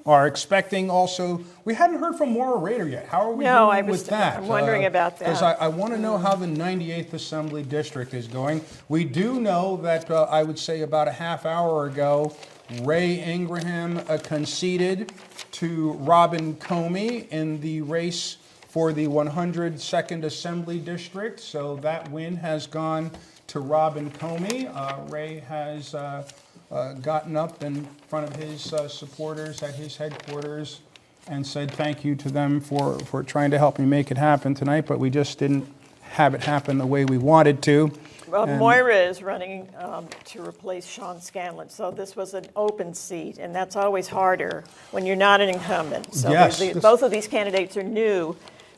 are expecting also, we hadn't heard from Maura Rader yet. How are we doing with that? I'm wondering about that. Because I want to know how the 98th Assembly District is going. We do know that I would say about a half hour ago, Ray Ingraham conceded to Robin Comey in the race for the 102nd Assembly District. So that win has gone to Robin Comey. Ray has gotten up in front of his supporters at his headquarters and said thank you to them for trying to help me make it happen tonight, but we just didn't have it happen the way we wanted to. Well, Moira is running to replace Sean Scanlon, so this was an open seat, and that's always harder when you're not an incumbent. So yes. Both of these candidates are new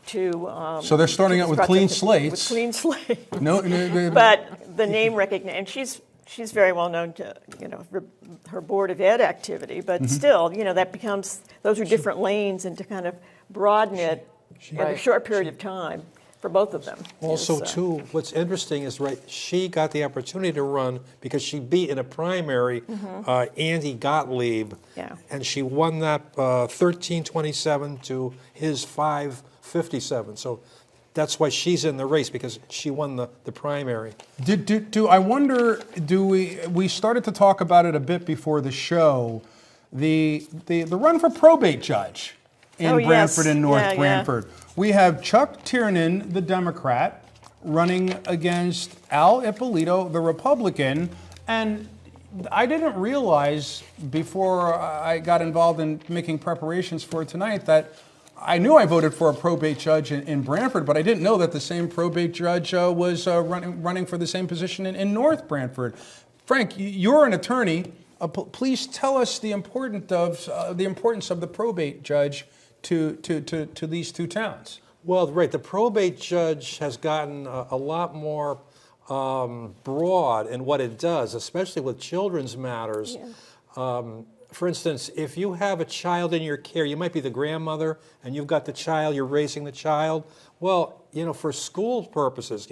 to. So they're starting out with clean slates. With clean slates. No, but the name recognition, and she's very well known to, you know, her Board of Ed activity, but still, you know, that becomes, those are different lanes, and to kind of broaden it in a short period of time for both of them. Also, too, what's interesting is, she got the opportunity to run because she beat in a primary Andy Gottlieb, and she won that 1327 to his 557. So that's why she's in the race, because she won the primary. I wonder, we started to talk about it a bit before the show, the run for probate judge in Branford and North Branford. We have Chuck Tiernan, the Democrat, running against Al Ippolito, the Republican, and I didn't realize before I got involved in making preparations for tonight that I knew I voted for a probate judge in Branford, but I didn't know that the same probate judge was running for the same position in North Branford. Frank, you're an attorney. Please tell us the importance of the probate judge to these two towns. Well, right, the probate judge has gotten a lot more broad in what it does, especially with children's matters. For instance, if you have a child in your care, you might be the grandmother and you've got the child, you're raising the child. Well, for school purposes,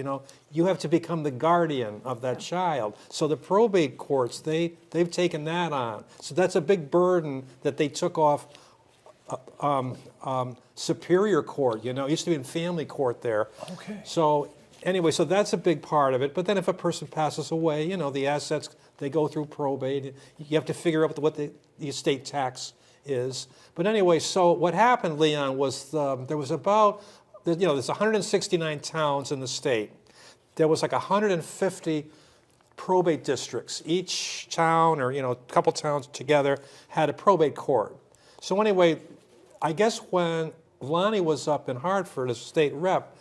you have to become the guardian of that child. So the probate courts, they've taken that on. So that's a big burden that they took off Superior Court. It used to be in family court there. Okay. So anyway, so that's a big part of it. But then if a person passes away, the assets, they go through probate. You have to figure out what the estate tax is. But anyway, so what happened, Leon, was there was about, there's 169 towns in the state. There was like 150 probate districts. Each town or, a couple towns together had a probate court. So anyway, I guess when Lonnie was up in Hartford as state rep,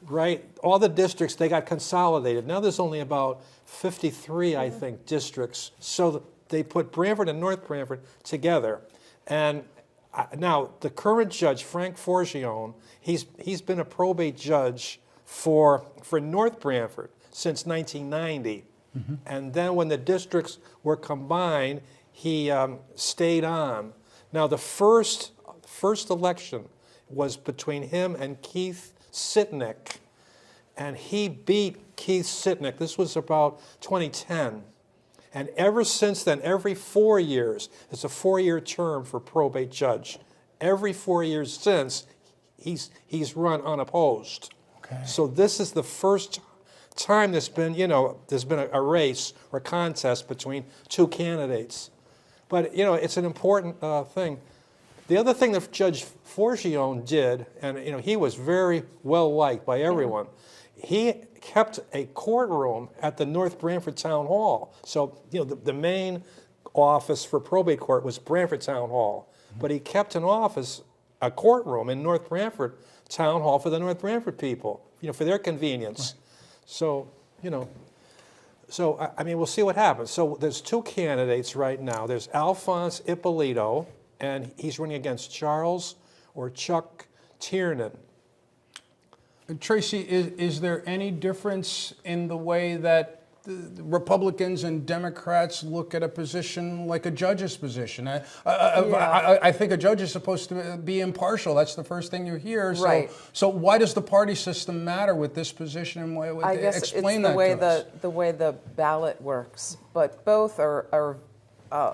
right, all the districts, they got consolidated. Now there's only about 53, I think, districts. So they put Branford and North Branford together. And now the current judge, Frank Forgione, he's been a probate judge for North Branford since 1990. And then when the districts were combined, he stayed on. Now the first election was between him and Keith Sitnick, and he beat Keith Sitnick. This was about 2010. And ever since then, every 4 years, it's a 4-year term for probate judge. Every 4 years since, he's run unopposed. Okay. So this is the first time there's been a race or contest between two candidates. But, it's an important thing. The other thing that Judge Forgione did, and he was very well liked by everyone, he kept a courtroom at the North Branford Town Hall. So, the main office for probate court was Branford Town Hall. But he kept a courtroom in North Branford Town Hall for the North Branford people, for their convenience. So, so, I mean, we'll see what happens. So there's two candidates right now. There's Alphonse Ippolito, and he's running against Charles or Chuck Tiernan. Tracy, is there any difference in the way that the Republicans and Democrats look at a position like a judge's position? I think a judge is supposed to be impartial. That's the first thing you hear. So, right. So why does the party system matter with this position? And I guess explain it's that to us. the way the ballot works. But both are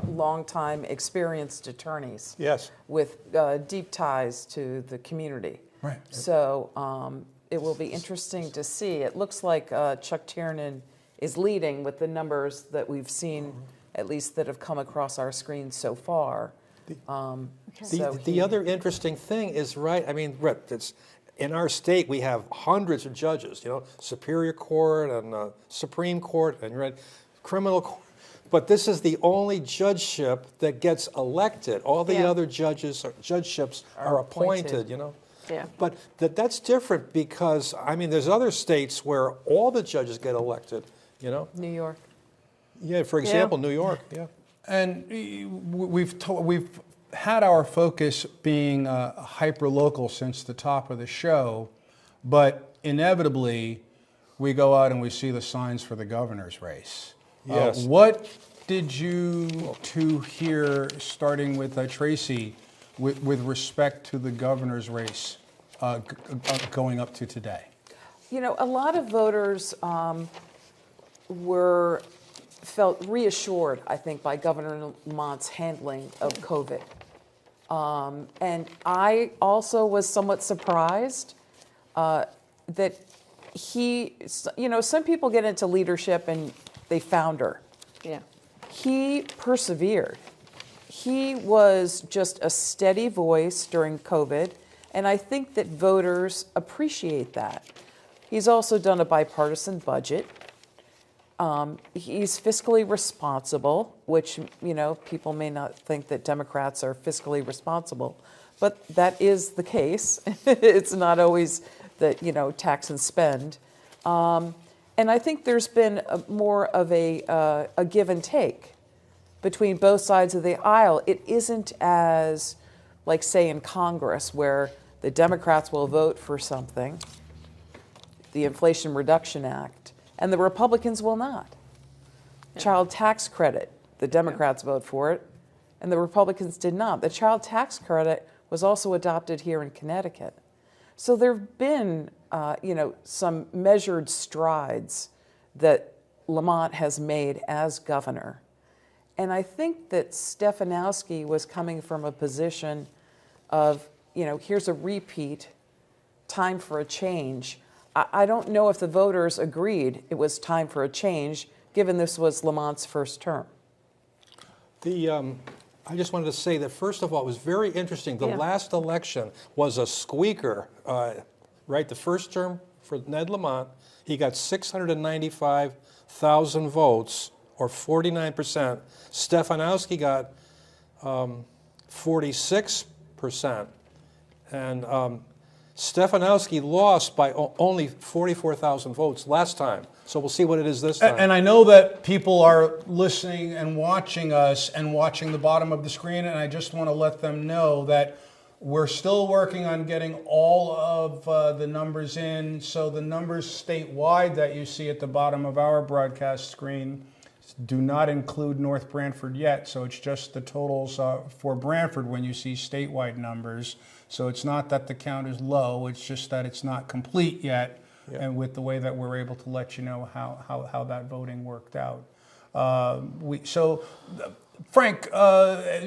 long-time experienced attorneys. Yes. With deep ties to the community. Right. So it will be interesting to see. It looks like Chuck Tiernan is leading with the numbers that we've seen, at least that have come across our screen so far. The other interesting thing is, right, I mean, it's, in our state we have hundreds of judges, Superior Court and Supreme Court and criminal court. But this is the only judgeship that gets elected. All the other judgeships are appointed, Yeah. But that's different because, I mean, there's other states where all the judges get elected, New York. Yeah, for example, New York, yeah. And we've had our focus being hyper-local since the top of the show, but inevitably we go out and we see the signs for the governor's race. Yes. What did you two hear, starting with Tracy, with respect to the governor's race going up to today? A lot of voters felt reassured, I think, by Governor Lamont's handling of COVID. And I also was somewhat surprised that some people get into leadership and they founder. Yeah. He persevered. He was just a steady voice during COVID, and I think that voters appreciate that. He's also done a bipartisan budget. He's fiscally responsible, which, people may not think that Democrats are fiscally responsible, but that is the case. It's not always that, tax and spend. And I think there's been more of a give and take between both sides of the aisle. It isn't as, like, say, in Congress, where the Democrats will vote for something, the Inflation Reduction Act, and the Republicans will not. Child tax credit, the Democrats vote for it, and the Republicans did not. The child tax credit was also adopted here in Connecticut. So there have been, some measured strides that Lamont has made as governor. And I think that Stefanowski was coming from a position of, here's a repeat, time for a change. I don't know if the voters agreed it was time for a change, given this was Lamont's first term. I just wanted to say that, first of all, it was very interesting. The last election was a squeaker, right? The first term for Ned Lamont, he got 695,000 votes, or 49%. Stefanowski got 46%. And Stefanowski lost by only 44,000 votes last time. So we'll see what it is this time. And I know that people are listening and watching us and watching the bottom of the screen, and I just want to let them know that we're still working on getting all of the numbers in. So the numbers statewide that you see at the bottom of our broadcast screen do not include North Branford yet. So it's just the totals for Branford when you see statewide numbers. So it's not that the count is low, it's just that it's not complete yet. And with the way that we're able to let you know how that voting worked out. Frank,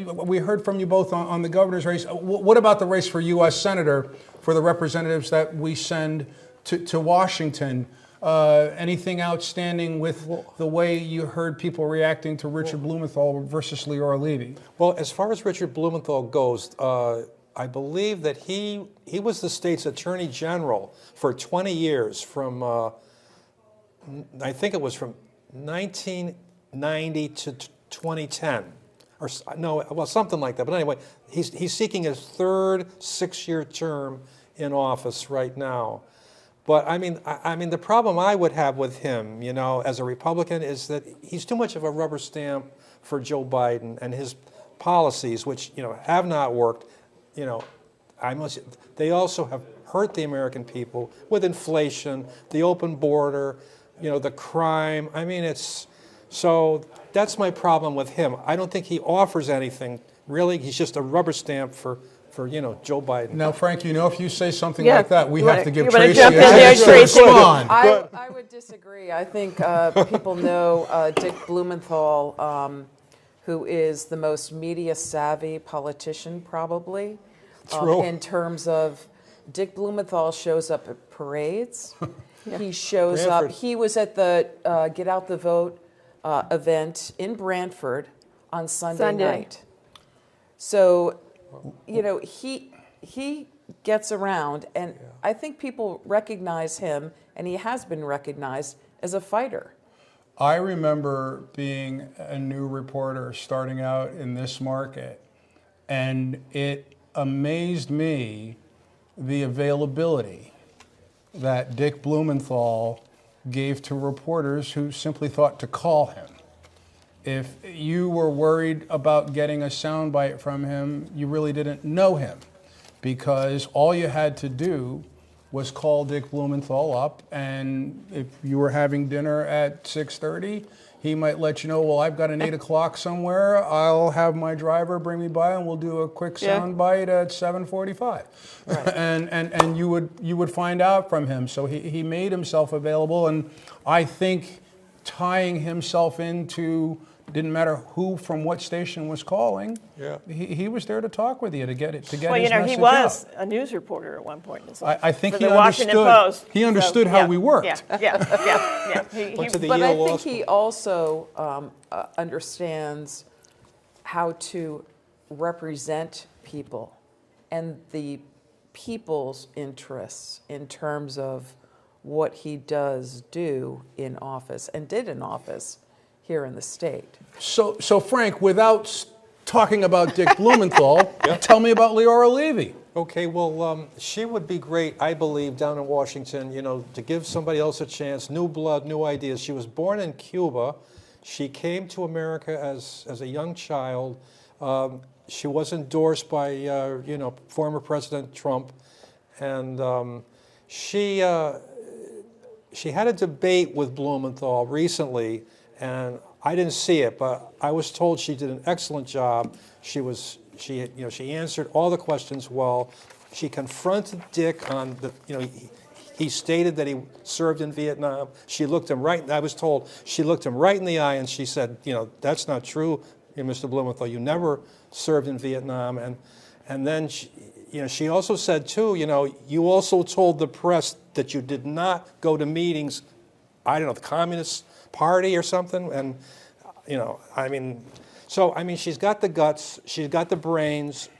we heard from you both on the governor's race. What about the race for U.S. Senator, for the representatives that we send to Washington? Anything outstanding with the way you heard people reacting to Richard Blumenthal versus Leora Levy? Well, as far as Richard Blumenthal goes, I believe that he was the state's attorney general for 20 years from, I think it was from 1990 to 2010. Or no, well, something like that. But anyway, he's seeking his third 6-year term in office right now. But I mean, the problem I would have with him, as a Republican, is that he's too much of a rubber stamp for Joe Biden and his policies, which have not worked. They also have hurt the American people with inflation, the open border, the crime. So that's my problem with him. I don't think he offers anything, really. He's just a rubber stamp for Joe Biden. Now, Frank, if you say something like that, we have to give Tracy jump in there, to Tracy. respond. I would disagree. I think people know Dick Blumenthal, who is the most media-savvy politician, probably. In terms of Dick Blumenthal shows up at parades. He shows Branford. up. He was at the Get Out the Vote event in Branford on Sunday night. So, he gets around, and I think people recognize him, and he has been recognized as a fighter. I remember being a new reporter starting out in this market, and it amazed me the availability that Dick Blumenthal gave to reporters who simply thought to call him. If you were worried about getting a soundbite from him, you really didn't know him, because all you had to do was call Dick Blumenthal up, and if you were having dinner at 6:30, he might let you know, well, I've got an 8 o'clock somewhere. I'll have my driver bring me by, and we'll do a quick soundbite at 7:45. Right. And you would find out from him. So he made himself available, and I think tying himself into, didn't matter who from what station was calling. He was there to talk with you, to get his message out. He was a news reporter at one point. I think for he the Washington Post. He understood how we worked. But I think he also understands how to represent people and the people's interests in terms of what he does do in office and did in office here in the state. So Frank, without talking about Dick Blumenthal, tell me about Leora Levy. Okay, well, she would be great, I believe, down in Washington, to give somebody else a chance, new blood, new ideas. She was born in Cuba. She came to America as a young child. She was endorsed by, former President Trump. And she had a debate with Blumenthal recently, and I didn't see it, but I was told she did an excellent job. She answered all the questions well. She confronted Dick on the, he stated that he served in Vietnam. She looked him right, I was told, she looked him right in the eye and she said, that's not true, Mr. Blumenthal, you never served in Vietnam. And then she also said too, you also told the press that you did not go to meetings, I don't know, the Communist Party or something, and she's got the guts, she's got the brains.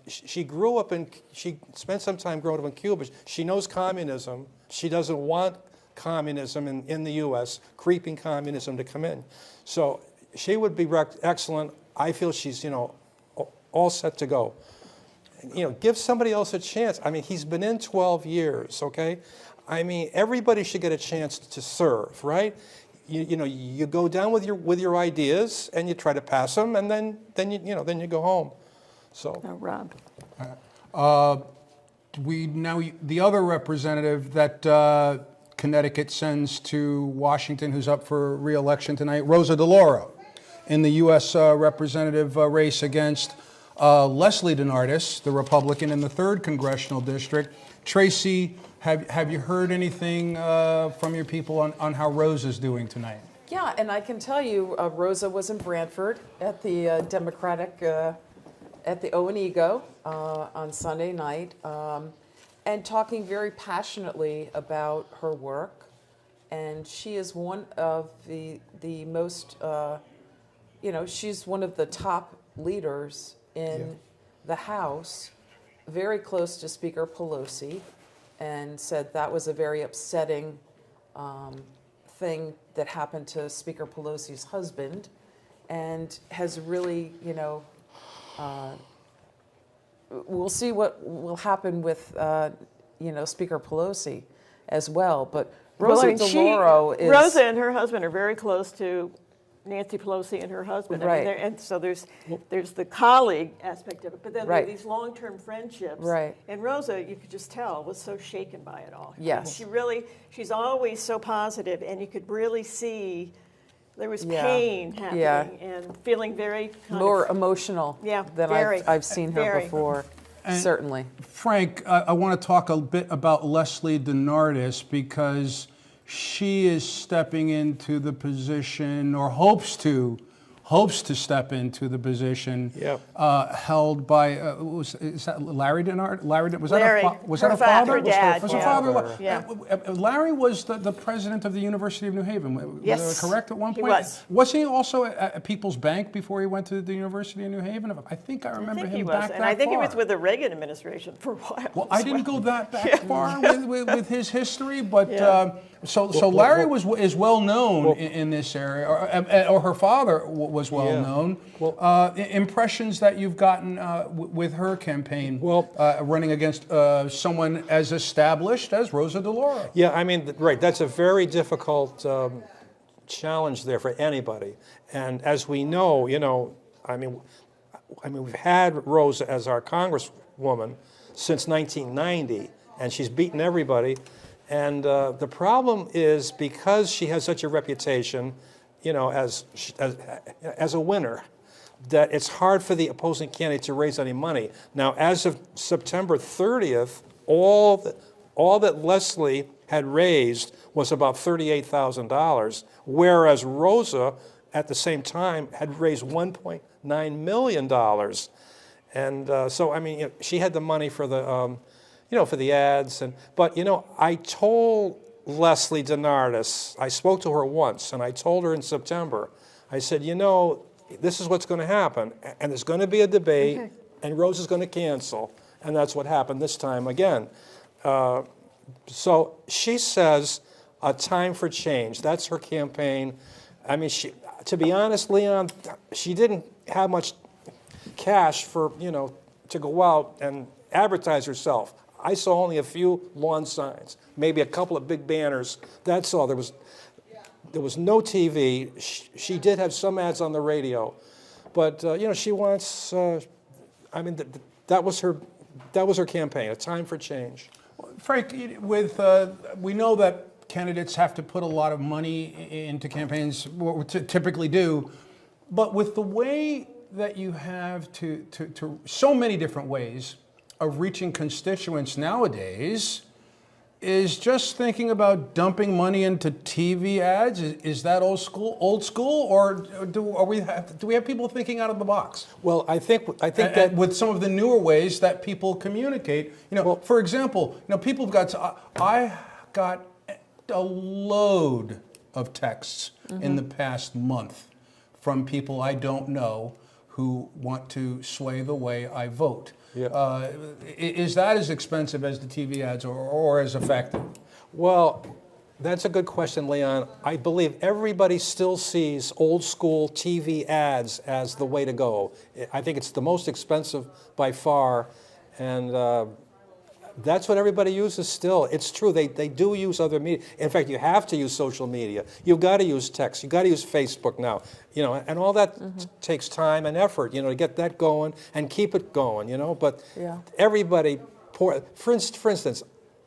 She grew up she spent some time growing up in Cuba. She knows communism. She doesn't want communism in the U.S., creeping communism to come in. So she would be excellent. I feel she's, all set to go. Give somebody else a chance. I mean, he's been in 12 years, okay? I mean, everybody should get a chance to serve, right? You go down with your ideas and you try to pass them, and then you go home. So, Rob. The other representative that Connecticut sends to Washington, who's up for re-election tonight, Rosa DeLauro, in the U.S. representative race against Leslie DeNardis, the Republican in the 3rd Congressional District. Tracy, have you heard anything from your people on how Rosa's doing tonight? Yeah, and I can tell you, Rosa was in Branford at the Democratic, at the O&Ego on Sunday night, and talking very passionately about her work. And she is one of the most, she's one of the top leaders in the House, very close to Speaker Pelosi, and said that was a very upsetting thing that happened to Speaker Pelosi's husband, and has really, we'll see what will happen with, Speaker Pelosi as well. But Rosa DeLauro is... Rosa and her husband are very close to Nancy Pelosi and her husband. Right. And so there's the colleague aspect of it, but then there are Right. these long-term friendships. Right. And Rosa, you could just tell, was so shaken by it all. Yes. She's always so positive, and you could really see there was Yeah. pain happening Yeah. and feeling very more emotional than I've seen her before, And certainly. Frank, I want to talk a bit about Leslie DeNardis, because she is stepping into the position, or hopes to step into the position held by is that Larry DeNardis? Was that a father? Her dad. Was her father? Yeah. Larry was the president of the University of New Haven. Yes. Was I correct at one point? He was. Was he also at People's Bank before he went to the University of New Haven? I think I remember him back that and I think far. he was with the Reagan administration for a while. Well, I didn't go that back far with his history, but so Larry is well known in this area, or her father was well known. Impressions that you've gotten with her campaign, running against someone as established as Rosa DeLauro. Yeah, I mean, right, that's a very difficult challenge there for anybody. And as we know, I mean, we've had Rosa as our congresswoman since 1990, and she's beaten everybody. And the problem is, because she has such a reputation, as a winner, that it's hard for the opposing candidate to raise any money. Now, as of September 30th, all that Leslie had raised was about $38,000, whereas Rosa, at the same time, had raised $1.9 million. And so, I mean, she had the money for the, for the ads. But I told Leslie DeNardis, I spoke to her once, and I told her in September, I said, this is what's going to happen, and there's going to be a debate, and Rosa's going to cancel, and that's what happened this time again. So she says, a time for change. That's her campaign. I mean, to be honest, Leon, she didn't have much cash for, to go out and advertise herself. I saw only a few lawn signs, maybe a couple of big banners. That's all. There was no TV. She did have some ads on the radio, but she wants. I mean, that was her that was her campaign, a time for change. Frank, we know that candidates have to put a lot of money into campaigns, typically do, but with the way that you have to so many different ways of reaching constituents nowadays, is just thinking about dumping money into TV ads, is that old school, or do we have people thinking out of the box? Well, I think that with some of the newer ways that people communicate, for example, people I got a load of texts in the past month from people I don't know who want to sway the way I vote. Yeah. Is that as expensive as the TV ads or as effective? Well, that's a good question, Leon. I believe everybody still sees old school TV ads as the way to go. I think it's the most expensive by far, and that's what everybody uses still. It's true, they do use other media. In fact, you have to use social media. You've got to use text. You've got to use Facebook now. And all that takes time and effort, to get that going and keep it going, But everybody, for instance,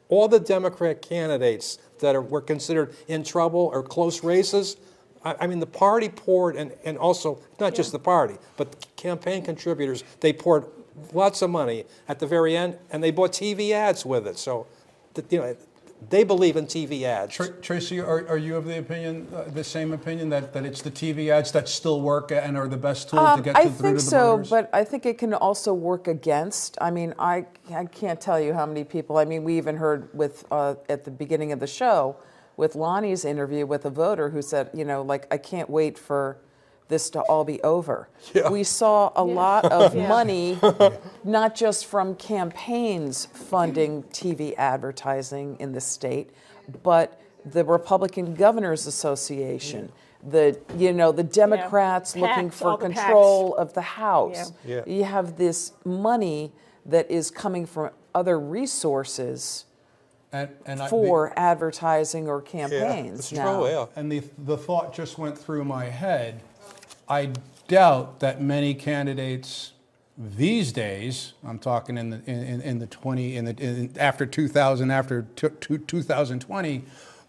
all the Democrat candidates that were considered in trouble or close races, I mean, the party poured, and also, not just the party, but campaign contributors, they poured lots of money at the very end, and they bought TV ads with it. So, they believe in TV ads. Tracy, are you of the opinion, the same opinion, that it's the TV ads that still work and are the best tool to get through to the voters? I think so, but I think it can also work against. I mean, I can't tell you how many people. I mean, we even heard at the beginning of the show with Lonnie's interview with a voter who said, I can't wait for this to all be over. Yeah. We saw a lot of money, not just from campaigns funding TV advertising in the state, but the Republican Governors Association, the Democrats looking for control of the House. Yeah. You have this money that is coming from other resources for advertising or campaigns now. And the thought just went through my head. I doubt that many candidates these days, I'm talking after 2020,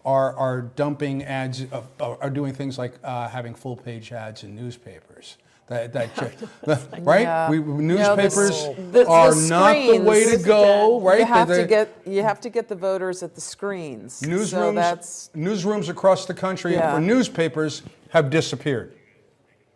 are dumping ads, are doing things like having full page ads in newspapers. Right? Yeah. Newspapers are not the way to go. Right? You have to get the voters at the screens. Newsrooms across the country for newspapers have disappeared,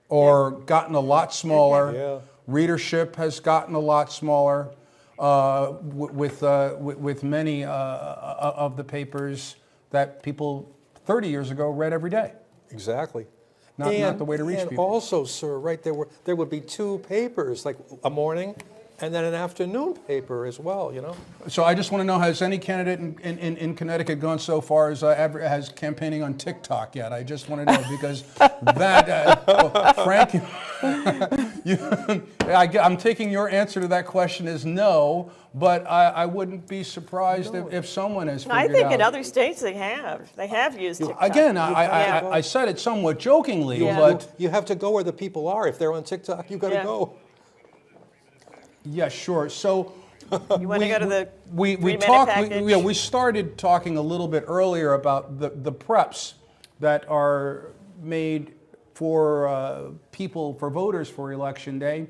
or gotten a lot smaller. Yeah. Readership has gotten a lot smaller with many of the papers that people 30 years ago read every day. Exactly. Not the way to reach people. And also, sir, right, there would be two papers, like a morning and then an afternoon paper as well, So I just want to know, has any candidate in Connecticut gone so far as campaigning on TikTok yet? I just want to know, because Frank, I'm taking your answer to that question as no, but I wouldn't be surprised if someone has figured out. I think in other states they have used TikTok. Again, I said it somewhat jokingly, but you have to go where the people are. If they're on TikTok, you've got to go. Yeah, sure. So you want to go to the we started talking a little bit earlier about the preps that are made for voters for Election Day,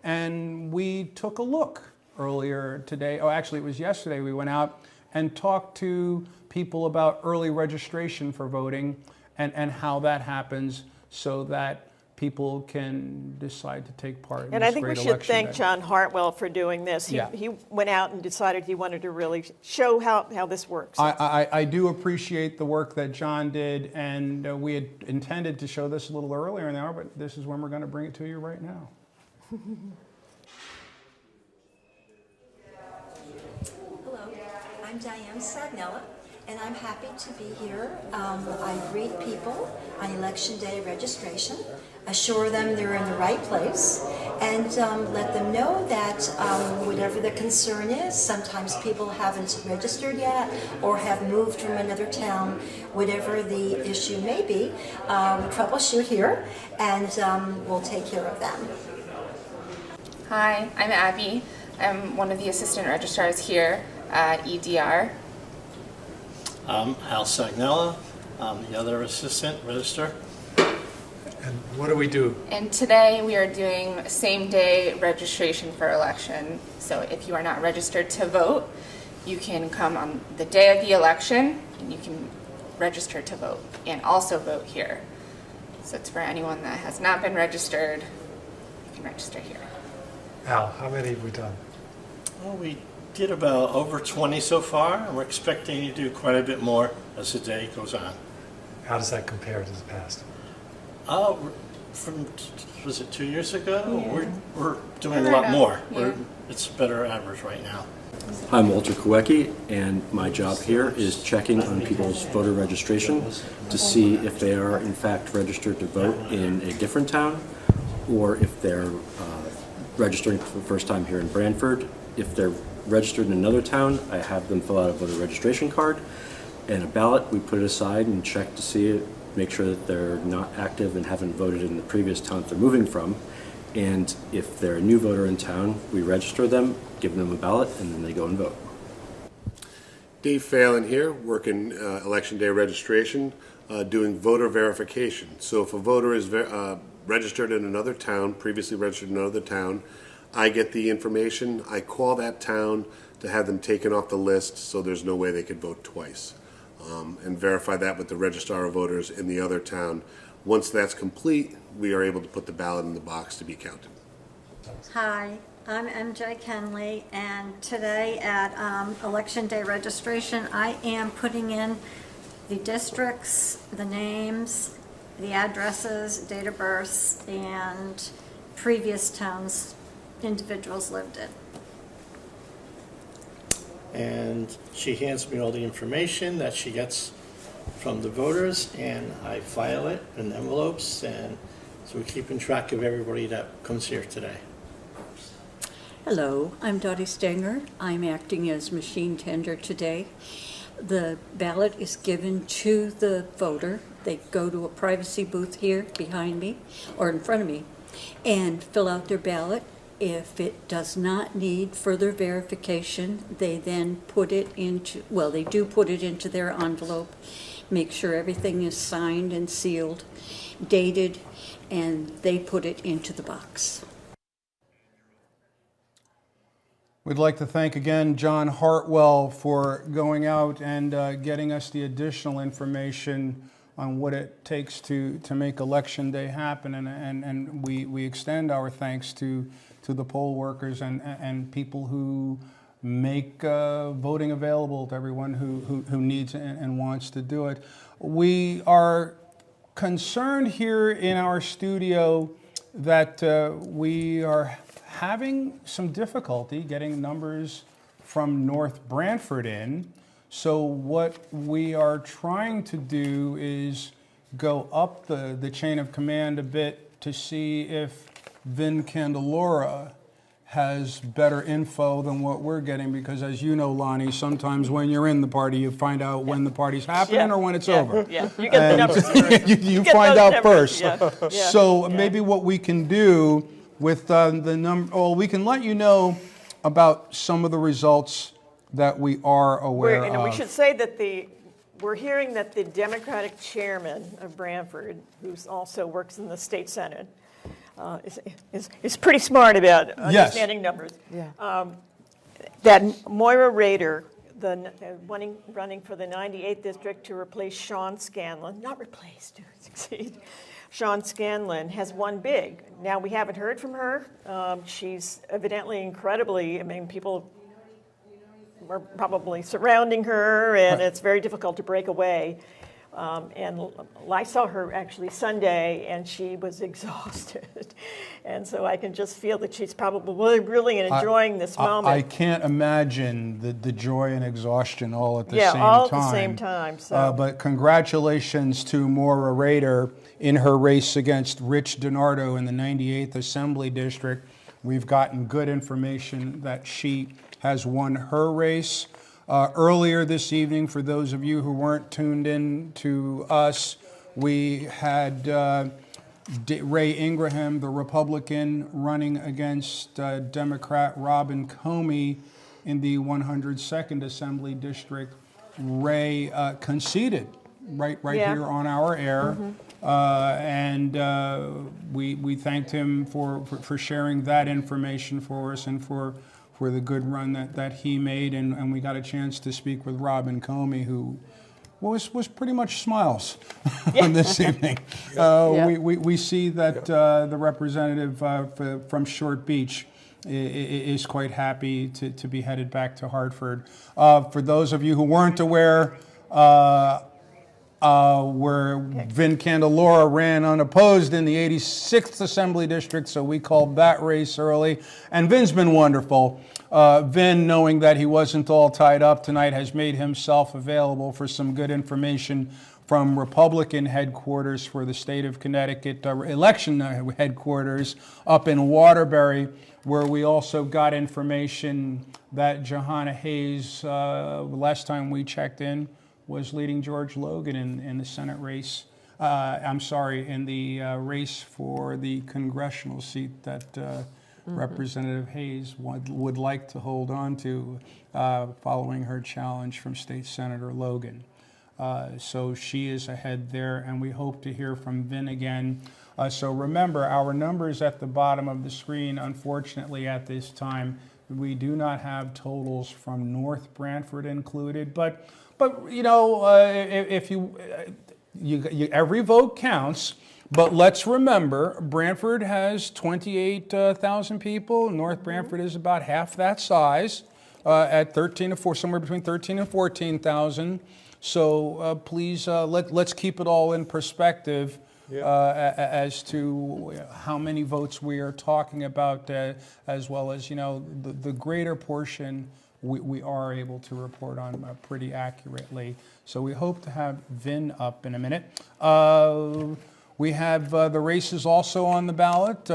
and we took a look earlier today. Oh, actually, it was yesterday. We went out and talked to people about early registration for voting and how that happens, so that people can decide to take part in and this I think great we should thank John Hartwell for doing this. He went out and decided he wanted to really show how this works. I do appreciate the work that John did, and we had intended to show this a little earlier in the hour, but this is when we're going to bring it to you right now. Hello, I'm Diane Sagnella, and I'm happy to be here. I greet people on Election Day registration, assure them they're in the right place, and let them know that whatever the concern is, sometimes people haven't registered yet or have moved from another town, whatever the issue may be, we troubleshoot here, and we'll take care of them. Hi, I'm Abby. I'm one of the assistant registrars here at EDR. I'm Al Sagnella. I'm the other assistant register. And what do we do? And today we are doing same-day registration for election. So if you are not registered to vote, you can come on the day of the election and you can register to vote and also vote here. So it's for anyone that has not been registered, you can register here. Al, how many have we done? Well, we did about over 20 so far, and we're expecting to do quite a bit more as the day goes on. How does that compare to the past? From, was it 2 years ago? Yeah. We're doing a lot more. Yeah. It's a better average right now. I'm Walter Kowecki, and my job here is checking on people's voter registration to see if they are in fact registered to vote in a different town, or if they're registering for the first time here in Branford. If they're registered in another town, I have them fill out a voter registration card and a ballot. We put it aside and check to see it, make sure that they're not active and haven't voted in the previous town they're moving from. And if they're a new voter in town, we register them, give them a ballot, and then they go and vote. Dave Phelan here, working election day registration, doing voter verification. So if a voter is registered in another town, previously registered in another town, I get the information, I call that town to have them taken off the list so there's no way they could vote twice, and verify that with the registrar of voters in the other town. Once that's complete, we are able to put the ballot in the box to be counted. Hi, I'm MJ Kenley, and today at Election Day registration, I am putting in the districts, the names, the addresses, date of births, and previous towns individuals lived in. And she hands me all the information that she gets from the voters, and I file it in envelopes, and so we're keeping track of everybody that comes here today. Hello, I'm Dottie Stenger. I'm acting as machine tender today. The ballot is given to the voter. They go to a privacy booth here behind me, or in front of me, and fill out their ballot. If it does not need further verification, they then put it into, well, they do put it into their envelope, make sure everything is signed and sealed, dated, and they put it into the box. We'd like to thank again John Hartwell for going out and getting us the additional information on what it takes to make Election Day happen, and we extend our thanks to the poll workers and people who make voting available to everyone who needs and wants to do it. We are concerned here in our studio that we are having some difficulty getting numbers from North Branford in. So what we are trying to do is go up the chain of command a bit to see if Vin Candelora has better info than what we're getting, because as you know, Lonnie, sometimes when you're in the party, you find out when the party's happening or when it's over. Yeah, you get the numbers first. you find out numbers. first. Yeah. So maybe what we can do with the number, well, we can let you know about some of the results that we are aware of. And we should say that we're hearing that the Democratic chairman of Branford, who also works in the state senate, is pretty smart about understanding numbers. Yeah. That Moira Rader, running for the 98th district to replace Sean Scanlon, not replace, to succeed, Sean Scanlon has won big. Now, we haven't heard from her. She's evidently incredibly, people are probably surrounding her, and it's very difficult to break away. And I saw her actually Sunday, and she was exhausted. And so I can just feel that she's probably really enjoying this moment. I can't imagine the joy and exhaustion all at the same time. Yeah, all at the same time. So. But congratulations to Maura Rader in her race against Rich DiNardo in the 98th Assembly District. We've gotten good information that she has won her race. Earlier this evening, for those of you who weren't tuned in to us, we had Ray Ingraham, the Republican, running against Democrat Robin Comey in the 102nd Assembly District. Ray conceded right here on our air, and we thanked him for sharing that information for us and for the good run that he made, and we got a chance to speak with Robin Comey, who was pretty much smiles on this evening. We see that the representative from Short Beach is quite happy to be headed back to Hartford. For those of you who weren't aware, where Vin Candelora ran unopposed in the 86th Assembly District, so we called that race early. And Vin's been wonderful. Vin, knowing that he wasn't all tied up tonight, has made himself available for some good information from Republican headquarters for the state of Connecticut, election headquarters up in Waterbury, where we also got information that Johanna Hayes, last time we checked in, was leading George Logan in the Senate race. In the race for the congressional seat that Representative Hayes would like to hold on to following her challenge from State Senator Logan. So she is ahead there, and we hope to hear from Vin again. So remember, our numbers at the bottom of the screen, unfortunately at this time, we do not have totals from North Branford included, but you know, if you every vote counts. But let's remember, Branford has 28,000 people. North Branford is about half that size, at 13 to 4, somewhere between 13 and 14,000. So please, let's keep it all in perspective as to how many votes we are talking about, as well as, you know, the greater portion we are able to report on pretty accurately. So we hope to have Vin up in a minute. We have the races also on the ballot.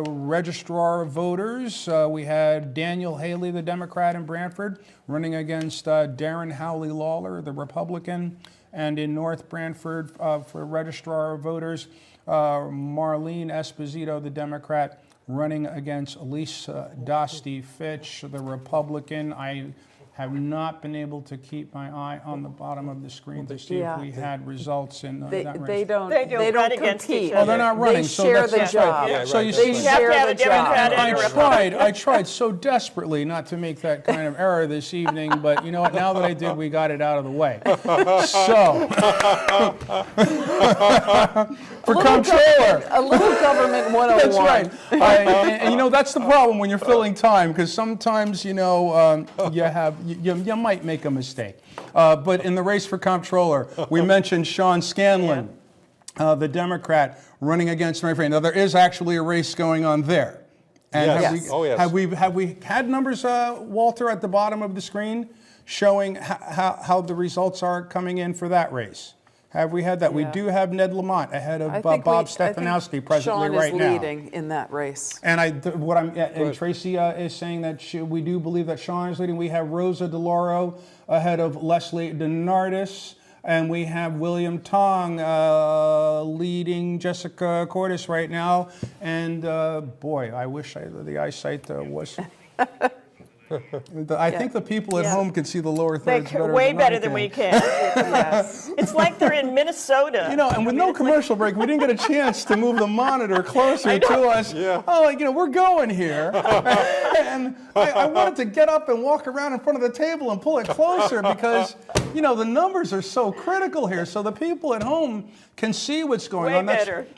Registrar of Voters, we had Daniel Haley, the Democrat in Branford, running against Darren Howley Lawler, the Republican. And in North Branford, for Registrar of Voters, Marlene Esposito, the Democrat, running against Lisa Dosty Fitch, the Republican. I have not been able to keep my eye on the bottom of the screen to see if we had results in that race. They don't compete. Oh, they're not running. They share the job. Right. So you they see, share the job. I tried so desperately not to make that kind of error this evening, but you know what? Now that I did, we got it out of the way. So, for comptroller, a little government 101. That's right. And you know, that's the problem when you're filling time, because sometimes, you know, you might make a mistake. But in the race for comptroller, we mentioned Sean Scanlon, the Democrat, running against Mary Frey. Now, there is actually a race going on there. And have we had numbers, Walter, at the bottom of the screen showing how the results are coming in for that race? Have we had that? We do have Ned Lamont ahead of Bob Stefanowski presently right now. Sean is leading in that race. And and Tracy is saying that we do believe that Sean is leading. We have Rosa DeLauro ahead of Leslie DeNardis, and we have William Tong leading Jessica Cordes right now. And boy, I wish the eyesight was. I think the people at home can see the lower thirds better than we can. Yes. It's like they're in Minnesota. You know, and with no commercial break, we didn't get a chance to move the monitor closer to us. Yeah. Oh, you know, we're going here. And I wanted to get up and walk around in front of the table and pull it closer because, you know, the numbers are so critical here. So the people at home can see what's going on.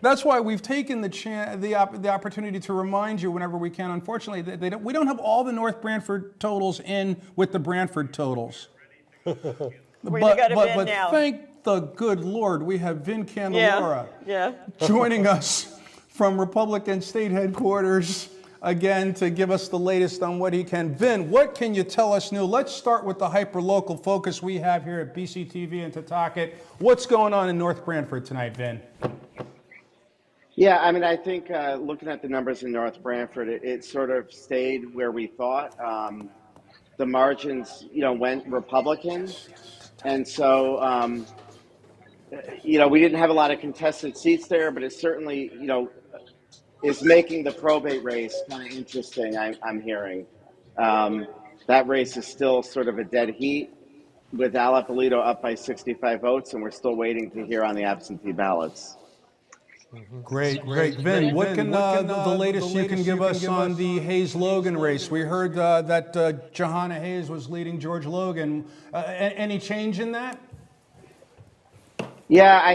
That's why we've taken the opportunity to remind you whenever we can. Unfortunately, we don't have all the North Branford totals in with the Branford totals. But thank the good Lord, we have Vin Candelora joining us from Republican state headquarters again to give us the latest on what he can. Vin, what can you tell us new? Let's start with the hyper-local focus we have here at BCTV and Totoket. What's going on in North Branford tonight, Vin? Yeah, I mean, I think looking at the numbers in North Branford, it sort of stayed where we thought. The margins, you know, went Republican. And so we didn't have a lot of contested seats there, but it certainly, is making the probate race kind of interesting. I'm hearing that race is still sort of a dead heat with Al Ippolito up by 65 votes, and we're still waiting to hear on the absentee ballots. Great. Vin, what can the latest you can give us on the Hayes-Logan race? We heard that Johanna Hayes was leading George Logan. Any change in that? Yeah,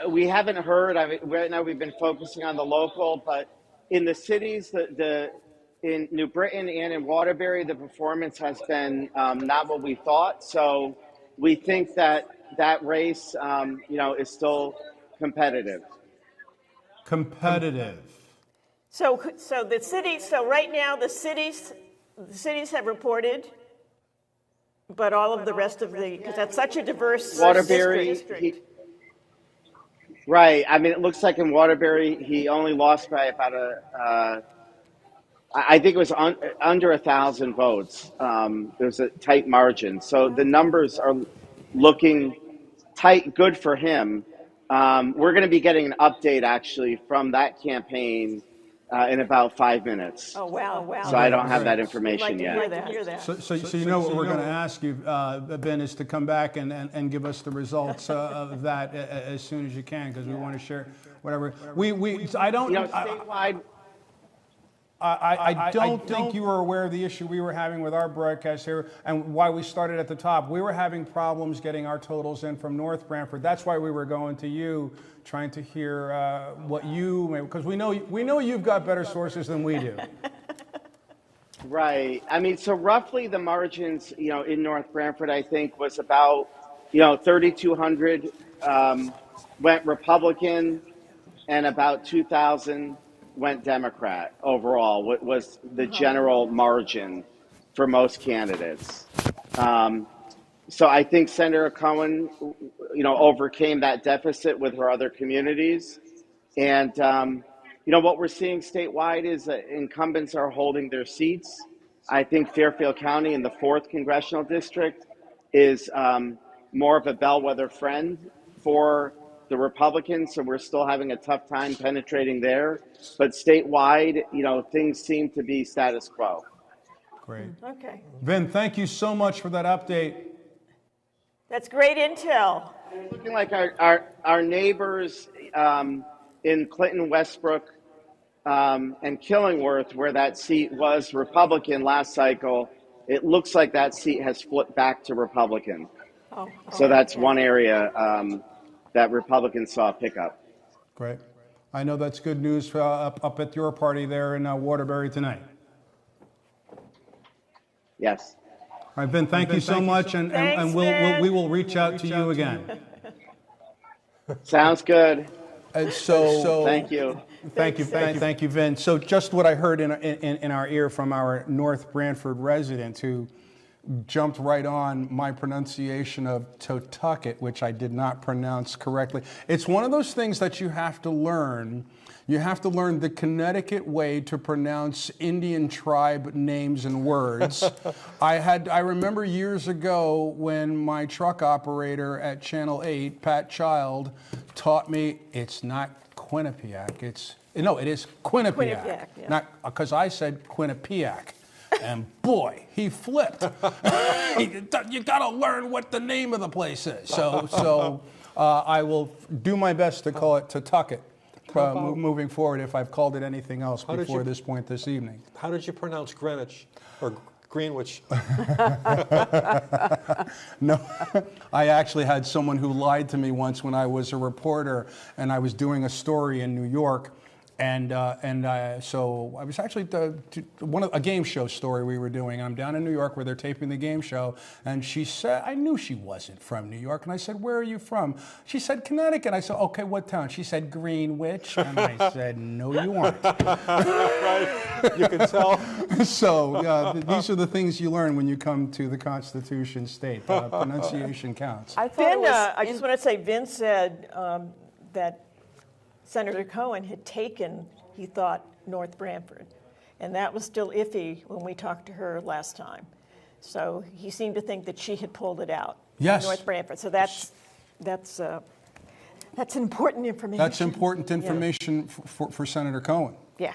we haven't heard. Right now we've been focusing on the local, but in the cities, in New Britain and in Waterbury, the performance has been not what we thought. So we think that race, is still competitive. So the cities. So right now the cities have reported, but all of the rest of because that's such a diverse district. Right. I mean, it looks like in Waterbury he only lost by about I think it was under 1,000 votes. There's a tight margin, so the numbers are looking tight. Good for him. We're going to be getting an update actually from that campaign in about 5 minutes. Oh wow! So I don't have that information yet. Like to hear that. So you know what we're going to ask you, Ben, is to come back and give us the results of that as soon as you can, because we want to share whatever. I don't. Statewide. I don't think you were aware of the issue we were having with our broadcast here and why we started at the top. We were having problems getting our totals in from North Branford. That's why we were going to you, trying to hear what because we know you've got better sources than we do. Right. I mean, so roughly the margins, in North Branford, I think was about, 3,200 went Republican and about 2,000 went Democrat overall. What was the general margin for most candidates? So I think Senator Cohen, overcame that deficit with her other communities. And, what we're seeing statewide is that incumbents are holding their seats. I think Fairfield County in the 4th Congressional District is more of a bellwether friend for the Republicans, so we're still having a tough time penetrating there. But statewide, things seem to be status quo. Great. Okay. Vin, thank you so much for that update. That's great intel. It's looking like our neighbors in Clinton, Westbrook, and Killingworth, where that seat was Republican last cycle, it looks like that seat has flipped back to Republican. So that's one area that Republicans saw pick up. Great. I know that's good news up at your party there in Waterbury tonight. Yes. All right, Ben, thank you so much, and we will reach out to you again. Sounds good. So thank you. Thank you, Vin. So just what I heard in our ear from our North Branford resident who jumped right on my pronunciation of Totoket, which I did not pronounce correctly. It's one of those things that you have to learn. You have to learn the Connecticut way to pronounce Indian tribe names and words. I remember years ago when my truck operator at Channel 8, Pat Child, taught me it's not Quinnipiac. it is Quinnipiac. Yeah. Not because I said Quinnipiac. And boy, he flipped. You got to learn what the name of the place is. So I will do my best to call it Totoket moving forward if I've called it anything else before this point this evening. How did you pronounce Greenwich or Greenwich? No, I actually had someone who lied to me once when I was a reporter and I was doing a story in New York. So I was actually a game show story we were doing. I'm down in New York where they're taping the game show, and she said, I knew she wasn't from New York, and I said, where are you from? She said, Connecticut. I said, okay, what town? She said, Greenwich, and I said, no, you aren't. Right, you can tell. So these are the things you learn when you come to the Constitution State. Pronunciation counts. Vin, I just want to say, Vin said that Senator Cohen had taken, he thought, North Branford. And that was still iffy when we talked to her last time. So he seemed to think that she had pulled it out. Yes. North Branford. So that's That's important information. That's important information for Senator Cohen. Yeah.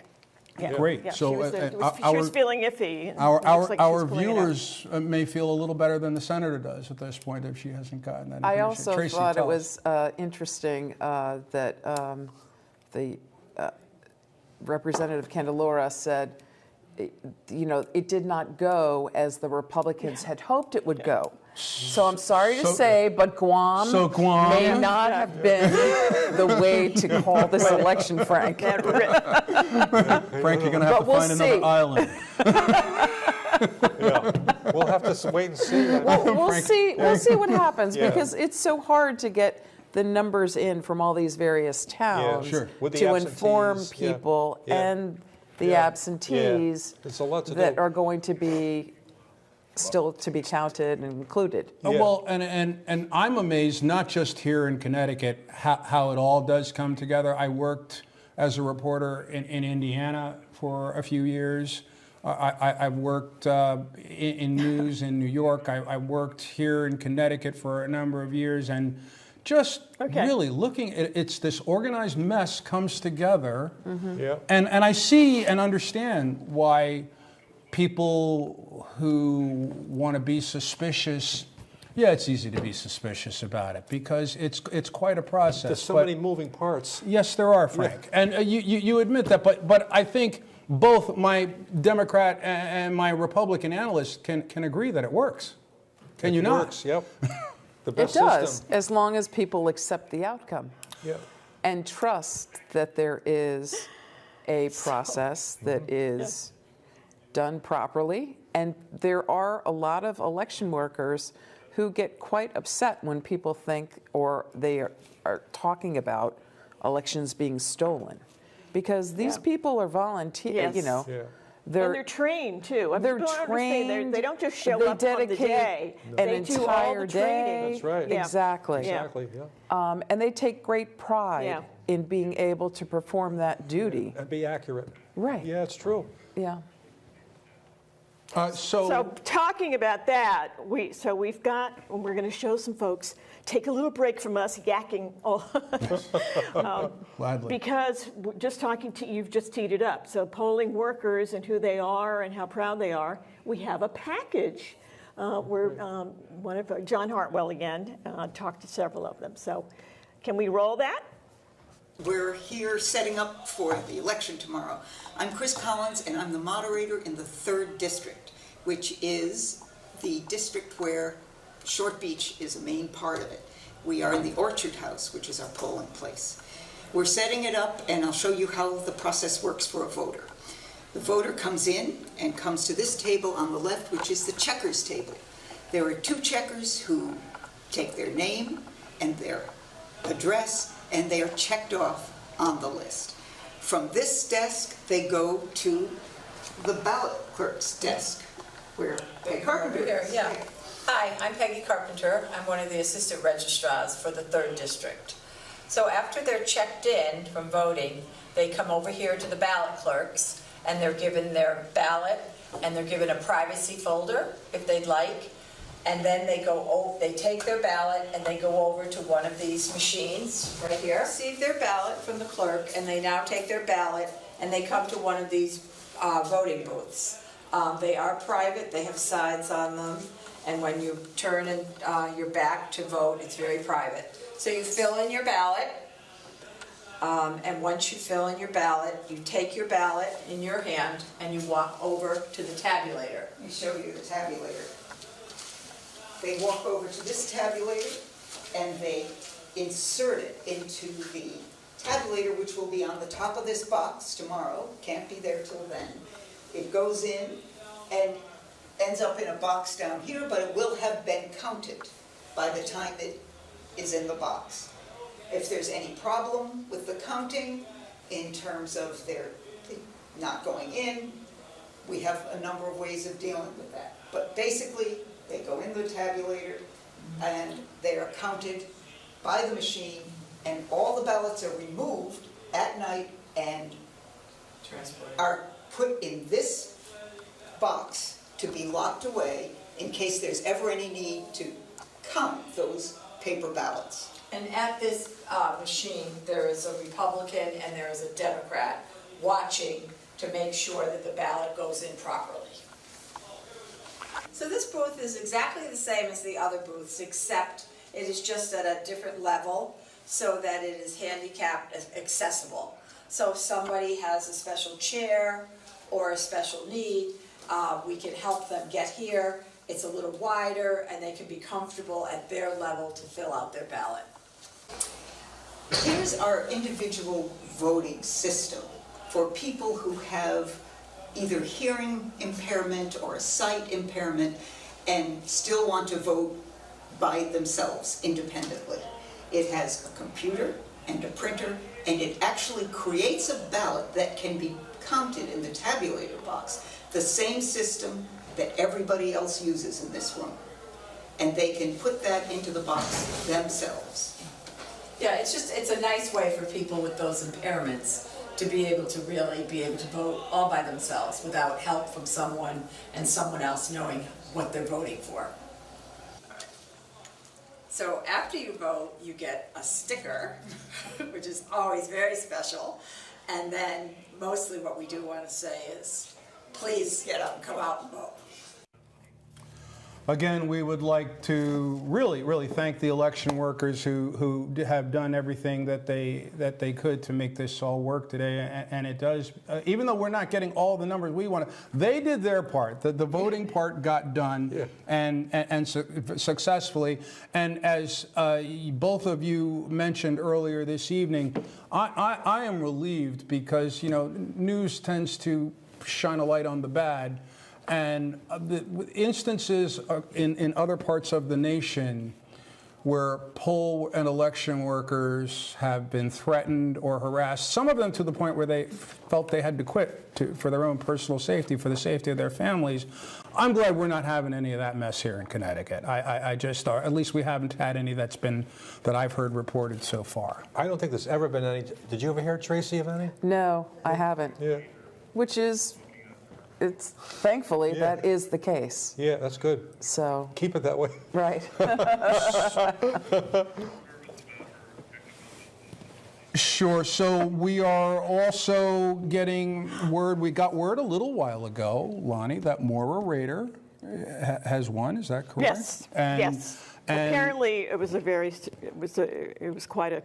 Yeah. Great. Yeah. So she was feeling iffy. And our it looks like our she's pulling it out. viewers may feel a little better than the senator does at this point if she hasn't gotten that information. I also Tracy, thought it tell us. was interesting that the Representative Candelora said, it did not go as the Republicans had hoped it would go. So I'm sorry to say, but Guam, may not have been the way to call this election, Frank. Frank, you're going to have to find another island. We'll have to wait and see. We'll see what happens because it's so hard to get the numbers in from all these various towns to inform people and the absentees It's a lot to that do. are going to be still to be counted and included. Well, and I'm amazed, not just here in Connecticut, how it all does come together. I worked as a reporter in Indiana for a few years. I've worked in news in New York. I worked here in Connecticut for a number of years, and just really looking at it's this organized mess comes together. And I see and understand why people who want to be suspicious, it's easy to be suspicious about it because it's quite a process. There's so many moving parts. Yes, there are, Frank. And you admit that, but I think both my Democrat and my Republican analysts can agree that it works. Can you not? It works, yep. The best it does, system. as long as people accept the outcome and trust that there is a process that is done properly. And there are a lot of election workers who get quite upset when people think or they are talking about elections being stolen, because these people are volunteers. They're trained too. They're trained. They don't just show up on the day. An They do all entire the training. day. That's right. Exactly. Exactly, And they take great pride in being able to perform that duty. And be accurate. Right. Yeah, it's true. Yeah. So talking about that, we're going to show some folks, take a little break from us yakking, Gladly. because just talking to you've just teed it up. So polling workers and who they are and how proud they are, we have a package. One of John Hartwell again talked to several of them. So can we roll that? We're here setting up for the election tomorrow. I'm Chris Collins, and I'm the moderator in the 3rd District, which is the district where Short Beach is a main part of it. We are in the Orchard House, which is our polling place. We're setting it up, and I'll show you how the process works for a voter. The voter comes in and comes to this table on the left, which is the checkers table. There are 2 checkers who take their name and their address, and they are checked off on the list. From this desk, they go to the ballot clerk's desk, where Peggy Carpenter is. Yeah. Hi, I'm Peggy Carpenter. I'm one of the assistant registrars for the 3rd District. So after they're checked in from voting, they come over here to the ballot clerks, and they're given their ballot, and they're given a privacy folder, if they'd like. And then they take their ballot and they go over to one of these machines right here, receive their ballot from the clerk, and they now take their ballot and they come to one of these voting booths. They are private, they have signs on them, and when you turn your back to vote, it's very private. So you fill in your ballot, and once you fill in your ballot, you take your ballot in your hand and you walk over to the tabulator. Let me show you the tabulator. They walk over to this tabulator and they insert it into the tabulator, which will be on the top of this box tomorrow. Can't be there till then. It goes in and ends up in a box down here, but it will have been counted by the time it is in the box. If there's any problem with the counting in terms of their not going in, we have a number of ways of dealing with that. But basically, they go in the tabulator and they are counted by the machine, and all the ballots are removed at night and are put in this box to be locked away in case there's ever any need to count those paper ballots. And at this machine, there is a Republican and there is a Democrat watching to make sure that the ballot goes in properly. So this booth is exactly the same as the other booths, except it is just at a different level so that it is handicapped accessible. So if somebody has a special chair or a special need, we can help them get here. It's a little wider and they can be comfortable at their level to fill out their ballot. Here's our individual voting system for people who have either hearing impairment or a sight impairment and still want to vote by themselves independently. It has a computer and a printer, and it actually creates a ballot that can be counted in the tabulator box, the same system that everybody else uses in this room. And they can put that into the box themselves. Yeah, it's a nice way for people with those impairments to be able to really be able to vote all by themselves without help from someone and someone else knowing what they're voting for. So after you vote, you get a sticker, which is always very special. And then mostly what we do want to say is, please get up, come out and vote. Again, we would like to really thank the election workers who have done everything that they could to make this all work today. And it does, even though we're not getting all the numbers we want, they did their part. The voting part got done and successfully. And as both of you mentioned earlier this evening, I am relieved because, you know, news tends to shine a light on the bad. And the instances in other parts of the nation where poll and election workers have been threatened or harassed, some of them to the point where they felt they had to quit for their own personal safety, for the safety of their families. I'm glad we're not having any of that mess here in Connecticut. I just, at least we haven't had any that I've heard reported so far. I don't think there's ever been any. Did you ever hear, Tracy, of any? No, I haven't. Yeah. Which is, thankfully, that is the case. Yeah, that's good. So keep it that way. Right. Sure. So we are also getting word, we got word a little while ago, Lonnie, that Maura Rader has won. Is that correct? Yes. Yes. And apparently, it was quite a.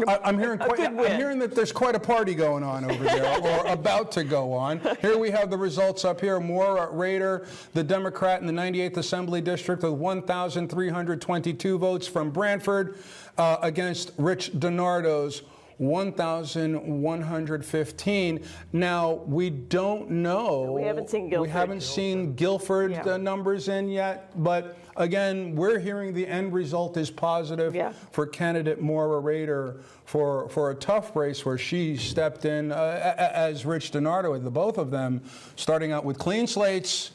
I'm hearing that there's quite a party going on over there, or about to go on. Here we have the results up here. Maura Rader, the Democrat in the 98th Assembly District, with 1,322 votes from Branford against Rich DiNardo's 1,115. Now, we don't know. We haven't seen Guilford. We haven't seen Guilford numbers in yet, but again, we're hearing the end result is positive for candidate Maura Rader for a tough race where she stepped in as Rich DiNardo, the both of them, starting out with clean slates,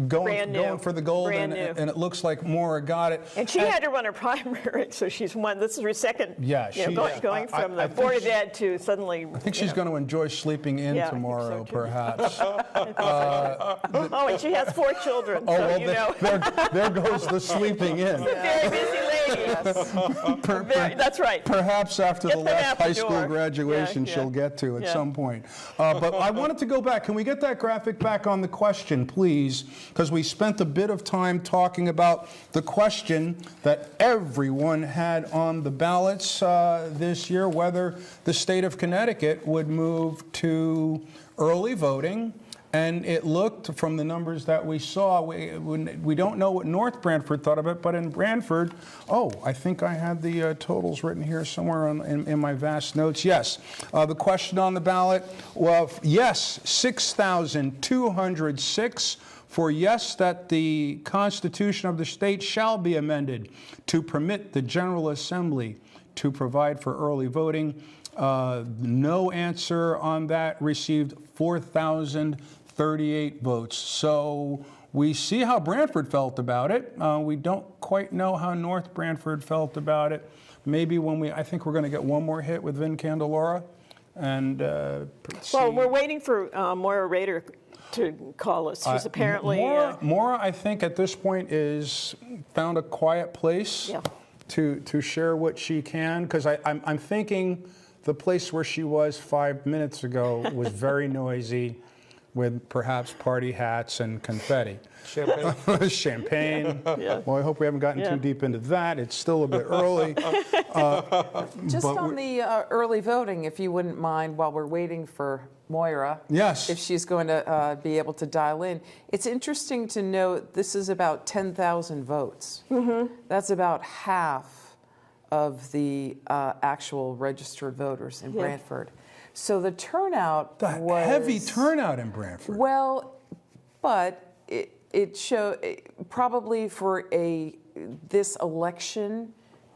going for the gold, and it looks like Maura got it. And she had to run her primary, so she's won. This is her second. Going from the Board of Ed to suddenly. I think she's going to enjoy sleeping in tomorrow, perhaps. Oh, and she has 4 children. Oh, so well, you know. there goes the sleeping in. She's a very busy lady. That's right. Perhaps after the last high school graduation she'll get to at some point. But I wanted to go back. Can we get that graphic back on the question, please? Because we spent a bit of time talking about the question that everyone had on the ballots this year, whether the state of Connecticut would move to early voting. And it looked, from the numbers that we saw, we don't know what North Branford thought of it, but in Branford, I think I had the totals written here somewhere in my vast notes. Yes, the question on the ballot, yes, 6,206 for yes, that the Constitution of the state shall be amended to permit the General Assembly to provide for early voting. No answer on that received 4,038 votes. So we see how Branford felt about it. We don't quite know how North Branford felt about it. Maybe I think we're going to get one more hit with Vin Candelora. And well, we're waiting for Maura Rader to call us. She's apparently Maura, I think at this point is found a quiet place. Yeah. to share what she can, because I'm thinking the place where she was 5 minutes ago was very noisy, with perhaps party hats and confetti. Champagne. Champagne. Yeah. Well, I hope we haven't gotten too deep into that. It's still a bit early. Just on the early voting, if you wouldn't mind, while we're waiting for Moira, yes, if she's going to be able to dial in. It's interesting to note this is about 10,000 votes. Mm-hmm. That's about half of the actual registered voters in Branford. So the turnout was heavy turnout in Branford. Well, but it showed probably for this election.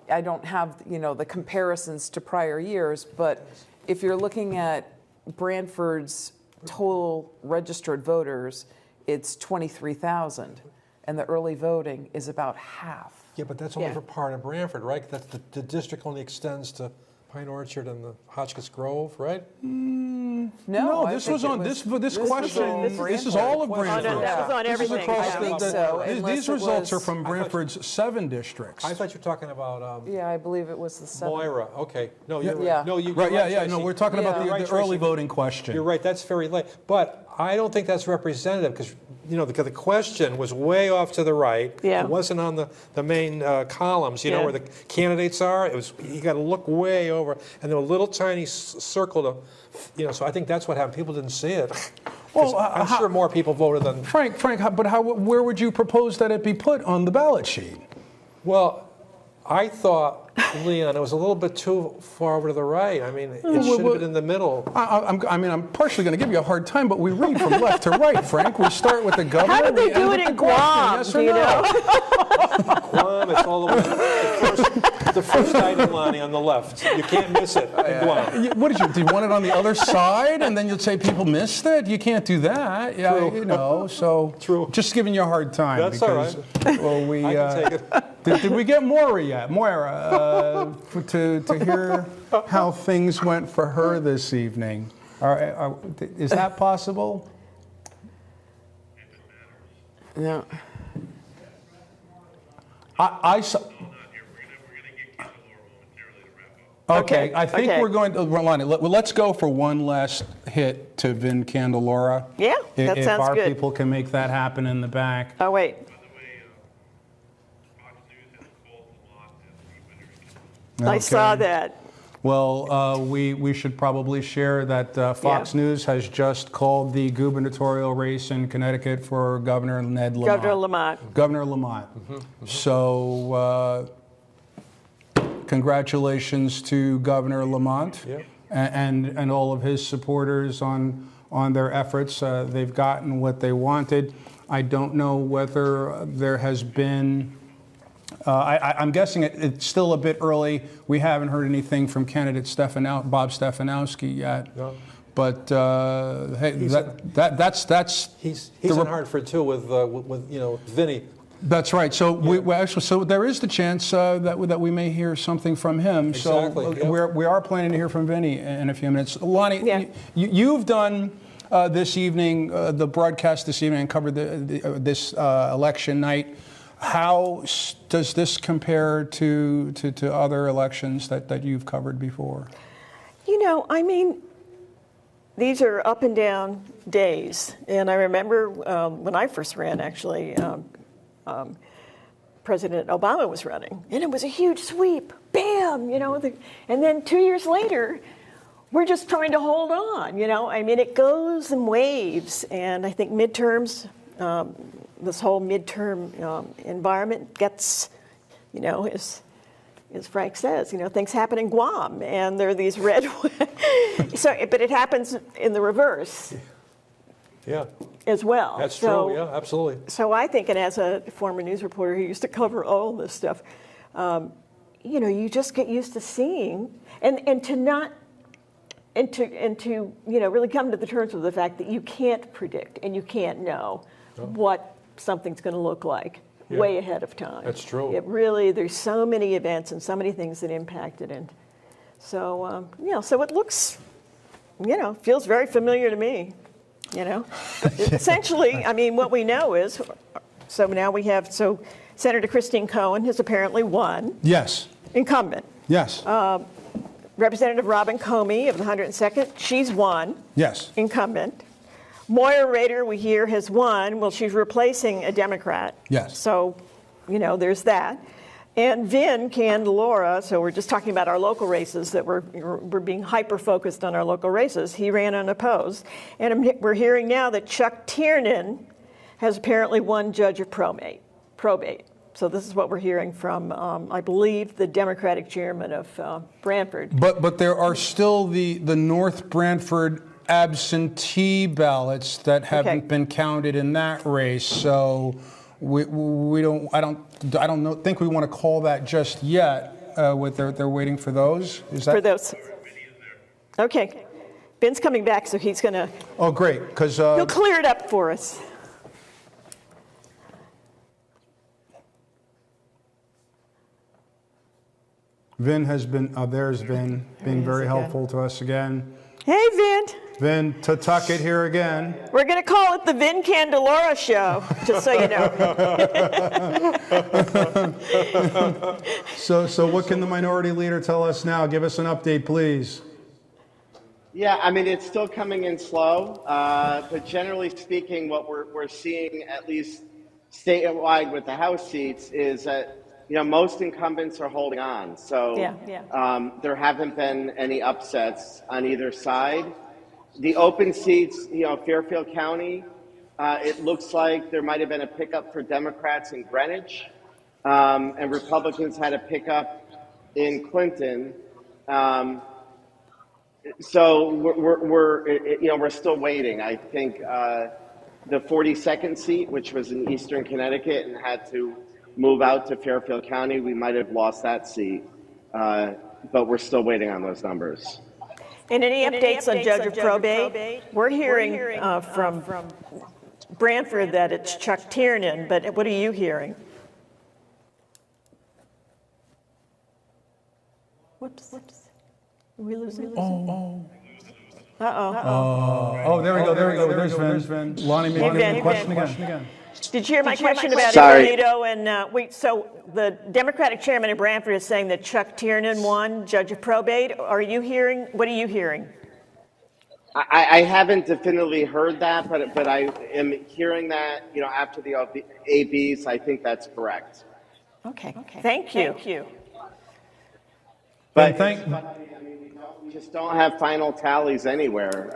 I don't have the comparisons to prior years, but if you're looking at Branford's total registered voters, it's 23,000, and the early voting is about half. Yeah, but that's only for part of Branford, right? That's the district only extends to Pine Orchard and the Hotchkiss Grove, right? No, this was on this question. This is all of Branford. That was on everything. These results are from Branford's 7 districts. I thought you were talking about. Yeah, I believe it was the 7. Moira. Okay. No, you're Yeah. right. No, you're right. right, Yeah. No, Tracy. we're talking about You're right, the early Tracy. voting question. You're right. That's very late. But I don't think that's representative because the question was way off to the right. Yeah. It wasn't on the main columns. Where the candidates are. It was you got to look way over, and there was a little tiny circle to, So I think that's what happened. People didn't see it. Well, I'm sure more people voted than Frank. Where would you propose that it be put on the ballot sheet? Well, I thought, Leon, it was a little bit too far over to the right. I mean, it should have been in the middle. I'm partially going to give you a hard time, but we read from left to right, Frank. We start with the governor. How did they do it in Guam? Yes Do or you no? Guam, it's all the way. The first item, Lonnie, on the left. You can't miss it in Guam. What do you want it on the other side, and then you'll say people missed it? You can't do that. Yeah, True. So True. Just giving you a hard time. That's because, all right. Well, we I can take it. Did we get Moira yet? Moira, to hear how things went for her this evening. Is that possible? No. I saw. Okay, I think we're going to, Lonnie, let's go for one last hit to Vin Candelora. Yeah, that if sounds our good. people can make that happen in the back. Oh, wait. I saw that. Well, we should probably share that Fox News has just called the gubernatorial race in Connecticut for Governor Ned Lamont. Governor Lamont. Governor Lamont. So congratulations to Governor Lamont and all of his supporters on their efforts. They've gotten what they wanted. I don't know whether there has been. I'm guessing it's still a bit early. We haven't heard anything from candidate Bob Stefanowski yet. No. But hey, he's in Hartford too with Vinny. That's right. So so there is the chance that we may hear something from him. Exactly. So we are planning to hear from Vinny in a few minutes. Lonnie, you've done this evening the broadcast this evening and covered this election night. How does this compare to other elections that you've covered before? I mean, these are up and down days. And I remember when I first ran, actually, President Obama was running. And it was a huge sweep. Bam! And then 2 years later, we're just trying to hold on. I mean, it goes in waves. And I think midterms, this whole midterm environment gets, as Frank says, things happen in Guam, and there are these red. But it happens in the reverse. Yeah. As well. That's true. Yeah, absolutely. So I think, and as a former news reporter who used to cover all this stuff, you just get used to seeing and to really come to the terms with the fact that you can't predict and you can't know what something's going to look like way ahead of time. That's true. There's so many events and so many things that impact it. And so, so it looks, feels very familiar to me, Essentially, I mean, what we know is So now we have, Senator Christine Cohen has apparently won. Yes. Incumbent. Yes. Representative Robin Comey of the 102nd, she's won. Yes. Incumbent. Moira Rader, we hear, has won. Well, she's replacing a Democrat. Yes. So, there's that. And Vin Candelora, so we're just talking about our local races, that we're being hyper-focused on our local races. He ran unopposed. And we're hearing now that Chuck Tiernan has apparently won judge of probate. So this is what we're hearing from, I believe, the Democratic chairman of Branford. But there are still the North Branford absentee ballots that haven't been counted in that race. So we don't think we want to call that just yet. They're waiting for those. Is that for those? Okay, Ben's coming back, so he's going to. Oh, great! Because he'll clear it up for us. Vin has been, there's Vin, being very helpful to us again. Hey, Vin. Vin, Totoket here again. We're going to call it the Vin Candelora Show, just so you know. So what can the minority leader tell us now? Give us an update, please. Yeah, I mean, it's still coming in slow, but generally speaking, what we're seeing, at least statewide with the House seats, is that most incumbents are holding on. So there haven't been any upsets on either side. The open seats, Fairfield County, it looks like there might have been a pickup for Democrats in Greenwich, and Republicans had a pickup in Clinton. So we're still waiting. I think the 42nd seat, which was in Eastern Connecticut and had to move out to Fairfield County, we might have lost that seat, but we're still waiting on those numbers. And any updates on judge of probate? We're hearing from Branford that it's Chuck Tiernan, but what are you hearing? Whoops. Are we losing? Oh, there we go. There's Vin. Lonnie, maybe a question again. Did you hear my question about Ippolito? And so the Democratic chairman of Branford is saying that Chuck Tiernan won judge of probate. What are you hearing? I haven't definitively heard that, but I am hearing that, after the ABs, I think that's correct. Okay. Thank you. But we just don't have final tallies anywhere.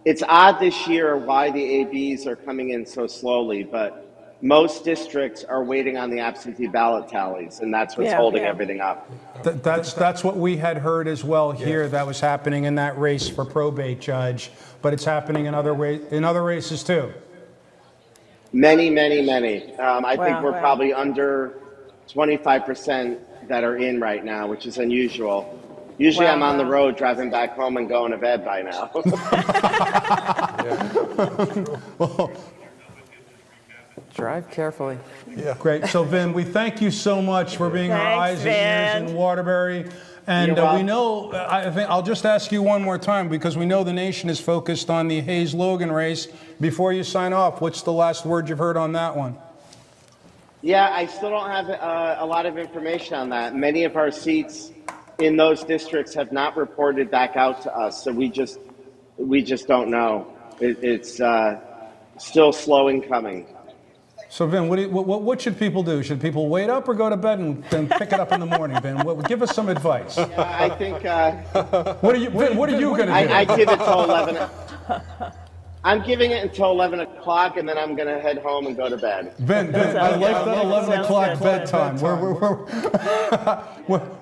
It's odd this year why the ABs are coming in so slowly, but most districts are waiting on the absentee ballot tallies, and that's what's holding everything up. That's what we had heard as well here. That was happening in that race for probate judge, but it's happening in other races too. Many. I think we're probably under 25% that are in right now, which is unusual. Usually I'm on the road driving back home and going to bed by now. Well, drive carefully. Yeah. Great. So, Vin, we thank you so much for being our eyes and ears in Waterbury. And we know, I think I'll just ask you one more time, because we know the nation is focused on the Hayes-Logan race. Before you sign off, what's the last word you've heard on that one? Yeah, I still don't have a lot of information on that. Many of our seats in those districts have not reported back out to us, so we just don't know. It's still slow in coming. So, Vin, what should people do? Should people wait up or go to bed and then pick it up in the morning, Vin? Give us some advice. Yeah, I think. What are you going to do? I give it till 11. I'm giving it until 11 o'clock, and then I'm going to head home and go to bed. Vin, I like that 11 o'clock bedtime.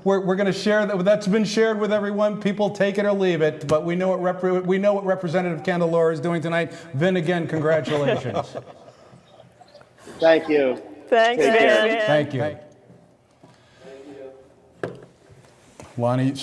We're going to share that. That's been shared with everyone. People take it or leave it, but we know what Representative Candelora is doing tonight. Vin, again, congratulations. Thank you. Thanks, Vin. Thank you. Lonnie,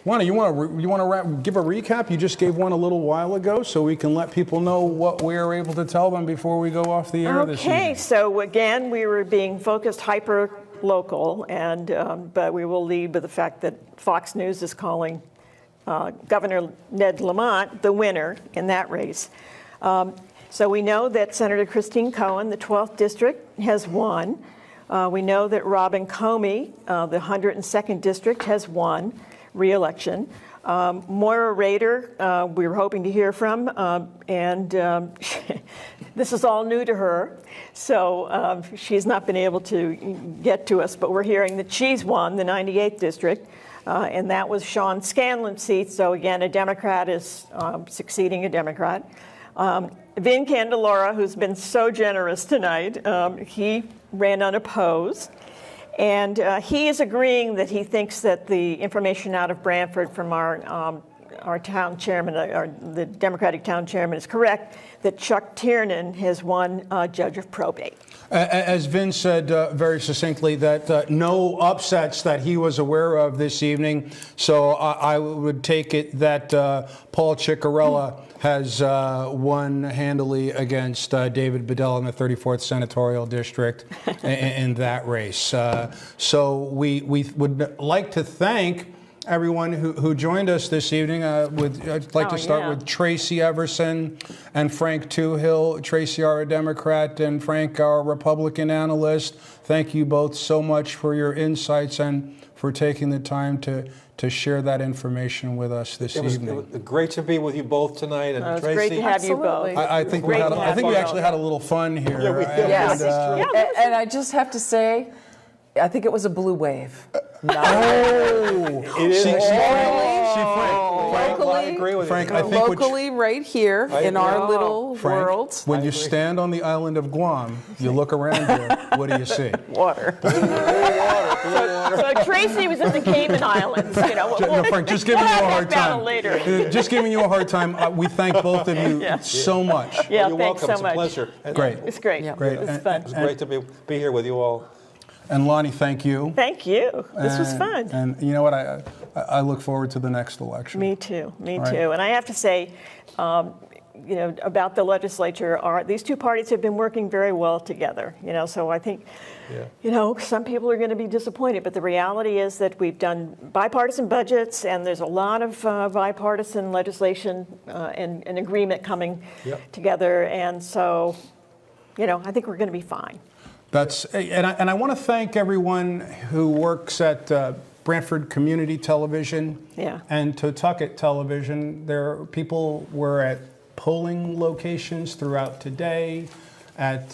Lonnie, you want to give a recap? You just gave one a little while ago, so we can let people know what we are able to tell them before we go off the air this evening. Okay, so again, we were being focused hyper-local, and but we will lead with the fact that Fox News is calling Governor Ned Lamont the winner in that race. So we know that Senator Christine Cohen, the 12th district, has won. We know that Robin Comey, the 102nd district, has won re-election. Moira Rader, we were hoping to hear from, and this is all new to her, so she's not been able to get to us, but we're hearing that she's won the 98th district, and that was Sean Scanlon's seat, so again, a Democrat is succeeding a Democrat. Vin Candelora, who's been so generous tonight, he ran unopposed. And he is agreeing that he thinks that the information out of Branford from our town chairman, the Democratic town chairman, is correct, that Chuck Tiernan has won judge of probate. As Vin said very succinctly, that no upsets that he was aware of this evening. So I would take it that Paul Ciccarella has won handily against David Bedell in the 34th Senatorial District in that race. So we would like to thank everyone who joined us this evening. I'd like to start with Tracy Everson and Frank Toohill. Tracy, our Democrat, and Frank, our Republican analyst. Thank you both so much for your insights and for taking the time to share that information with us this evening. It was great to be with you both tonight. And It's Tracy, great to have you both. I think we actually had a little fun here. Yeah, we did. Yes. And, And I just have to say, I think it was a blue wave. It is. Frank, I agree with Frank, you. I think locally right here in our little Frank, world. when you stand on the island of Guam, you look around here, what do you see? Water. So Tracy was in the Cayman Islands, you know. No, Frank, just giving you a hard battle time. later. Just giving you a hard time. We thank both of you so much. Yeah, You're thanks welcome. so much. It's a pleasure. Great. It's great. Great. It was fun. It's great to be here with you all. And Lonnie, thank you. Thank you. This was fun. And you know what? I look forward to the next election. Me too. Me All too. right. And I have to say, you know, about the legislature, these two parties have been working very well together. You know, so I think, you know, some people are going to be disappointed, but the reality is that we've done bipartisan budgets, and there's a lot of bipartisan legislation and agreement coming together, and so, you know, I think we're going to be fine. And I want to thank everyone who works at Branford Community Television and Totoket Television. People were at polling locations throughout today, at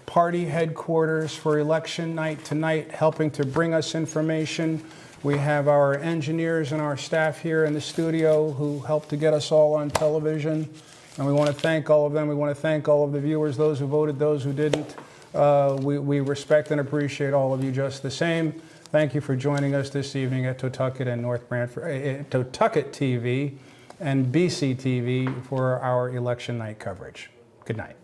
party headquarters for election night tonight, helping to bring us information. We have our engineers and our staff here in the studio who helped to get us all on television. And we want to thank all of them. We want to thank all of the viewers, those who voted, those who didn't. We respect and appreciate all of you just the same. Thank you for joining us this evening at Totoket and North Branford, Totoket TV and BC TV for our election night coverage. Good night.